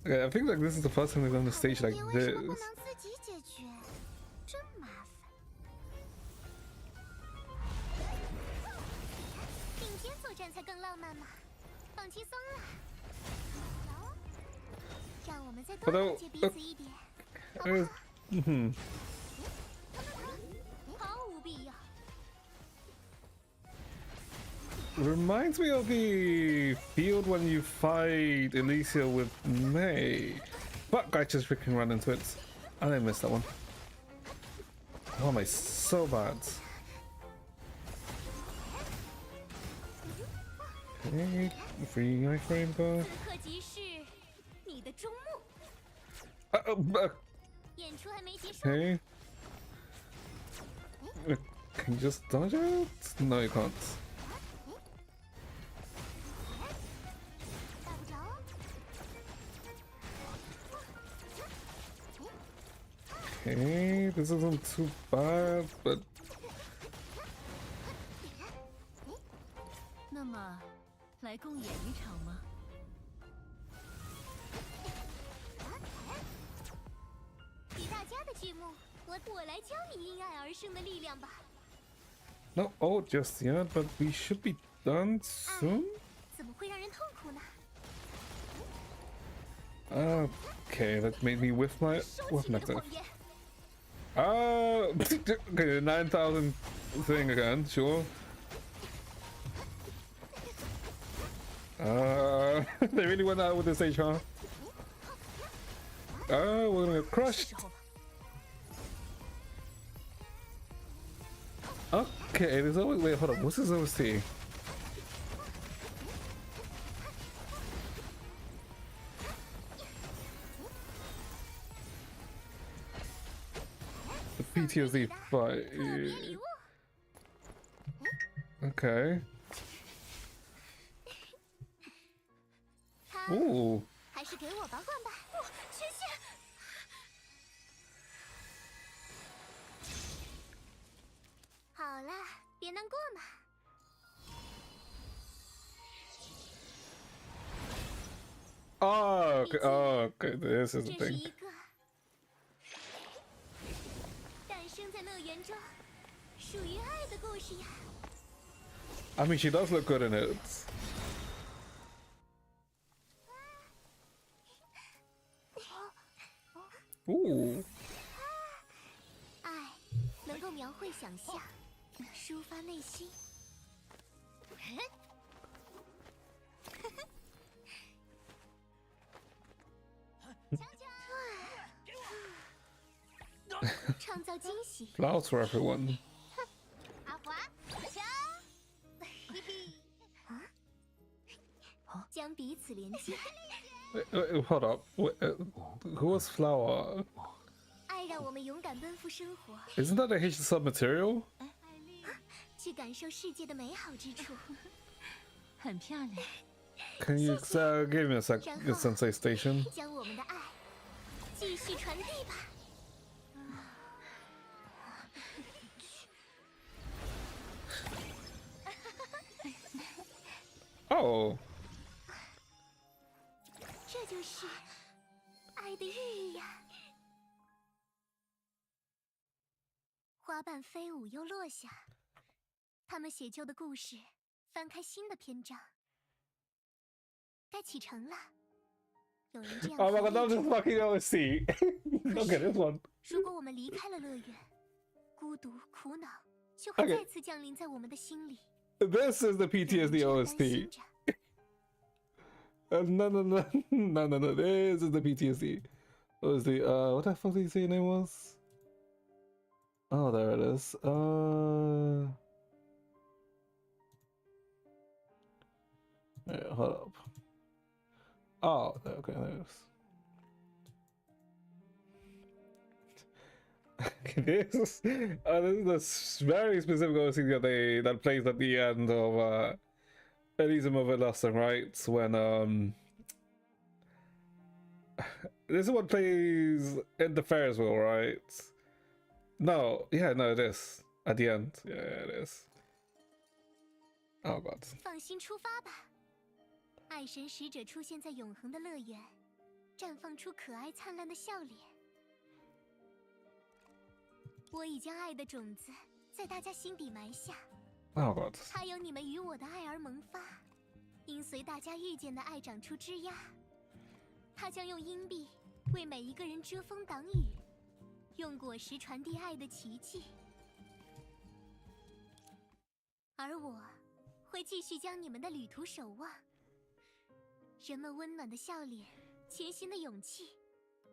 Okay, I think like this is the first time they've done a stage like 你为 this. 什么不能自己解决？真麻烦。并肩作战才更浪漫嘛，放轻松啦。走，让我们再多了解彼此一点，好不好？ Mhm. 毫无必要。 Reminds me of the field when you fight Elysia with May. Fuck, I just freaking ran into it. I didn't miss that one. Why am I so bad? Okay, free iframe bar. 此刻即是你的终幕，演出还没结束。 Okay. Can you just dodge out? No, you can't. 打不着。 Okay, this isn't too bad, but 那么，来共演一场吗？以大家的的剧目，我来教你因爱而生的力量吧。 Not all just yet, but we should be done soon. 怎么会让人痛苦呢？ Okay, that made me whiff my 收起 weapon 你的 active. 谎言！Okay, 9,000 thing again, sure. They really went out with this stage, huh? We're gonna get crushed. Okay, there's always wait, hold up. What's this OC? The PTSD fight. 特别礼物， Okay. 它 Ooh. 还是给我保管吧。缺陷。好了，别难过嘛。 Oh, okay. Oh, okay. This is the 这是 thing. 一个诞生在乐园中属于爱的故事呀。 I mean, she does look good in it. Ooh. 爱能够描绘想象，抒发内心。创造惊喜。 Flowers for everyone. 阿华，枪！将彼此连接， Wait, hold up. Wait, who was Flower? 爱让我们勇敢奔赴生活， Isn't that a H sub material? 去感受世界的美好之处。很漂亮。 Can you give me a sec? The Sensei Station. 将我们的爱继续传递吧。 Oh. 这就是爱的寓意呀。花瓣飞舞又落下，他们写就的故事翻开新的篇章，该启程了。有人这样 Oh my god, 提 that 议 was 着 fucking OC. Look at this one. 如果我们离开了乐园，孤独、苦恼就会 Okay. 再次降临在我们的心里。 This is the 有人 PTSD 这样担心 OST. 着 No, no, no, no, no, no. This is the PTSD. What was the what the fuck did you say your name was? Oh, there it is. Yeah, hold up. Oh, okay, there it is. This is the very specific OC that plays at the end of Elysium of Elysium, right? When this is what plays in the Ferris wheel, right? No, yeah, no, it is at the end. Yeah, it is. Oh god. 放心出发吧，爱神使者出现在永恒的乐园，绽放出可爱灿烂的笑脸。我已将爱的种子在大家心底埋下， Oh god. 它由你们与我的爱而萌发，因随大家遇见的爱长出枝桠。它将用荫蔽为每一个人遮风挡雨，用果实传递爱的奇迹。而我会继续将你们的旅途守望。人们温暖的笑脸，前行的勇气，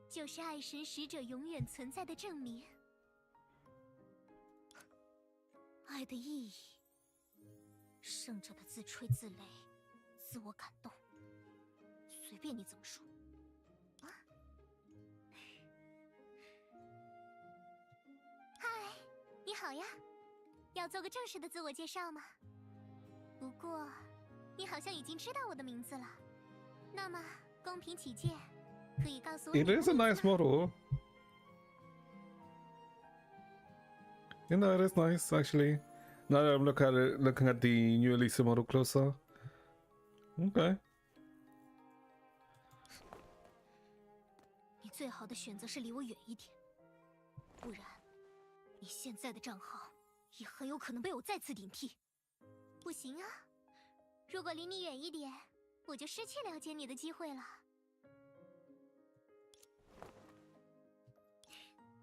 就是爱神使者永远存在的证明。爱的意义，胜者的自吹自擂，自我感动，随便你怎么说。啊，嗨，你好呀，要做个正式的自我介绍吗？不过，你好像已经知道我的名字了。那么，公平起见，可以告诉我你 It 的 is a 名 nice 字吗？ model. You know, it is nice actually. Now that I'm looking at the new Elysia model closer. Okay. 你最好的选择是离我远一点。不然，你现在的账号也很有可能被我再次顶替。不行啊，如果离你远一点，我就失去了解你的机会了。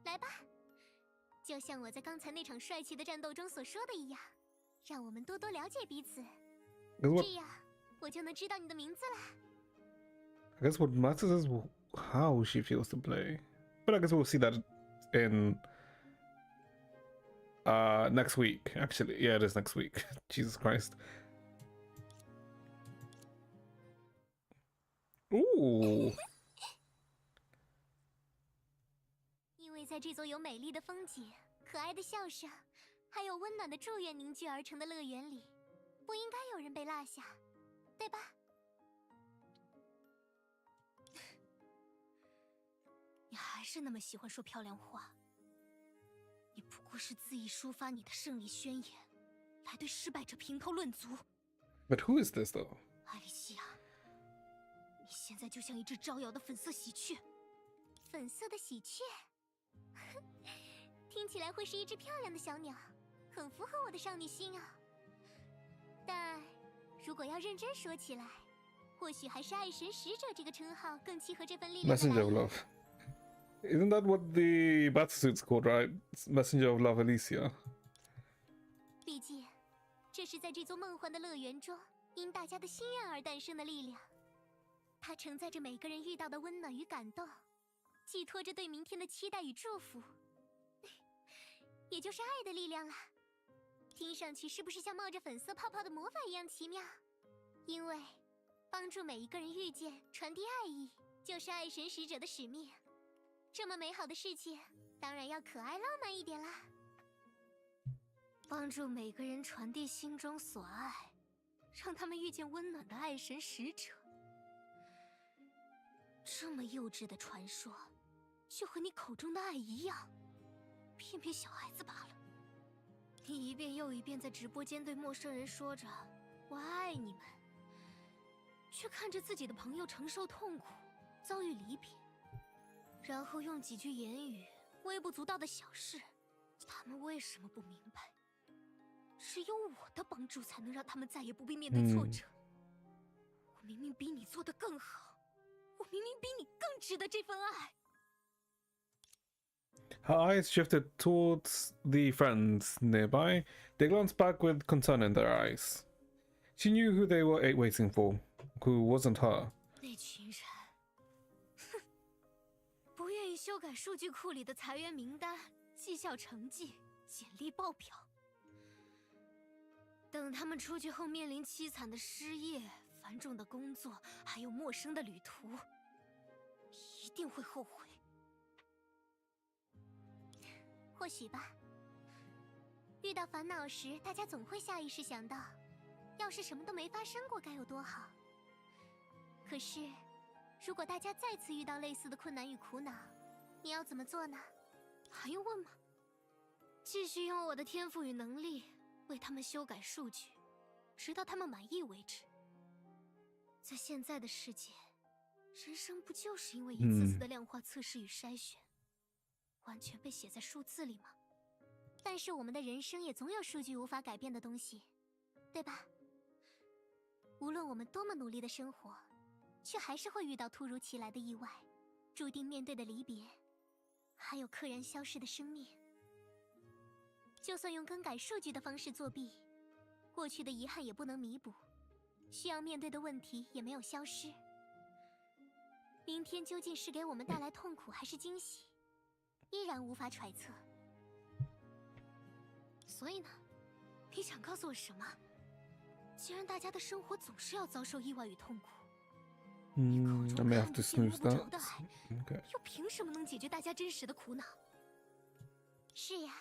来吧，就像我在刚才那场帅气的战斗中所说的一样，让我们多多了解彼此，这样我就能知道你的名字了。I guess what matters is how she feels to play. But I guess we'll see that in next week. Actually, yeah, it is next week. Jesus Christ. Ooh. 因为在这座有美丽的风景、可爱的笑声，还有温暖的祝愿凝聚而成的乐园里，不应该有人被落下，对吧？你还是那么喜欢说漂亮话。你不过是恣意抒发你的胜利宣言，来对失败者评头论足。But who is this though? 艾莉西亚，你现在就像一只招摇的粉色喜鹊。粉色的喜鹊，听起来会是一只漂亮的小鸟，很符合我的少女心啊。但如果要认真说起来，或许还是爱神使者这个称号更契合这份力量的 Messenger of 来源。 Love. Isn't that what the battlesuit's called, right? It's Messenger of Love Elysia. 毕竟，这是在这座梦幻的乐园中，因大家的心愿而诞生的力量。它承载着每个人遇到的温暖与感动，寄托着对明天的期待与祝福，也就是爱的力量啦。听上去是不是像冒着粉色泡泡的魔法一样奇妙？因为帮助每一个人遇见、传递爱意，就是爱神使者的使命。这么美好的事情，当然要可爱浪漫一点啦。帮助每个人传递心中所爱，让他们遇见温暖的爱神使者。这么幼稚的传说，就和你口中的爱一样，骗骗小孩子罢了。你一遍又一遍在直播间对陌生人说着“我爱你们”，却看着自己的朋友承受痛苦，遭遇离别。然后用几句言语微不足道的小事，他们为什么不明白？只有我的帮助才能让他们再也不必面对挫折。我明明比你做得更好，我明明比你更值得这份爱。Her eyes shifted towards the friends nearby. They glanced back with concern in their eyes. She knew who they were waiting for, who wasn't her. 那群人，哼，不愿意修改数据库里的裁员名单、绩效成绩、简历报表。等他们出去后面临凄惨的失业、繁重的工作，还有陌生的旅途，一定会后悔。或许吧。遇到烦恼时，大家总会下意识想到，要是什么都没发生过该有多好。可是，如果大家再次遇到类似的困难与苦恼，你要怎么做呢？还用问吗？继续用我的天赋与能力为他们修改数据，直到他们满意为止。在现在的世界，人生不就是因为一次次的量化测试与筛选，完全被写在数字里吗？但是我们的人生也总有数据无法改变的东西，对吧？无论我们多么努力的生活，却还是会遇到突如其来的意外，注定面对的离别，还有溘然消逝的生命。就算用更改数据的方式作弊，过去的遗憾也不能弥补，需要面对的问题也没有消失。明天究竟是给我们带来痛苦还是惊喜，依然无法揣测。所以呢，你想告诉我什么？既然大家的生活总是要遭受意外与痛苦，I may have to snooze that. Okay. 又凭什么能解决大家真实的苦恼？是呀，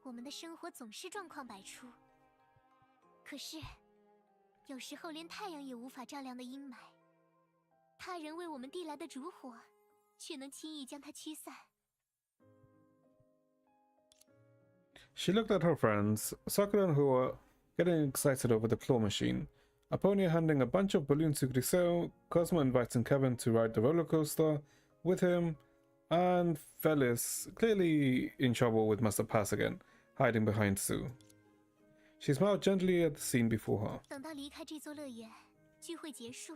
我们的生活总是状况百出。可是，有时候连太阳也无法照亮的阴霾，他人为我们递来的烛火，却能轻易将它驱散。She looked at her friends, Sakura who were getting excited over the claw machine, Apponia handing a bunch of balloons to Grisel, Cosmo inviting Kevin to ride the roller coaster with him, And Felis, clearly in trouble with Master Pass again, hiding behind Sue. She smiled gently at the scene before her. 等到离开这座乐园，聚会结束，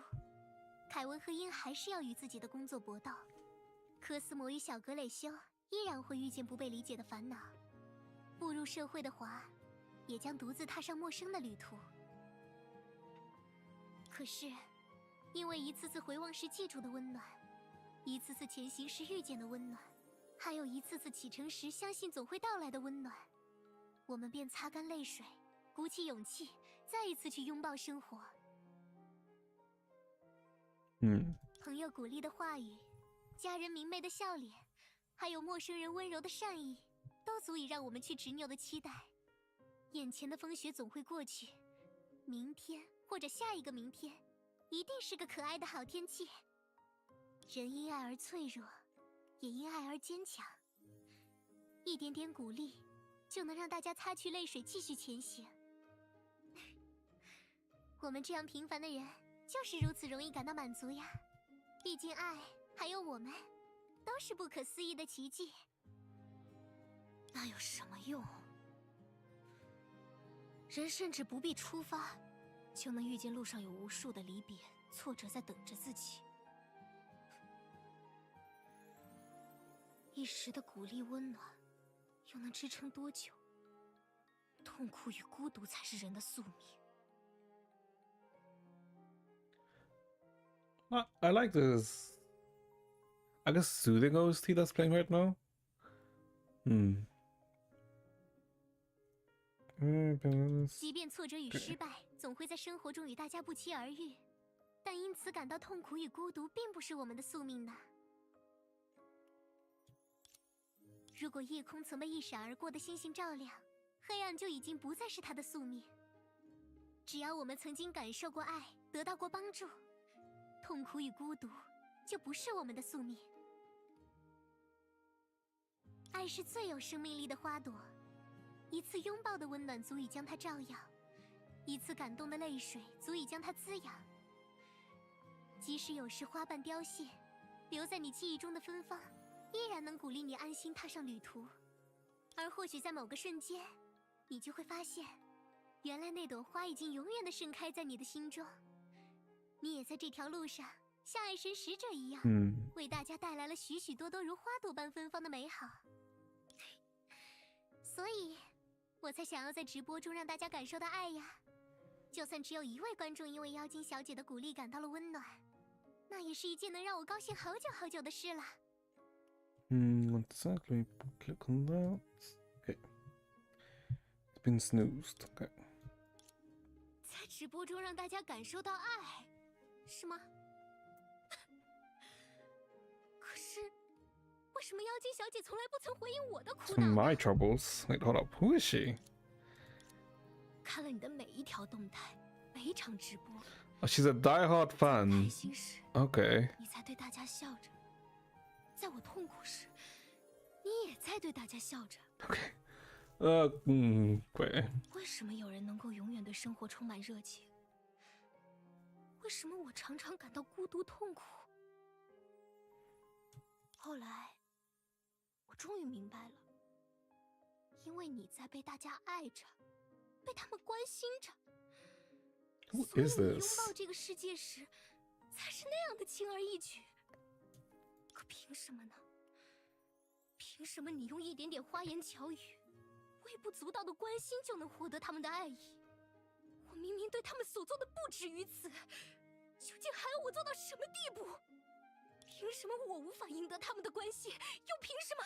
凯文和鹰还是要与自己的工作搏斗。科斯摩与小格蕾修依然会遇见不被理解的烦恼。步入社会的华，也将独自踏上陌生的旅途。可是，因为一次次回望时记住的温暖，一次次前行时遇见的温暖，还有一次次启程时相信总会到来的温暖，我们便擦干泪水，鼓起勇气，再一次去拥抱生活。朋友鼓励的话语，家人明媚的笑脸，还有陌生人温柔的善意，都足以让我们去执拗的期待。眼前的风雪总会过去，明天或者下一个明天，一定是个可爱的好天气。人因爱而脆弱，也因爱而坚强。一点点鼓励，就能让大家擦去泪水，继续前行。我们这样平凡的人，就是如此容易感到满足呀。毕竟爱，还有我们，都是不可思议的奇迹。那有什么用？人甚至不必出发，就能遇见路上有无数的离别、挫折在等着自己。一时的鼓励温暖，又能支撑多久？痛苦与孤独才是人的宿命。I like this. I guess soothing OST that's playing right now. 即便挫折与失败总会在生活中与大家不期而遇，但因此感到痛苦与孤独并不是我们的宿命呢。如果夜空曾被一闪而过的星星照亮，黑暗就已经不再是它的宿命。只要我们曾经感受过爱，得到过帮助，痛苦与孤独就不是我们的宿命。爱是最有生命力的花朵，一次拥抱的温暖足以将它照耀，一次感动的泪水足以将它滋养。即使有时花瓣凋谢，留在你记忆中的芬芳，依然能鼓励你安心踏上旅途。而或许在某个瞬间，你就会发现，原来那朵花已经永远的盛开在你的心中。你也在这条路上，像爱神使者一样，为大家带来了许许多多如花朵般芬芳的美好。所以，我才想要在直播中让大家感受到爱呀。就算只有一位观众因为妖精小姐的鼓励感到了温暖，那也是一件能让我高兴好久好久的事了。One sec, let me click on that. Okay. It's been snoozed. Okay. 在直播中让大家感受到爱，是吗？可是，为什么妖精小姐从来不曾回应我的苦 It's 恼呢？ my troubles. Wait, hold up. Who is she? 看了你的每一条动态，每一场直播， Oh, she's a die-hard 开 fan. 心时， Okay. 你才对大家笑着；在我痛苦时，你也在对大家笑着。 Okay. Wait. 为什么有人能够永远对生活充满热情？为什么我常常感到孤独痛苦？后来，我终于明白了，因为你在被大家爱着，被他们关心着， Who 所以 is 你拥 this? 抱这个世界时，才是那样的轻而易举。可凭什么呢？凭什么你用一点点花言巧语，微不足道的关心就能获得他们的爱意？我明明对他们所做的不止于此，究竟还要我做到什么地步？凭什么我无法赢得他们的关心？又凭什么？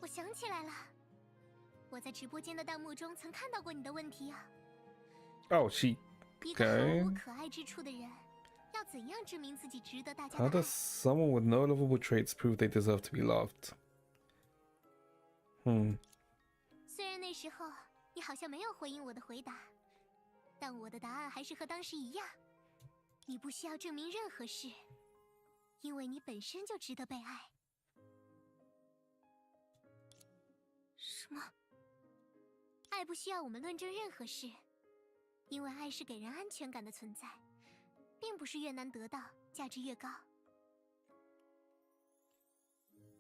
我想起来了，我在直播间的弹幕中曾看到过你的问题啊。 Oh, she. 一个毫 Okay. 无可爱之处的人，要怎样证明自己值得大家 How 的爱 does？ someone with no lovable traits prove they deserve to be loved? 虽然那时候你好像没有回应我的回答，但我的答案还是和当时一样。你不需要证明任何事，因为你本身就值得被爱。什么？爱不需要我们论证任何事，因为爱是给人安全感的存在，并不是越难得到价值越高。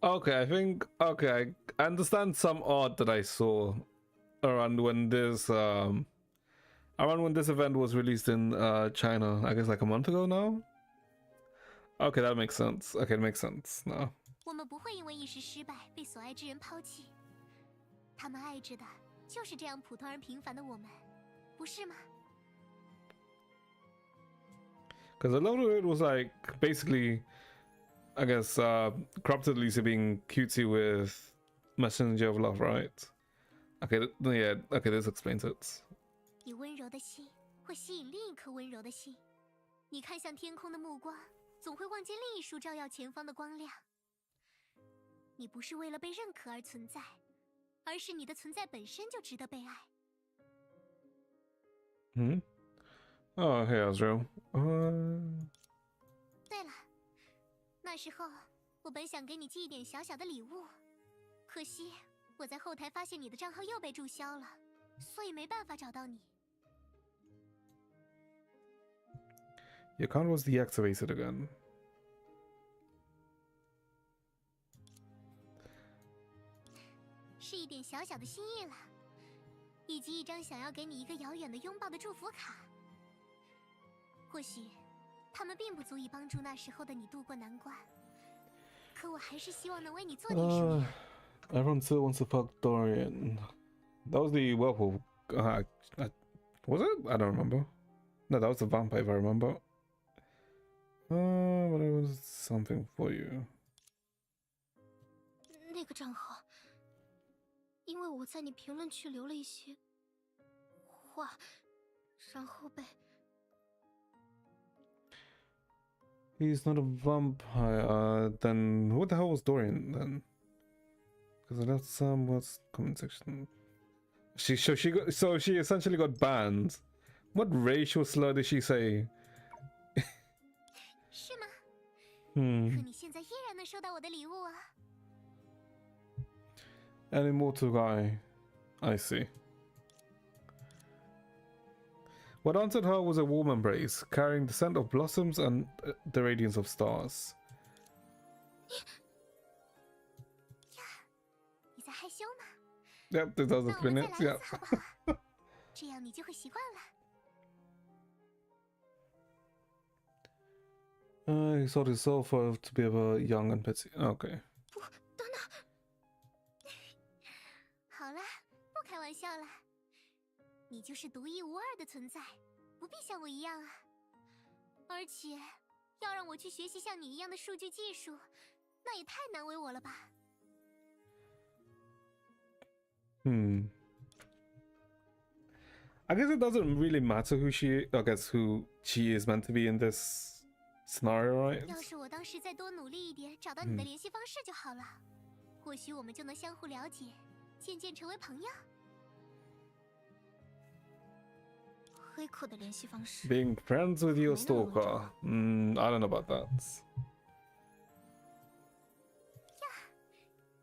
Okay, I think okay, I understand some art that I saw around when this event was released in China, I guess like a month ago now. Okay, that makes sense. Okay, it makes sense now. 我们不会因为一时失败被所爱之人抛弃，他们爱着的就是这样普通而平凡的我们，不是吗？ Because a lot of it was like basically, I guess, corrupted Elysia being cutesy with Messenger of Love, right? Okay, yeah, okay, this explains it. 你温柔的心会吸引另一颗温柔的心，你看向天空的目光总会望见另一束照耀前方的光亮。你不是为了被认可而存在，而是你的存在本身就值得被爱。Hmm. Oh, hey, Azrael. 对了，那时候我本想给你寄一点小小的礼物，可惜我在后台发现你的账号又被注销了，所以没办法找到你。 Your account was deactivated again. 是一点小小的心意了，以及一张想要给你一个遥远的拥抱的祝福卡。或许，他们并不足以帮助那时候的你渡过难关，可我还是希望能为你做点什么。Everyone still wants to fuck Dorian. That was the werewolf. Was it? I don't remember. No, that was the vampire if I remember. But it was something for you. 那个账号，因为我在你评论区留了一些话，然后被。 He's not a vampire. Then who the hell was Dorian then? Because I left some what's comment section. She essentially got banned. What racial slur did she say? 是吗？可 Hmm. 你现在依然能收到我的礼物啊！ An immortal guy. I see. What answered her was a warm embrace, carrying the scent of blossoms and the radiance of stars. 你在害羞吗？ Yep, this does 那 it 我们再 minutes. 来一 Yeah. 次好不好？这样你就会习惯了。 He sought his soul for to be ever young and pretty. Okay. 不，等等。好了，不开玩笑了。你就是独一无二的存在，不必像我一样啊。而且，要让我去学习像你一样的数据技术，那也太难为我了吧。 I guess it doesn't really matter who she is meant to be in this scenario, right? 要是我当时再多努力一点，找到你的联系方式就好了。或许我们就能相互了解，渐渐成为朋友。黑客的联系方式。 Being friends with your stalker. I don't know about that.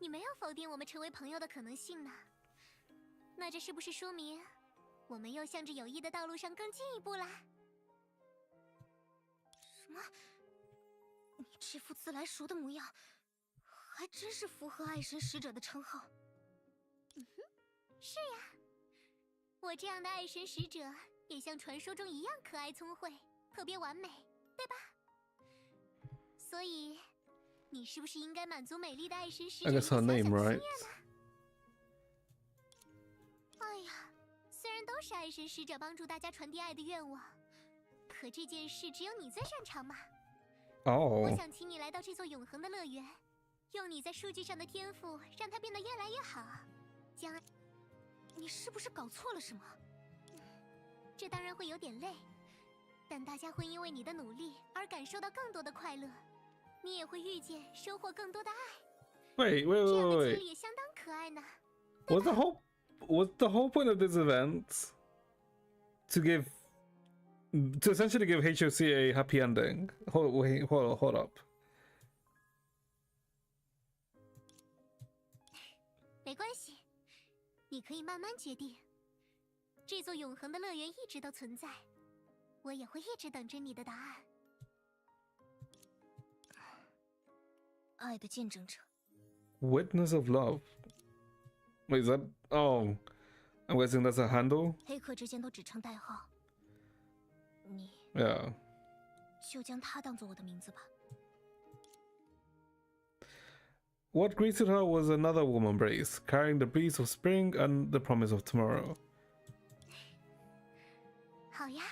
你没有否定我们成为朋友的可能性呢？那这是不是说明我们又向着友谊的道路上更进一步啦？什么？你这副自来熟的模样，还真是符合爱神使者的称号。是呀，我这样的爱神使者也像传说中一样可爱聪慧，特别完美，对吧？所以，你是不是应该满足美丽的爱神使者 I 一个 guess 小 her 小的 name, 心 right? 愿呢？哎呀，虽然都是爱神使者帮助大家传递爱的愿望，可这件事只有你最擅长嘛。 Oh. 我想请你来到这座永恒的乐园，用你在数据上的天赋，让它变得越来越好。将来，你是不是搞错了什么？这当然会有点累，但大家会因为你的努力而感受到更多的快乐，你也会遇见收获更多的爱。 Wait. 这样的经历也相当可爱呢。 Was the whole point of this event to essentially give HOC a happy ending? Hold up. 没关系，你可以慢慢决定。这座永恒的乐园一直都存在，我也会一直等着你的答案。爱的见证者， Witness of love. Wait, is that? Oh, I'm guessing that's a handle. 黑客之间都只称代号，你 Yeah. 就将它当做我的名字吧。 What greeted her was another warm embrace, carrying the breeze of spring and the promise of tomorrow. 好呀，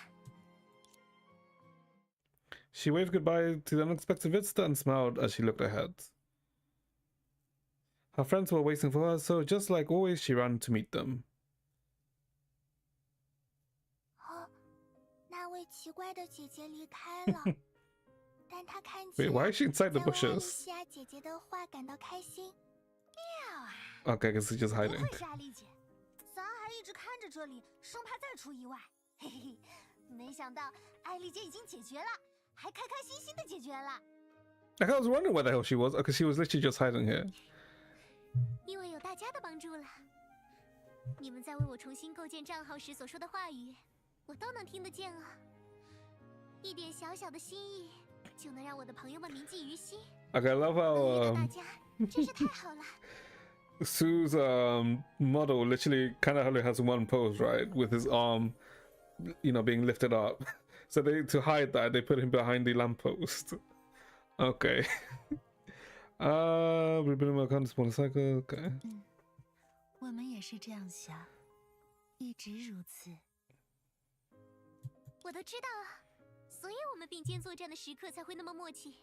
She waved goodbye to the unexpected visitor and smiled as she looked ahead. Her friends were waiting for her, so just like always, she ran to meet them. 哦，那位奇怪的姐姐离开了，但她看起 Wait, why 来 is she inside the 在为艾丽 bushes? 西亚姐姐的话感到开心。妙啊！ Okay, I guess she's just 不 hiding. 愧是艾丽姐，咱还一直看着这里，生怕再出意外。嘿嘿，没想到艾丽姐已经解决了，还开开心心的解决了。 Like, I was wondering where the hell she was, because she was literally just hiding here. 因为有大家的帮助了，你们在为我重新构建账号时所说的话语，我都能听得见啊。一点小小的心意，就能让我的朋友们铭记于心。 Okay, I love 能遇 how 到大家，真是太好了。 Sue's model literally kind of only has one pose, right, with his arm, you know, being lifted up. So they to hide that they put him behind the lamppost. Okay. We've been working on this motorcycle. Okay. 我们也是这样想，一直如此。我都知道啊，所以我们并肩作战的时刻才会那么默契。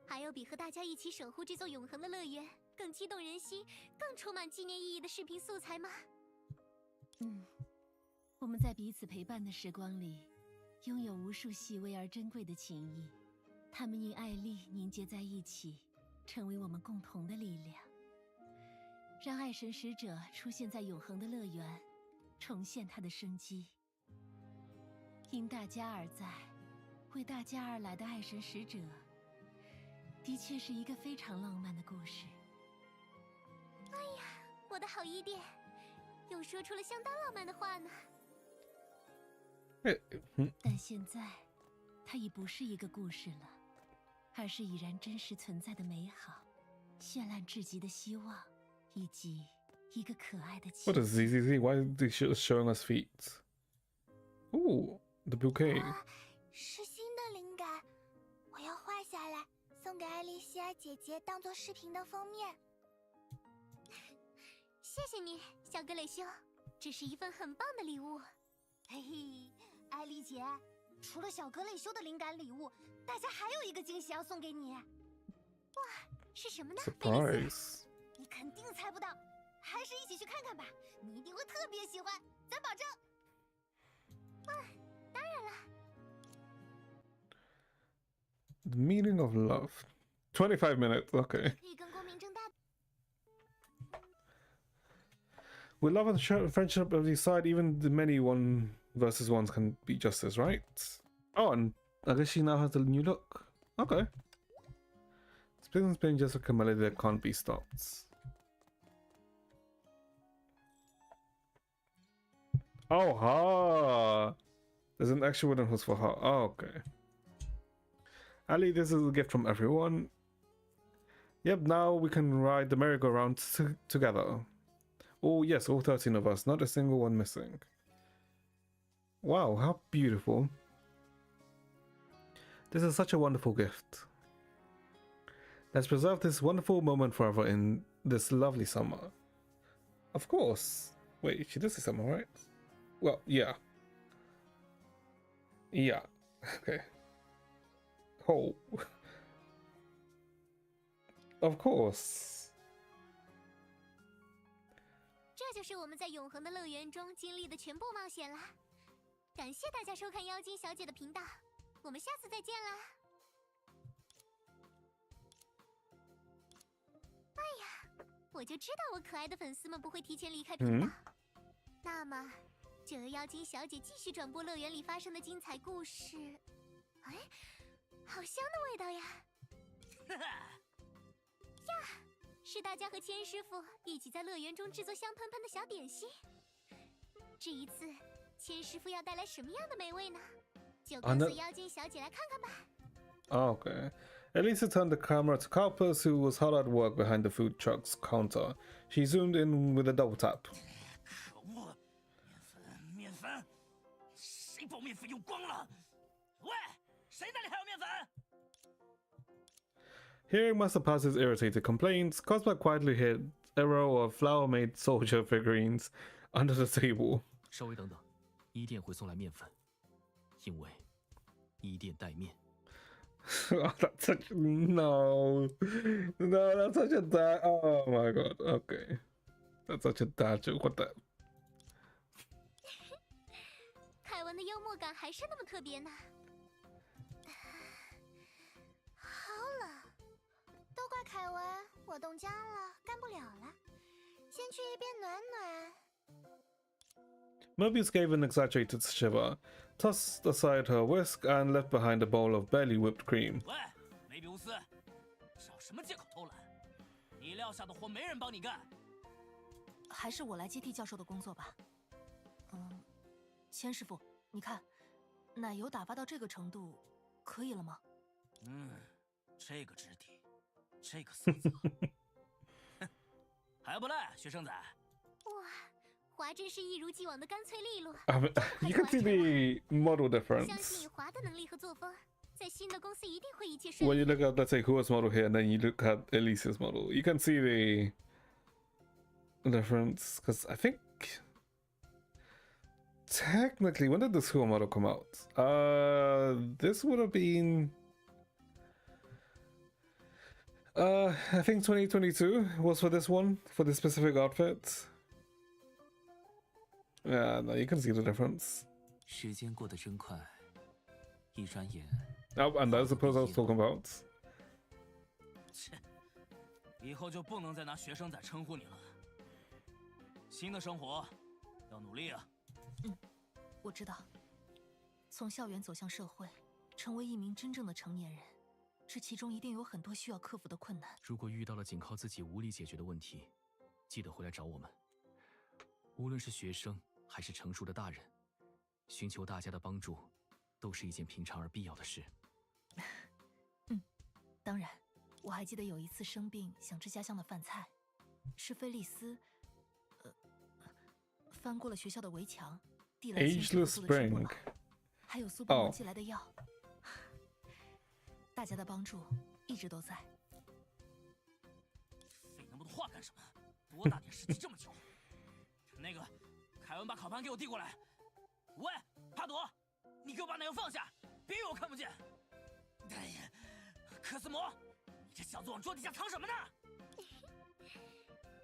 还有比和大家一起守护这座永恒的乐园更激动人心、更充满纪念意义的视频素材吗？我们在彼此陪伴的时光里，拥有无数细微而珍贵的情谊，它们因爱力凝结在一起，成为我们共同的力量，让爱神使者出现在永恒的乐园，重现它的生机。因大家而在，为大家而来的爱神使者，的确是一个非常浪漫的故事。我的好伊甸，又说出了相当浪漫的话呢。但现在，它已不是一个故事了，而是已然真实存在的美好，绚烂至极的希望，以及一个可爱的奇 What is ZZZ? Why are they showing us feet? Ooh, the bouquet. 是新的灵感，我要画下来，送给艾丽西亚姐姐当做视频的封面。谢谢你，小格蕾修，这是一份很棒的礼物。嘿嘿，艾丽姐，除了小格蕾修的灵感礼物，大家还有一个惊喜要送给你。哇，是什么呢？ Surprise. 你肯定猜不到，还是一起去看看吧，你一定会特别喜欢，咱保证。当然了。 The meaning of love. 25 minutes. Okay. 可以更光明正大。 With love and friendship on the side, even the many 1v1s can be just as right. Oh, and I guess she now has a new look. Okay. Spin and spin just like a melody that can't be stopped. Oh, ha! There's an extra wooden horse for her. Oh, okay. Ali, this is a gift from everyone. Yep, now we can ride the merry-go-round together. Oh yes, all 13 of us, not a single one missing. Wow, how beautiful. This is such a wonderful gift. Let's preserve this wonderful moment forever in this lovely summer. Of course. Wait, she did say summer, right? Well, yeah. Yeah. Okay. Oh. Of course. 这就是我们在永恒的乐园中经历的全部冒险啦！感谢大家收看妖精小姐的频道，我们下次再见啦！哎呀，我就知道我可爱的粉丝们不会提前离开频道。那么，就由妖精小姐继续转播乐园里发生的精彩故事。哎，好香的味道呀！呀！ 是大家和千师傅一起在乐园中制作香喷喷的小点心。这一次，千师傅要带来什么样的美味呢？就跟随妖精小姐来看看吧。Oh, okay. Elysia turned the camera to Carpus, who was hard at work behind the food truck's counter. She zoomed in with a double tap. 可恶，面粉，谁把面粉用光了？喂，谁那里还有面粉？ Hearing Master Pass's irritated complaints, Cosmo quietly hid a row of flour-made soldier figurines under the table. 稍微等等，伊甸会送来面粉，因为伊甸带面。Oh, that's such no, that's such a dad. Oh my god. Okay, that's such a dad joke. What the? 凯文的幽默感还是那么特别呢。好冷，都怪凯文，我冻僵了，干不了了。先去一边暖暖。 Mobius gave an exaggerated shiver, tossed aside her whisk, and left behind a bowl of barely whipped cream. 喂，梅比乌斯，找什么借口偷懒？你撂下的活没人帮你干。还是我来接替教授的工作吧。千师傅，你看，奶油打发到这个程度，可以了吗？这个质地，这个色泽，哼，还不赖，学生仔。哇，华真是一如既往的干脆利落。You can see the model 相 difference 信以华的能力和作风，在新的公司一定会一切顺 when 利。 you look at, let's say, Kua's model here, and then you look at Elysia's model. You can see the difference because I think technically, when did the Kua model come out? This would have been. I think 2022 was for this one, for this specific outfit. Yeah, no, you can see the difference. 时间过得真快，一转眼。Oh, and that's the pose I was talking about. 切，以后就不能再拿学生仔称呼你了。新的生活要努力啊。我知道，从校园走向社会，成为一名真正的成年人，这其中一定有很多需要克服的困难。如果遇到了仅靠自己无力解决的问题，记得回来找我们。无论是学生还是成熟的大人，寻求大家的帮助，都是一件平常而必要的事。当然，我还记得有一次生病想吃家乡的饭菜，是菲利斯，翻过了学校的围墙，递来亲手 Ageless 做的吃不 Spring. 饱，还有苏帮忙寄来的药。大家的帮助一直都在。费那么多话干什么？多大点事记这么久？那个，凯文把烤盘给我递过来。喂，帕朵，你给我把奶油放下，别以为我看不见。哎呀，科斯摩，你这小子往桌底下藏什么呢？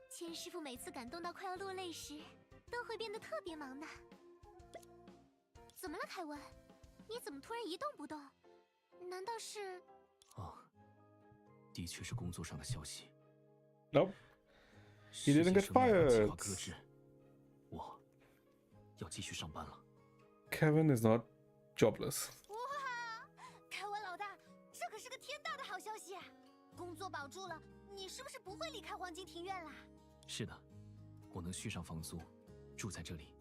千师傅每次感动到快要落泪时，都会变得特别忙的。怎么了，凯文？你怎么突然一动不动？难道是？的确是工作上的消息。 Nope. He didn't get 计划 fired. 搁置，我要继续上班了。 Kevin is not jobless. 哇，凯文老大，这可是个天大的好消息啊！工作保住了，你是不是不会离开黄金庭院啦？是的，我能续上房租，住在这里。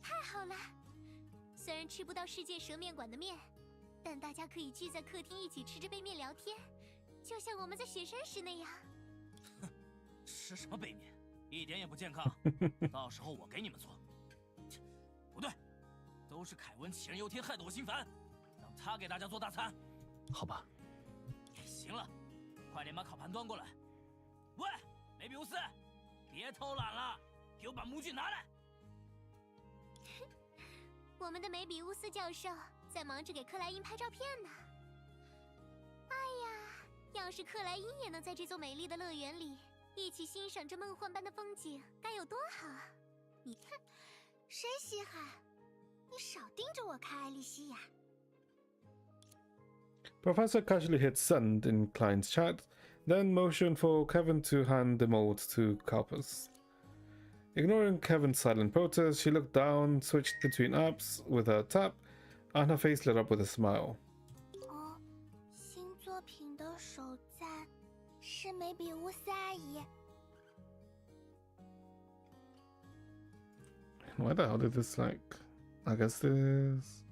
太好了！虽然吃不到世界蛇面馆的面，但大家可以聚在客厅一起吃着杯面聊天，就像我们在雪山时那样。吃什么杯面，一点也不健康。到时候我给你们做。不对，都是凯文杞人忧天，害得我心烦，让他给大家做大餐。好吧。行了，快点把烤盘端过来。喂，梅比乌斯，别偷懒了，给我把模具拿来。我们的梅比乌斯教授在忙着给克莱因拍照片呢。哎呀，要是克莱因也能在这座美丽的乐园里一起欣赏这梦幻般的风景，该有多好啊！你看，谁稀罕？你少盯着我看，艾莉西亚。 Professor casually hit send in Klein's chat, then motioned for Kevin to hand the mold to Carpus. Ignoring Kevin's silent protest, she looked down, switched between apps with her tap, and her face lit up with a smile. 哦，新作品的首赞是梅比乌斯阿姨。 Why the hell did this like? I guess this.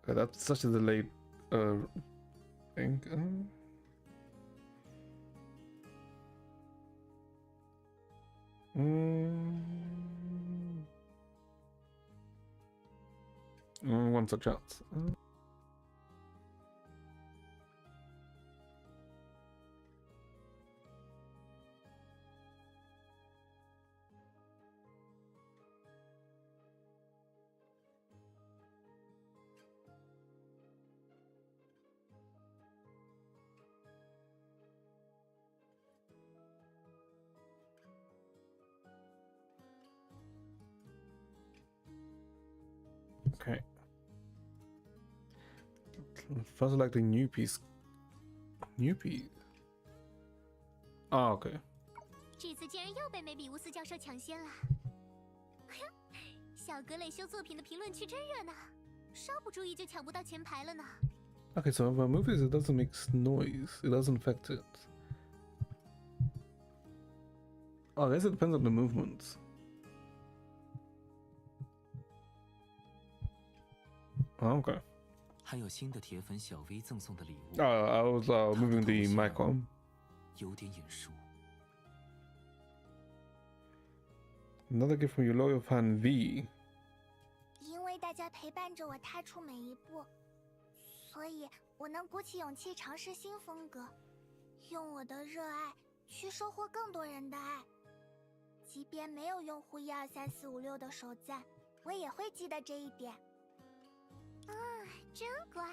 That's such a delayed thing. One such chance. Okay. First, like the new piece. New piece. Oh, okay. 这次竟然又被梅比乌斯教授抢先了。小格蕾修作品的评论区真热闹，稍不注意就抢不到前排了呢。Okay, so if I move it, it doesn't make noise. It doesn't affect it. Oh, I guess it depends on the movements. Oh, okay. 还有新的铁粉小 V 赠送的礼物。I was moving the mic on. 有点眼熟。Another gift from your loyal fan V. 因为大家陪伴着我踏出每一步，所以我能鼓起勇气尝试新风格，用我的热爱去收获更多人的爱。即便没有用户12345的手赞，我也会记得这一点。真乖，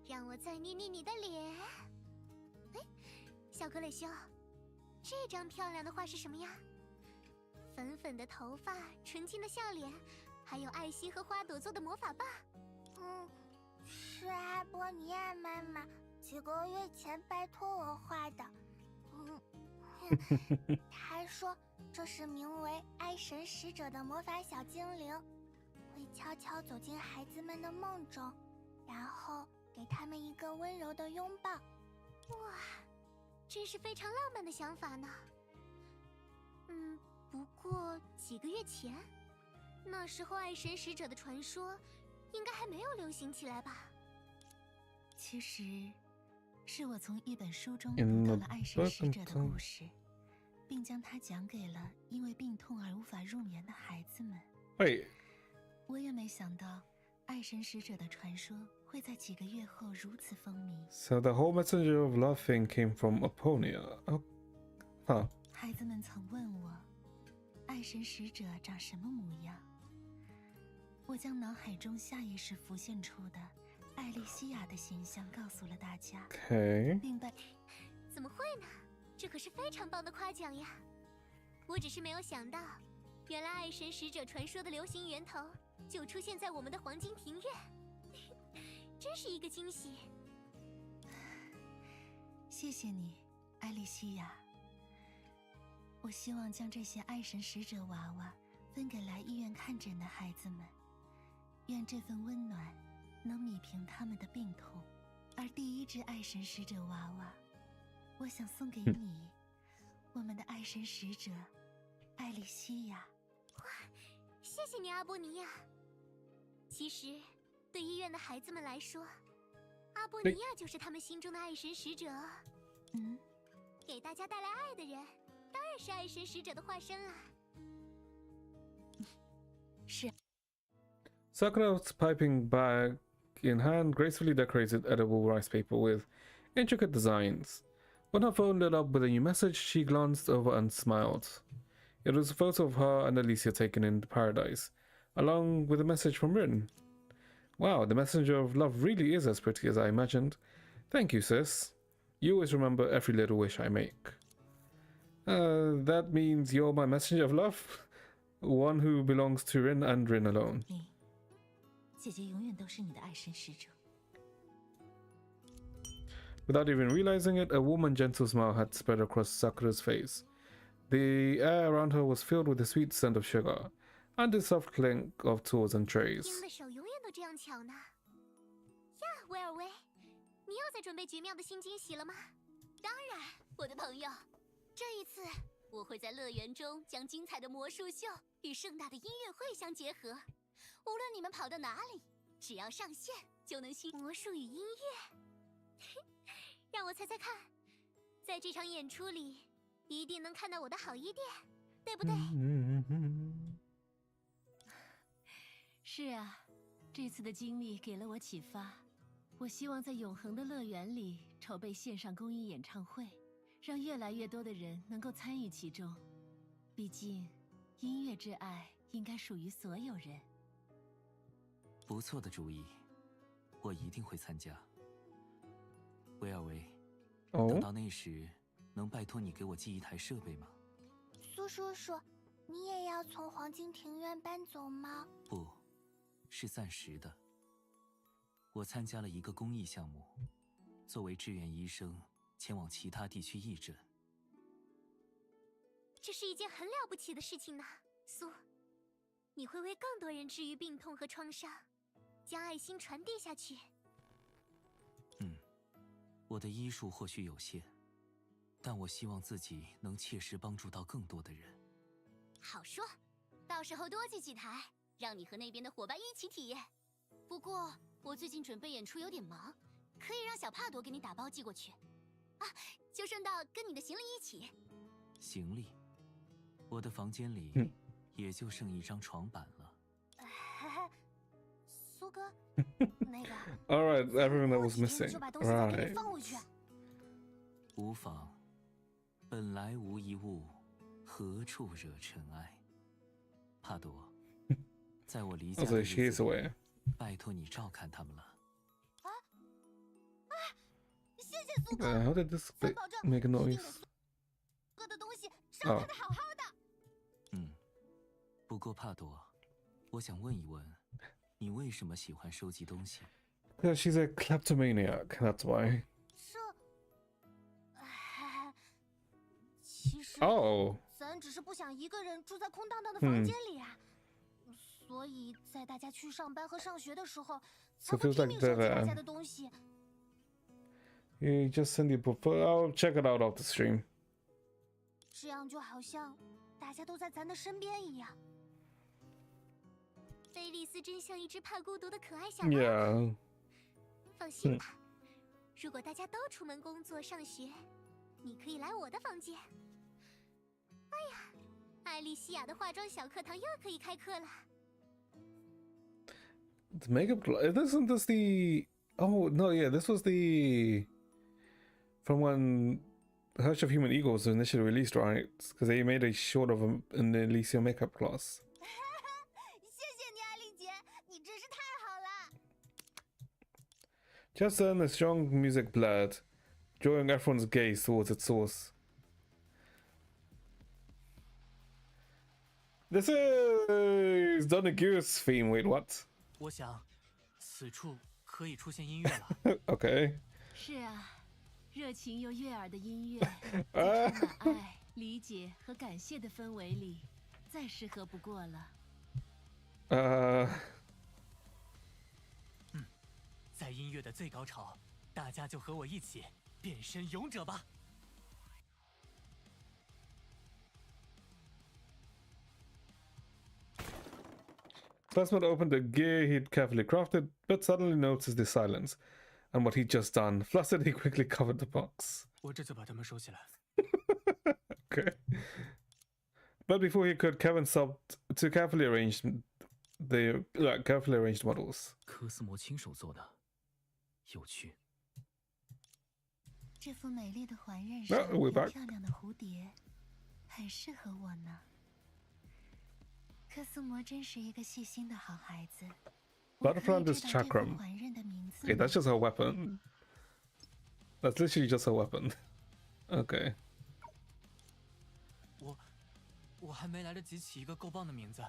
让我再捏捏你的脸。哎，小格蕾修，这张漂亮的画是什么呀？粉粉的头发，纯净的笑脸，还有爱心和花朵做的魔法棒。是阿波尼亚妈妈几个月前拜托我画的。她说这是名为爱神使者的魔法小精灵，会悄悄走进孩子们的梦中，然后给他们一个温柔的拥抱。哇，真是非常浪漫的想法呢。不过几个月前，那时候爱神使者的传说应该还没有流行起来吧？其实，是我从一本书中读到了爱神使者的故事，并将它讲给了因为病痛而无法入眠的孩子们。Wait. 我也没想到，爱神使者的传说会在几个月后如此风靡。So the whole messenger of love thing came from Aponia. Oh, huh. 孩子们曾问我，爱神使者长什么模样？我将脑海中下意识浮现出的艾莉西亚的形象告诉了大家。Okay. 并被怎么会呢？这可是非常棒的夸奖呀！我只是没有想到，原来爱神使者传说的流行源头就出现在我们的黄金庭院，真是一个惊喜。谢谢你，艾莉西亚。我希望将这些爱神使者娃娃分给来医院看诊的孩子们，愿这份温暖能弭平他们的病痛。而第一只爱神使者娃娃，我想送给你，我们的爱神使者艾莉西亚。哇，谢谢你，阿波尼亚。其实，对医院的孩子们来说，阿波尼亚就是他们心中的爱神使者。给大家带来爱的人，当然是爱神使者的化身啦。是。Sakura's piping bag in hand gracefully decorated edible rice paper with intricate designs. When her phone lit up with a new message, she glanced over and smiled. It was a photo of her and Elysia taken in paradise, along with a message from Rin. Wow, the messenger of love really is as pretty as I imagined. Thank you, sis. You always remember every little wish I make. That means you're my messenger of love? One who belongs to Rin and Rin alone. 姐姐永远都是你的爱神使者。 Without even realizing it, a warm and gentle smile had spread across Sakura's face. The air around her was filled with the sweet scent of sugar, and the soft clink of tools and trays. 鹰的手永远都这样巧呢。呀，威尔威，你又在准备绝妙的新惊喜了吗？当然，我的朋友，这一次我会在乐园中将精彩的魔术秀与盛大的音乐会相结合。无论你们跑到哪里，只要上线，就能吸魔术与音乐。让我猜猜看，在这场演出里，一定能看到我的好衣店，对不对？是啊，这次的经历给了我启发。我希望在永恒的乐园里筹备线上公益演唱会，让越来越多的人能够参与其中。毕竟，音乐之爱应该属于所有人。不错的主意，我一定会参加。威尔维，等到那时，能拜托你给我寄一台设备吗？苏叔叔，你也要从黄金庭院搬走吗？不，是暂时的。我参加了一个公益项目，作为志愿医生前往其他地区义诊。这是一件很了不起的事情呢，苏。你会为更多人治愈病痛和创伤，将爱心传递下去。我的医术或许有限，但我希望自己能切实帮助到更多的人。好说，到时候多寄几台，让你和那边的伙伴一起体验。不过我最近准备演出有点忙，可以让小帕朵给你打包寄过去。啊，就顺道跟你的行李一起。行李，我的房间里也就剩一张床板了。苏哥，那个 All right, everyone that was missing. 就把东西再给你 Right. 放回去。无妨，本来无一物，何处惹尘埃。帕朵，在我离家的 Also, 日 she is 子里 aware. 拜托你照看他们了。谢谢苏哥， How did this 咱保证 make a 一定 noise? 给苏哥的东西照看得好好的。不过帕朵，我想问一问，你为什么喜欢收集东西？ Yeah, she's a kleptomaniac. That's why. 其实 Oh. 咱只是不想一个人住在空荡荡的房间里啊，所以在大家去上班和上学的时候，才 So 会 feels 拼 like 命收集 they're 大家的东西。 You just send your portfolio. I'll check it out off the stream. 这样就好像大家都在咱的身边一样。菲利斯真像一只怕孤独的可爱小猫。Yeah. 放心吧，如果大家都出门工作上学，你可以来我的房间。哎呀，艾莉西亚的化妆小课堂又可以开课了。 The makeup. Isn't this the? Oh no, yeah. This was the. From when Hush of Human Ego was initially released, right? Because they made a short of an Elysia makeup class. 谢谢你，艾丽姐，你真是太好了。 Just earn a strong music blood, drawing everyone's gaze towards its source. This is Donaghu's theme. Wait, what? 我想，此处可以出现音乐了。Okay. 是啊，热情又悦耳的音乐，在充满爱、理解和感谢的氛围里，再适合不过了。在音乐的最高潮，大家就和我一起变身勇者吧！ Plasmid opened the gear he'd carefully crafted, but suddenly noticed the silence and what he'd just done. Flustered, he quickly covered the box. 我这就把它们收起来。 Okay. But before he could, Kevin stopped to carefully arrange models. 科斯摩亲手做的，有趣。这副美丽的环刃 No, 上 we're 有 back. 漂亮的蝴蝶，很适合我呢。科斯摩真是一个细心的好孩子。我可以 Butterfly 知 is 道这 chakram. 副环刃的名字 Okay, 吗 that's just her weapon. That's literally just her weapon. Okay. 我还没来得及起一个够棒的名字，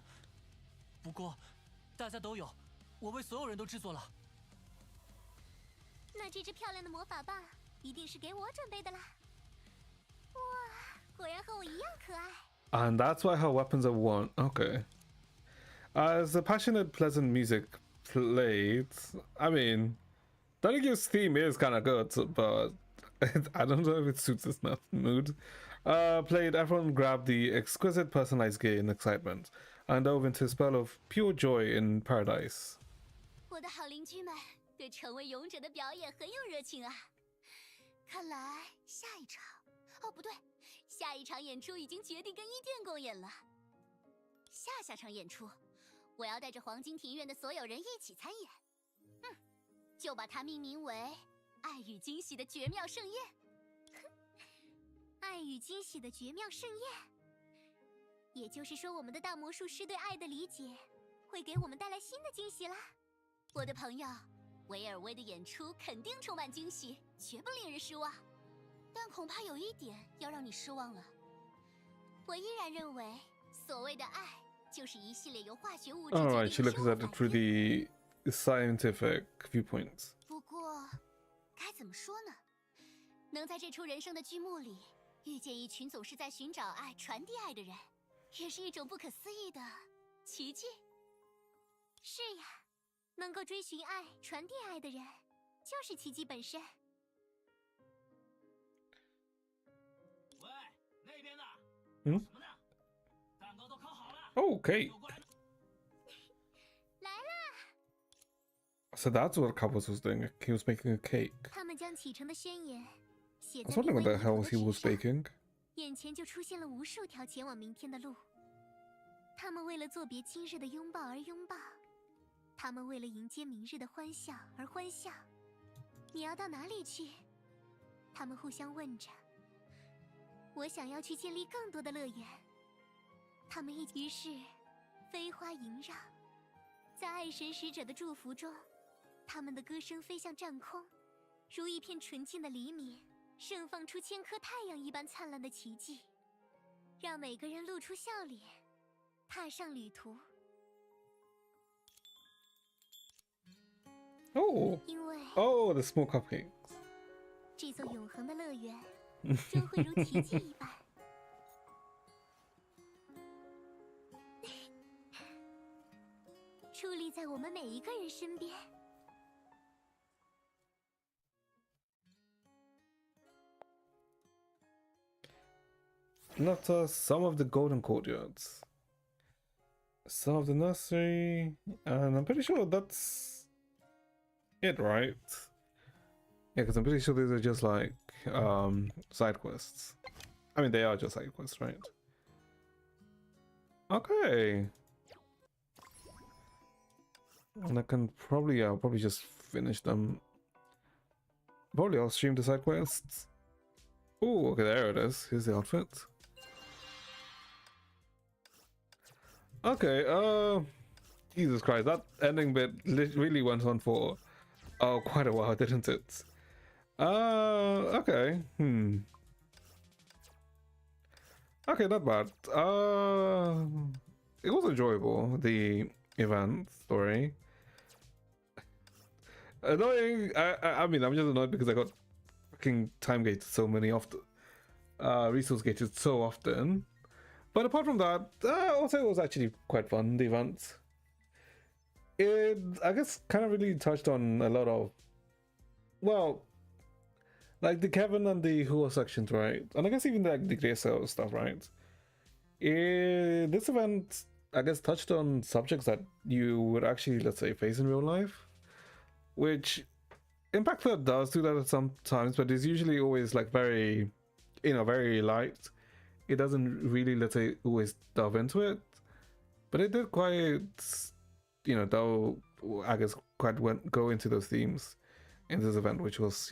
不过大家都有，我为所有人都制作了。那这支漂亮的魔法棒一定是给我准备的啦！哇，果然和我一样可爱。 And that's why her weapons are one. Okay. As the passionate, pleasant music played, I mean, Donaghu's theme is kind of good, but I don't know if it suits this mood. Played, everyone grabbed the exquisite personalized gear in excitement and dove into a spell of pure joy in paradise. 我的好邻居们，对成为勇者的表演很有热情啊。看来下一场，哦不对，下一场演出已经决定跟伊甸共演了。下场演出，我要带着黄金庭院的所有人一起参演。就把它命名为“爱与惊喜的绝妙盛宴”。爱与惊喜的绝妙盛宴，也就是说，我们的大魔术师对爱的理解，会给我们带来新的惊喜啦。我的朋友，维尔威的演出肯定充满惊喜，绝不令人失望。但恐怕有一点要让你失望了。我依然认为，所谓的爱，就是一系列由化学物质决 Alright, 定 she 的 looks 生物 at 反 it through 应。 the scientific viewpoints. 不过，该怎么说呢？能在这出人生的剧目里遇见一群总是在寻找爱、传递爱的人，也是一种不可思议的奇迹。是呀，能够追寻爱、传递爱的人，就是奇迹本身。喂，那边的，嗯什么呢？蛋糕都烤好了。 Okay. 都过来。来啦！ So that's what Cabos was doing. He was making a cake. 他们将启程的宣言写 I was 在 wondering 另 what 外 the 一头 hell 的 he 纸 was 上， baking. 眼前就出现了无数条前往明天的路。他们为了作别今日的拥抱而拥抱，他们为了迎接明日的欢笑而欢笑。你要到哪里去？他们互相问着。我想要去建立更多的乐园。他们一于是飞花萦绕，在爱神使者的祝福中，他们的歌声飞向战空，如一片纯净的黎明，盛放出千颗太阳一般灿烂的奇迹，让每个人露出笑脸，踏上旅途。 Oh, 因为 oh, the small cupcakes. 这座永恒的乐园终会如奇迹一般，矗立在我们每一个人身边。 Not some of the golden courtyards, some of the nursery, and I'm pretty sure that's it, right? Yeah, because I'm pretty sure these are just like side quests. I mean, they are just side quests, right? Okay. And I can probably, I'll probably just finish them. Probably I'll stream the side quests. Oh, okay, there it is. Here's the outfit. Okay, Jesus Christ, that ending bit really went on for quite a while, didn't it? Okay, okay, not bad. It was enjoyable, the event story. Annoying, I mean, I'm just annoyed because I got fucking time gated so many often, resource gated so often. But apart from that, also it was actually quite fun, the event. It, I guess, kind of really touched on a lot of, well, like the Kevin and the Hua sections, right? And I guess even like the Graycell stuff, right? This event, I guess, touched on subjects that you would actually, let's say, face in real life. Which Impact Third does do that at some times, but it's usually always like very, very light. It doesn't really, let's say, always delve into it, but it did quite, though I guess quite go into those themes in this event, which was,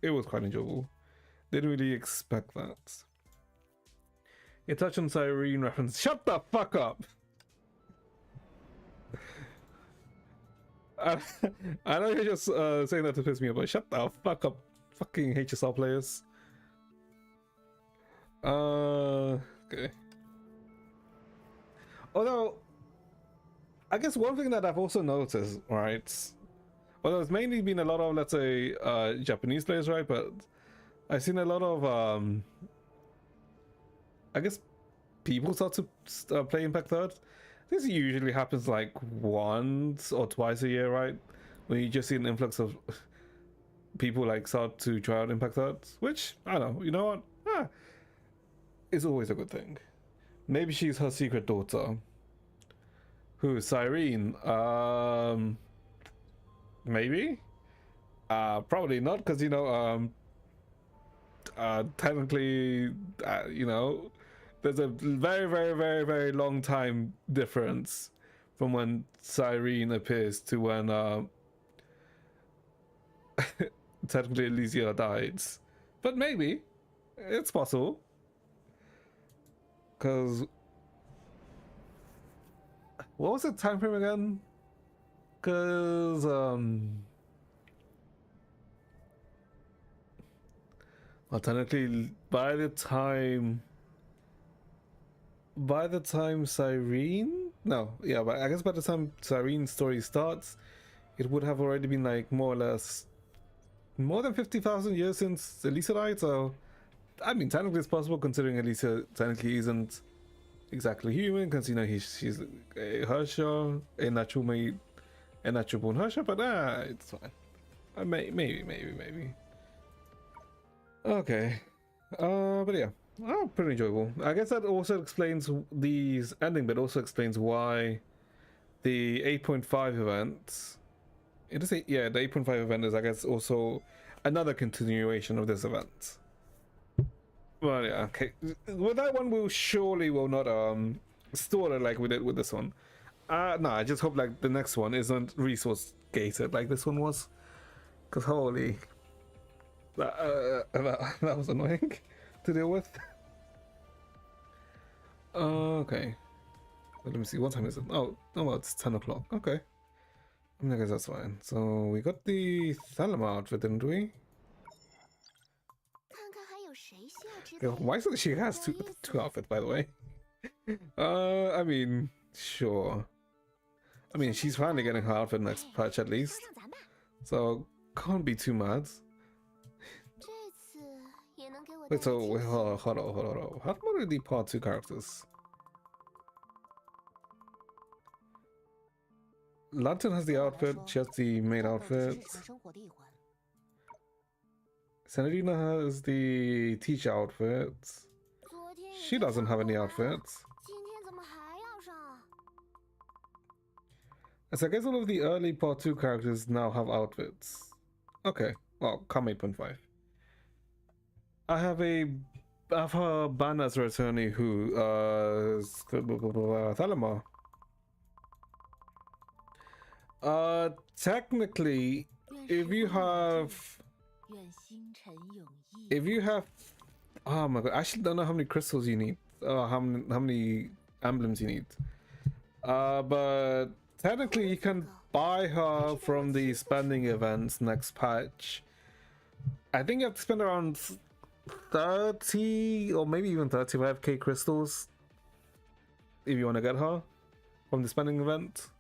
it was quite enjoyable. Didn't really expect that. It touched on Cyrene reference. Shut the fuck up! I know you're just saying that to piss me off, but shut the fuck up, fucking HSL players. Okay. Although, I guess one thing that I've also noticed, right? Well, there's mainly been a lot of, let's say, Japanese players, right? But I've seen a lot of, I guess, people start to play Impact Third. This usually happens like once or twice a year, right? When you just see an influx of people like start to try out Impact Third, which, I don't know, you know what? It's always a good thing. Maybe she's her secret daughter. Who is Cyrene? maybe. Probably not, because you know, technically, you know, there's a very, very, very, very long time difference from when Cyrene appears to when technically Elysia dies. But maybe it's possible, because what was the time frame again? Because well, technically by the time Cyrene, no, yeah, but I guess by the time Cyrene's story starts, it would have already been like more or less more than 50,000 years since Elysia died. So I mean, technically it's possible, considering Elysia technically isn't exactly human, because you know she's a Harsha, a natural born Harsha, but it's fine. Maybe. Okay, but yeah, pretty enjoyable. I guess that also explains these ending, but also explains why the 8.5 event. It is yeah, the 8.5 event is, I guess, also another continuation of this event. Well, yeah, okay. With that one, we'll surely will not stall it like we did with this one. No, I just hope like the next one isn't resource gated like this one was, because holy, that was annoying to deal with. Okay, let me see, what time is it? Oh well, it's 10 o'clock. Okay, I guess that's fine. So we got the Thelema outfit, didn't we? Why is it she has two outfits, by the way? I mean, sure. I mean, she's finally getting her outfit next patch at least, so can't be too mad. Wait, so wait, hold on. How about the part 2 characters? Lantern has the outfit, she has the main outfit. Senarina has the teacher outfit. She doesn't have any outfits. So I guess all of the early part 2 characters now have outfits. Okay, well, come 8.5. I have her ban as her attorney who Thelema. Technically, if you have oh my god, I actually don't know how many crystals you need, how many emblems you need, but technically you can buy her from the spending events next patch. I think you have to spend around 30 or maybe even 35k crystals if you want to get her from the spending event.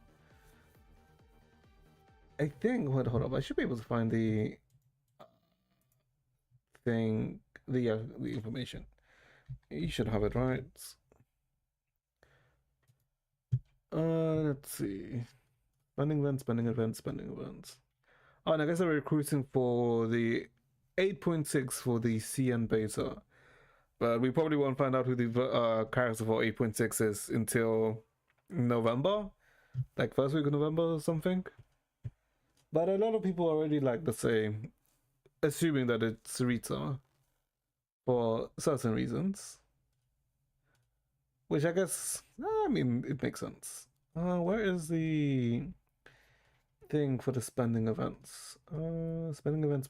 I think, hold up, I should be able to find the thing, the information. You should have it, right? Let's see. Spending events. Oh, and I guess they're recruiting for the 8.6 for the CN beta, but we probably won't find out who the character for 8.6 is until November, like first week of November or something. But a lot of people already, like, let's say, assuming that it's Rita for certain reasons, which I guess, I mean, it makes sense. Where is the thing for the spending events? Spending events.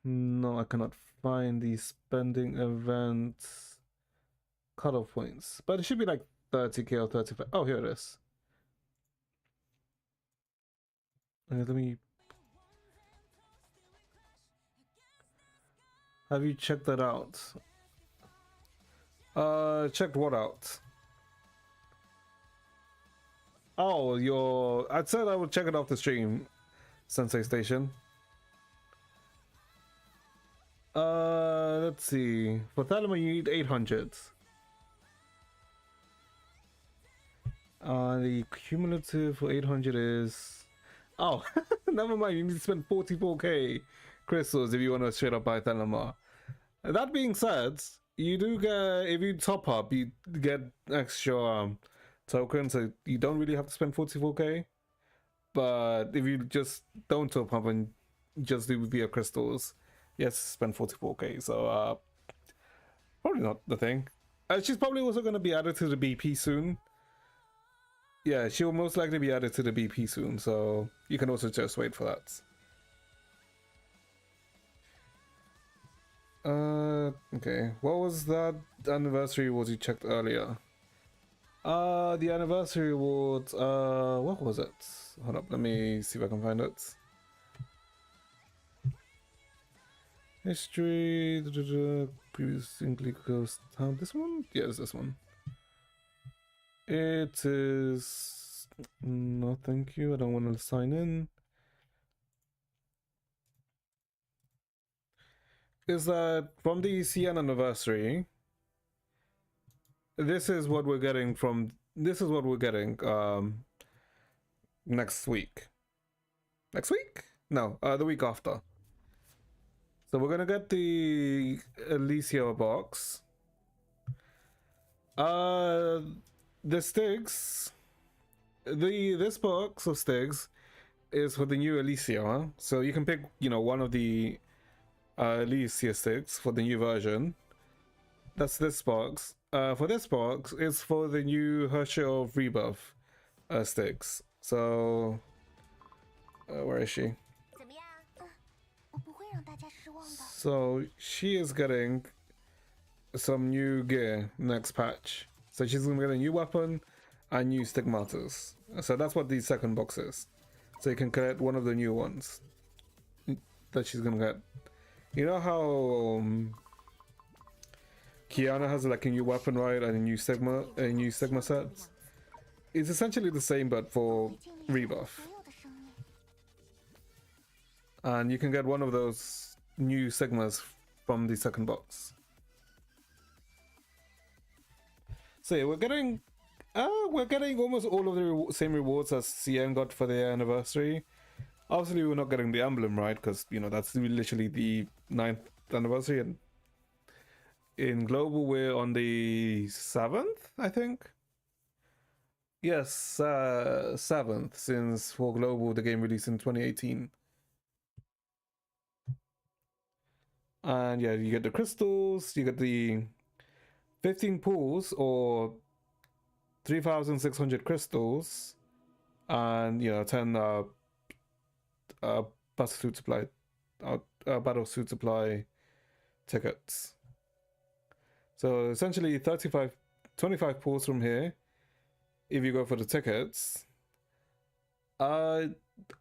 No, I cannot find the spending events cutoff points, but it should be like 30k or 35. Oh, here it is. Let me. Have you checked that out? Checked what out? Oh, I said I would check it off the stream, Sensei Station. Let's see. For Thelema, you need 800. The cumulative for 800 is... Oh, never mind. You need to spend 44k crystals if you want to straight up buy Thelema. That being said, you do get, if you top up, you get extra tokens, so you don't really have to spend 44k. But if you just don't top up and just do via crystals, yes, spend 44k. So probably not the thing. She's probably also going to be added to the BP soon. Yeah, she'll most likely be added to the BP soon, so you can also just wait for that. Okay, what was that anniversary awards you checked earlier? The anniversary awards, what was it? Hold up, let me see if I can find it. History, previously closed town. This one? Yes, this one. It is... No, thank you. I don't want to sign in. Is that from the CN anniversary? This is what we're getting from... This is what we're getting next week. Next week? No, the week after. So we're gonna get the Elysia box. The sticks, this box of sticks is for the new Elysia, so you can pick, you know, one of the Elysia sticks for the new version. That's this box. For this box, it's for the new Herschel of Rebirth sticks. So, where is she? So she is getting some new gear next patch. So she's gonna get a new weapon and new stigmatas. So that's what the second box is. So you can collect one of the new ones that she's gonna get. You know how Kiana has like a new weapon, right, and a new Sigma set? It's essentially the same but for Rebirth. And you can get one of those new Sigmas from the second box. So yeah, we're getting almost all of the same rewards as CN got for their anniversary. Obviously, we're not getting the emblem, right? Because, you know, that's literally the 9th anniversary, and in global we're on the 7th, I think. Yes, 7th, since for global the game released in 2018. And yeah, you get the crystals, you get the 15 pools or 3,600 crystals, and, you know, 10 battlesuit supply tickets. So essentially 25 pools from here if you go for the tickets. I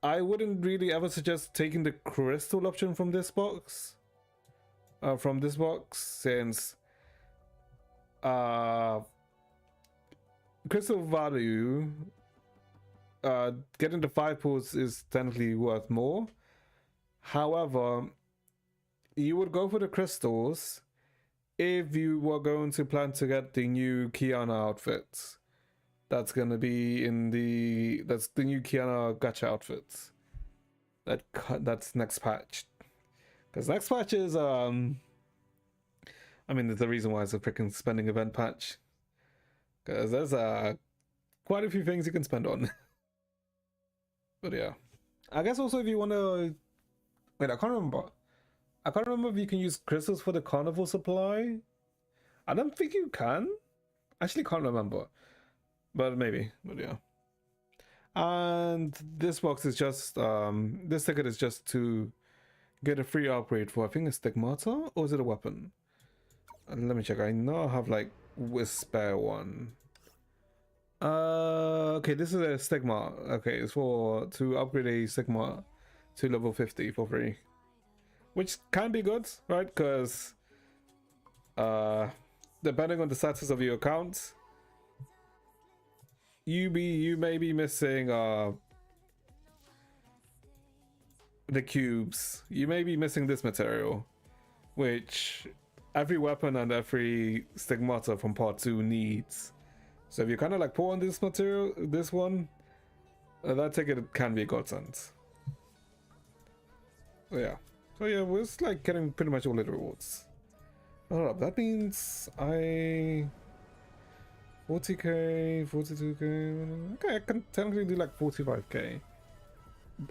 wouldn't really ever suggest taking the crystal option from this box. Since crystal value, getting the 5 pools is technically worth more. However, you would go for the crystals if you were going to plan to get the new Kiana outfit. That's gonna be that's the new Kiana gacha outfit. That's next patch. Because next patch is I mean, there's a reason why it's a freaking spending event patch. Because there's quite a few things you can spend on. But yeah, I guess also if you want to, wait, I can't remember if you can use crystals for the carnival supply. I don't think you can. Actually, can't remember, but maybe. But yeah. And this box is just this ticket is just to get a free upgrade for, I think, a stigmata, or is it a weapon? Let me check. I know I have like a spare one. Okay, this is a stigma. Okay, it's to upgrade a stigma to level 50 for free, which can be good, right? Because depending on the status of your account, you may be missing the cubes. You may be missing this material, which every weapon and every stigmata from part 2 needs. So if you kind of like pull on this material, this one, that ticket can be a godsend. So yeah, we're just like getting pretty much all of the rewards. Hold up, that means I 40k, 42k. Okay, I can technically do like 45k.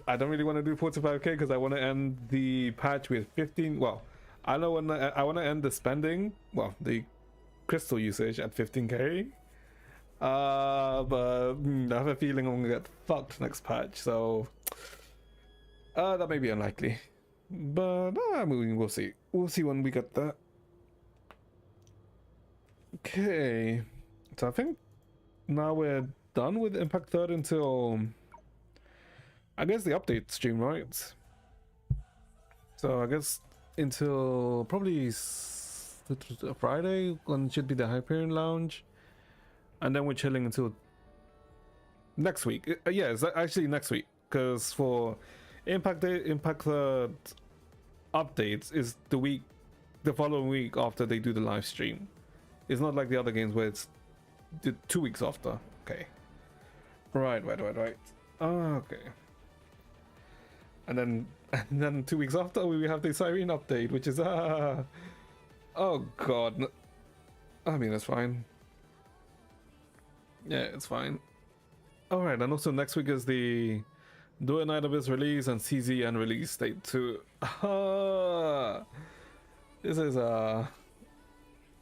I don't really want to do 45k because I want to end the patch with 15. Well, I know when I want to end the spending, well, the crystal usage at 15k. But I have a feeling I'm gonna get fucked next patch, so that may be unlikely. But I mean, we'll see. We'll see when we get that. Okay, so I think now we're done with Impact 3rd until I guess the update stream, right? So I guess until probably Friday when it should be the Hyperion Lounge, and then we're chilling until next week. Yeah, it's actually next week, because for Impact 3rd updates is the following week after they do the live stream. It's not like the other games where it's 2 weeks after. Okay. Right. Okay. And then 2 weeks after we have the Siren update, which is oh god. I mean, it's fine. Yeah, it's fine. Alright, and also next week is the Do Night of His release and CZN release date too. This is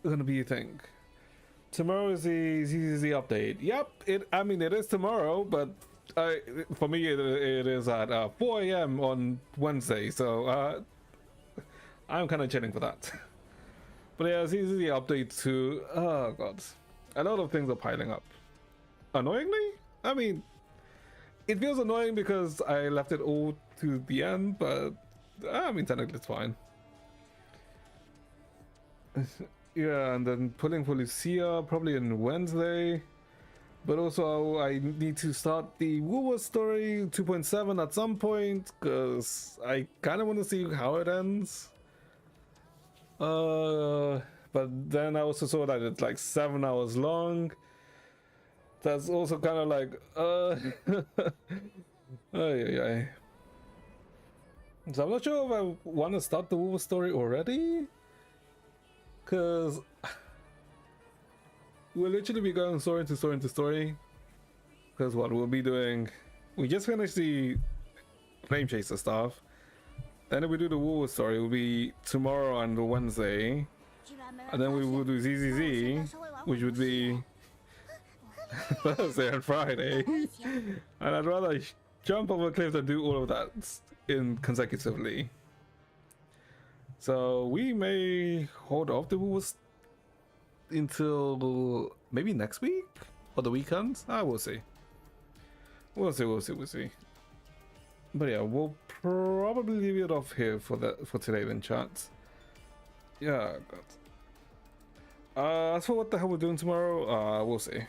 gonna be a thing. Tomorrow is the ZZZ update. Yep, it is tomorrow, but for me it is at 4 a.m. on Wednesday, so I'm kind of chilling for that. But yeah, ZZZ update too. Oh god, a lot of things are piling up. Annoyingly, I mean, it feels annoying because I left it all to the end, but I mean, technically it's fine. Yeah, and then pulling for Elysia probably on Wednesday. But also I need to start the Woo story 2.7 at some point, because I kind of want to see how it ends. But then I also saw that it's like 7 hours long. That's also kind of like ay. So I'm not sure if I want to start the Woo story already, because we'll literally be going story into story into story. Because what we'll be doing, we just finished the Flamechase stuff. Then if we do the Woo story, it will be tomorrow and Wednesday. And then we will do ZZZ, which would be Thursday and Friday. And I'd rather jump over a cliff than do all of that consecutively. So we may hold off the Woo until maybe next week or the weekend. We'll see. We'll see. But yeah, we'll probably leave it off here for today then, chat. Yeah, God. As for what the hell we're doing tomorrow, we'll see.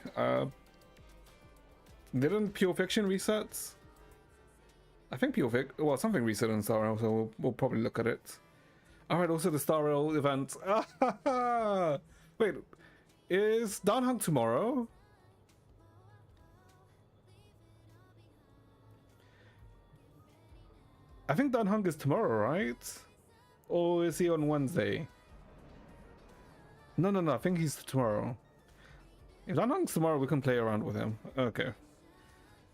Didn't Pure Fiction reset? I think something reset on Star Rail, so we'll probably look at it. Alright, also the Star Rail event. Wait, is Downhung tomorrow? I think Downhung is tomorrow, right? Or is he on Wednesday? No, I think he's tomorrow. If Downhung's tomorrow, we can play around with him. Okay.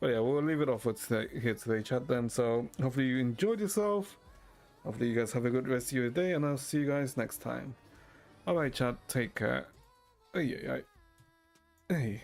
But yeah, we'll leave it off for here today, chat, then. So hopefully you enjoyed yourself. Hopefully you guys have a good rest of your day, and I'll see you guys next time. Alright, chat, take care. Hey.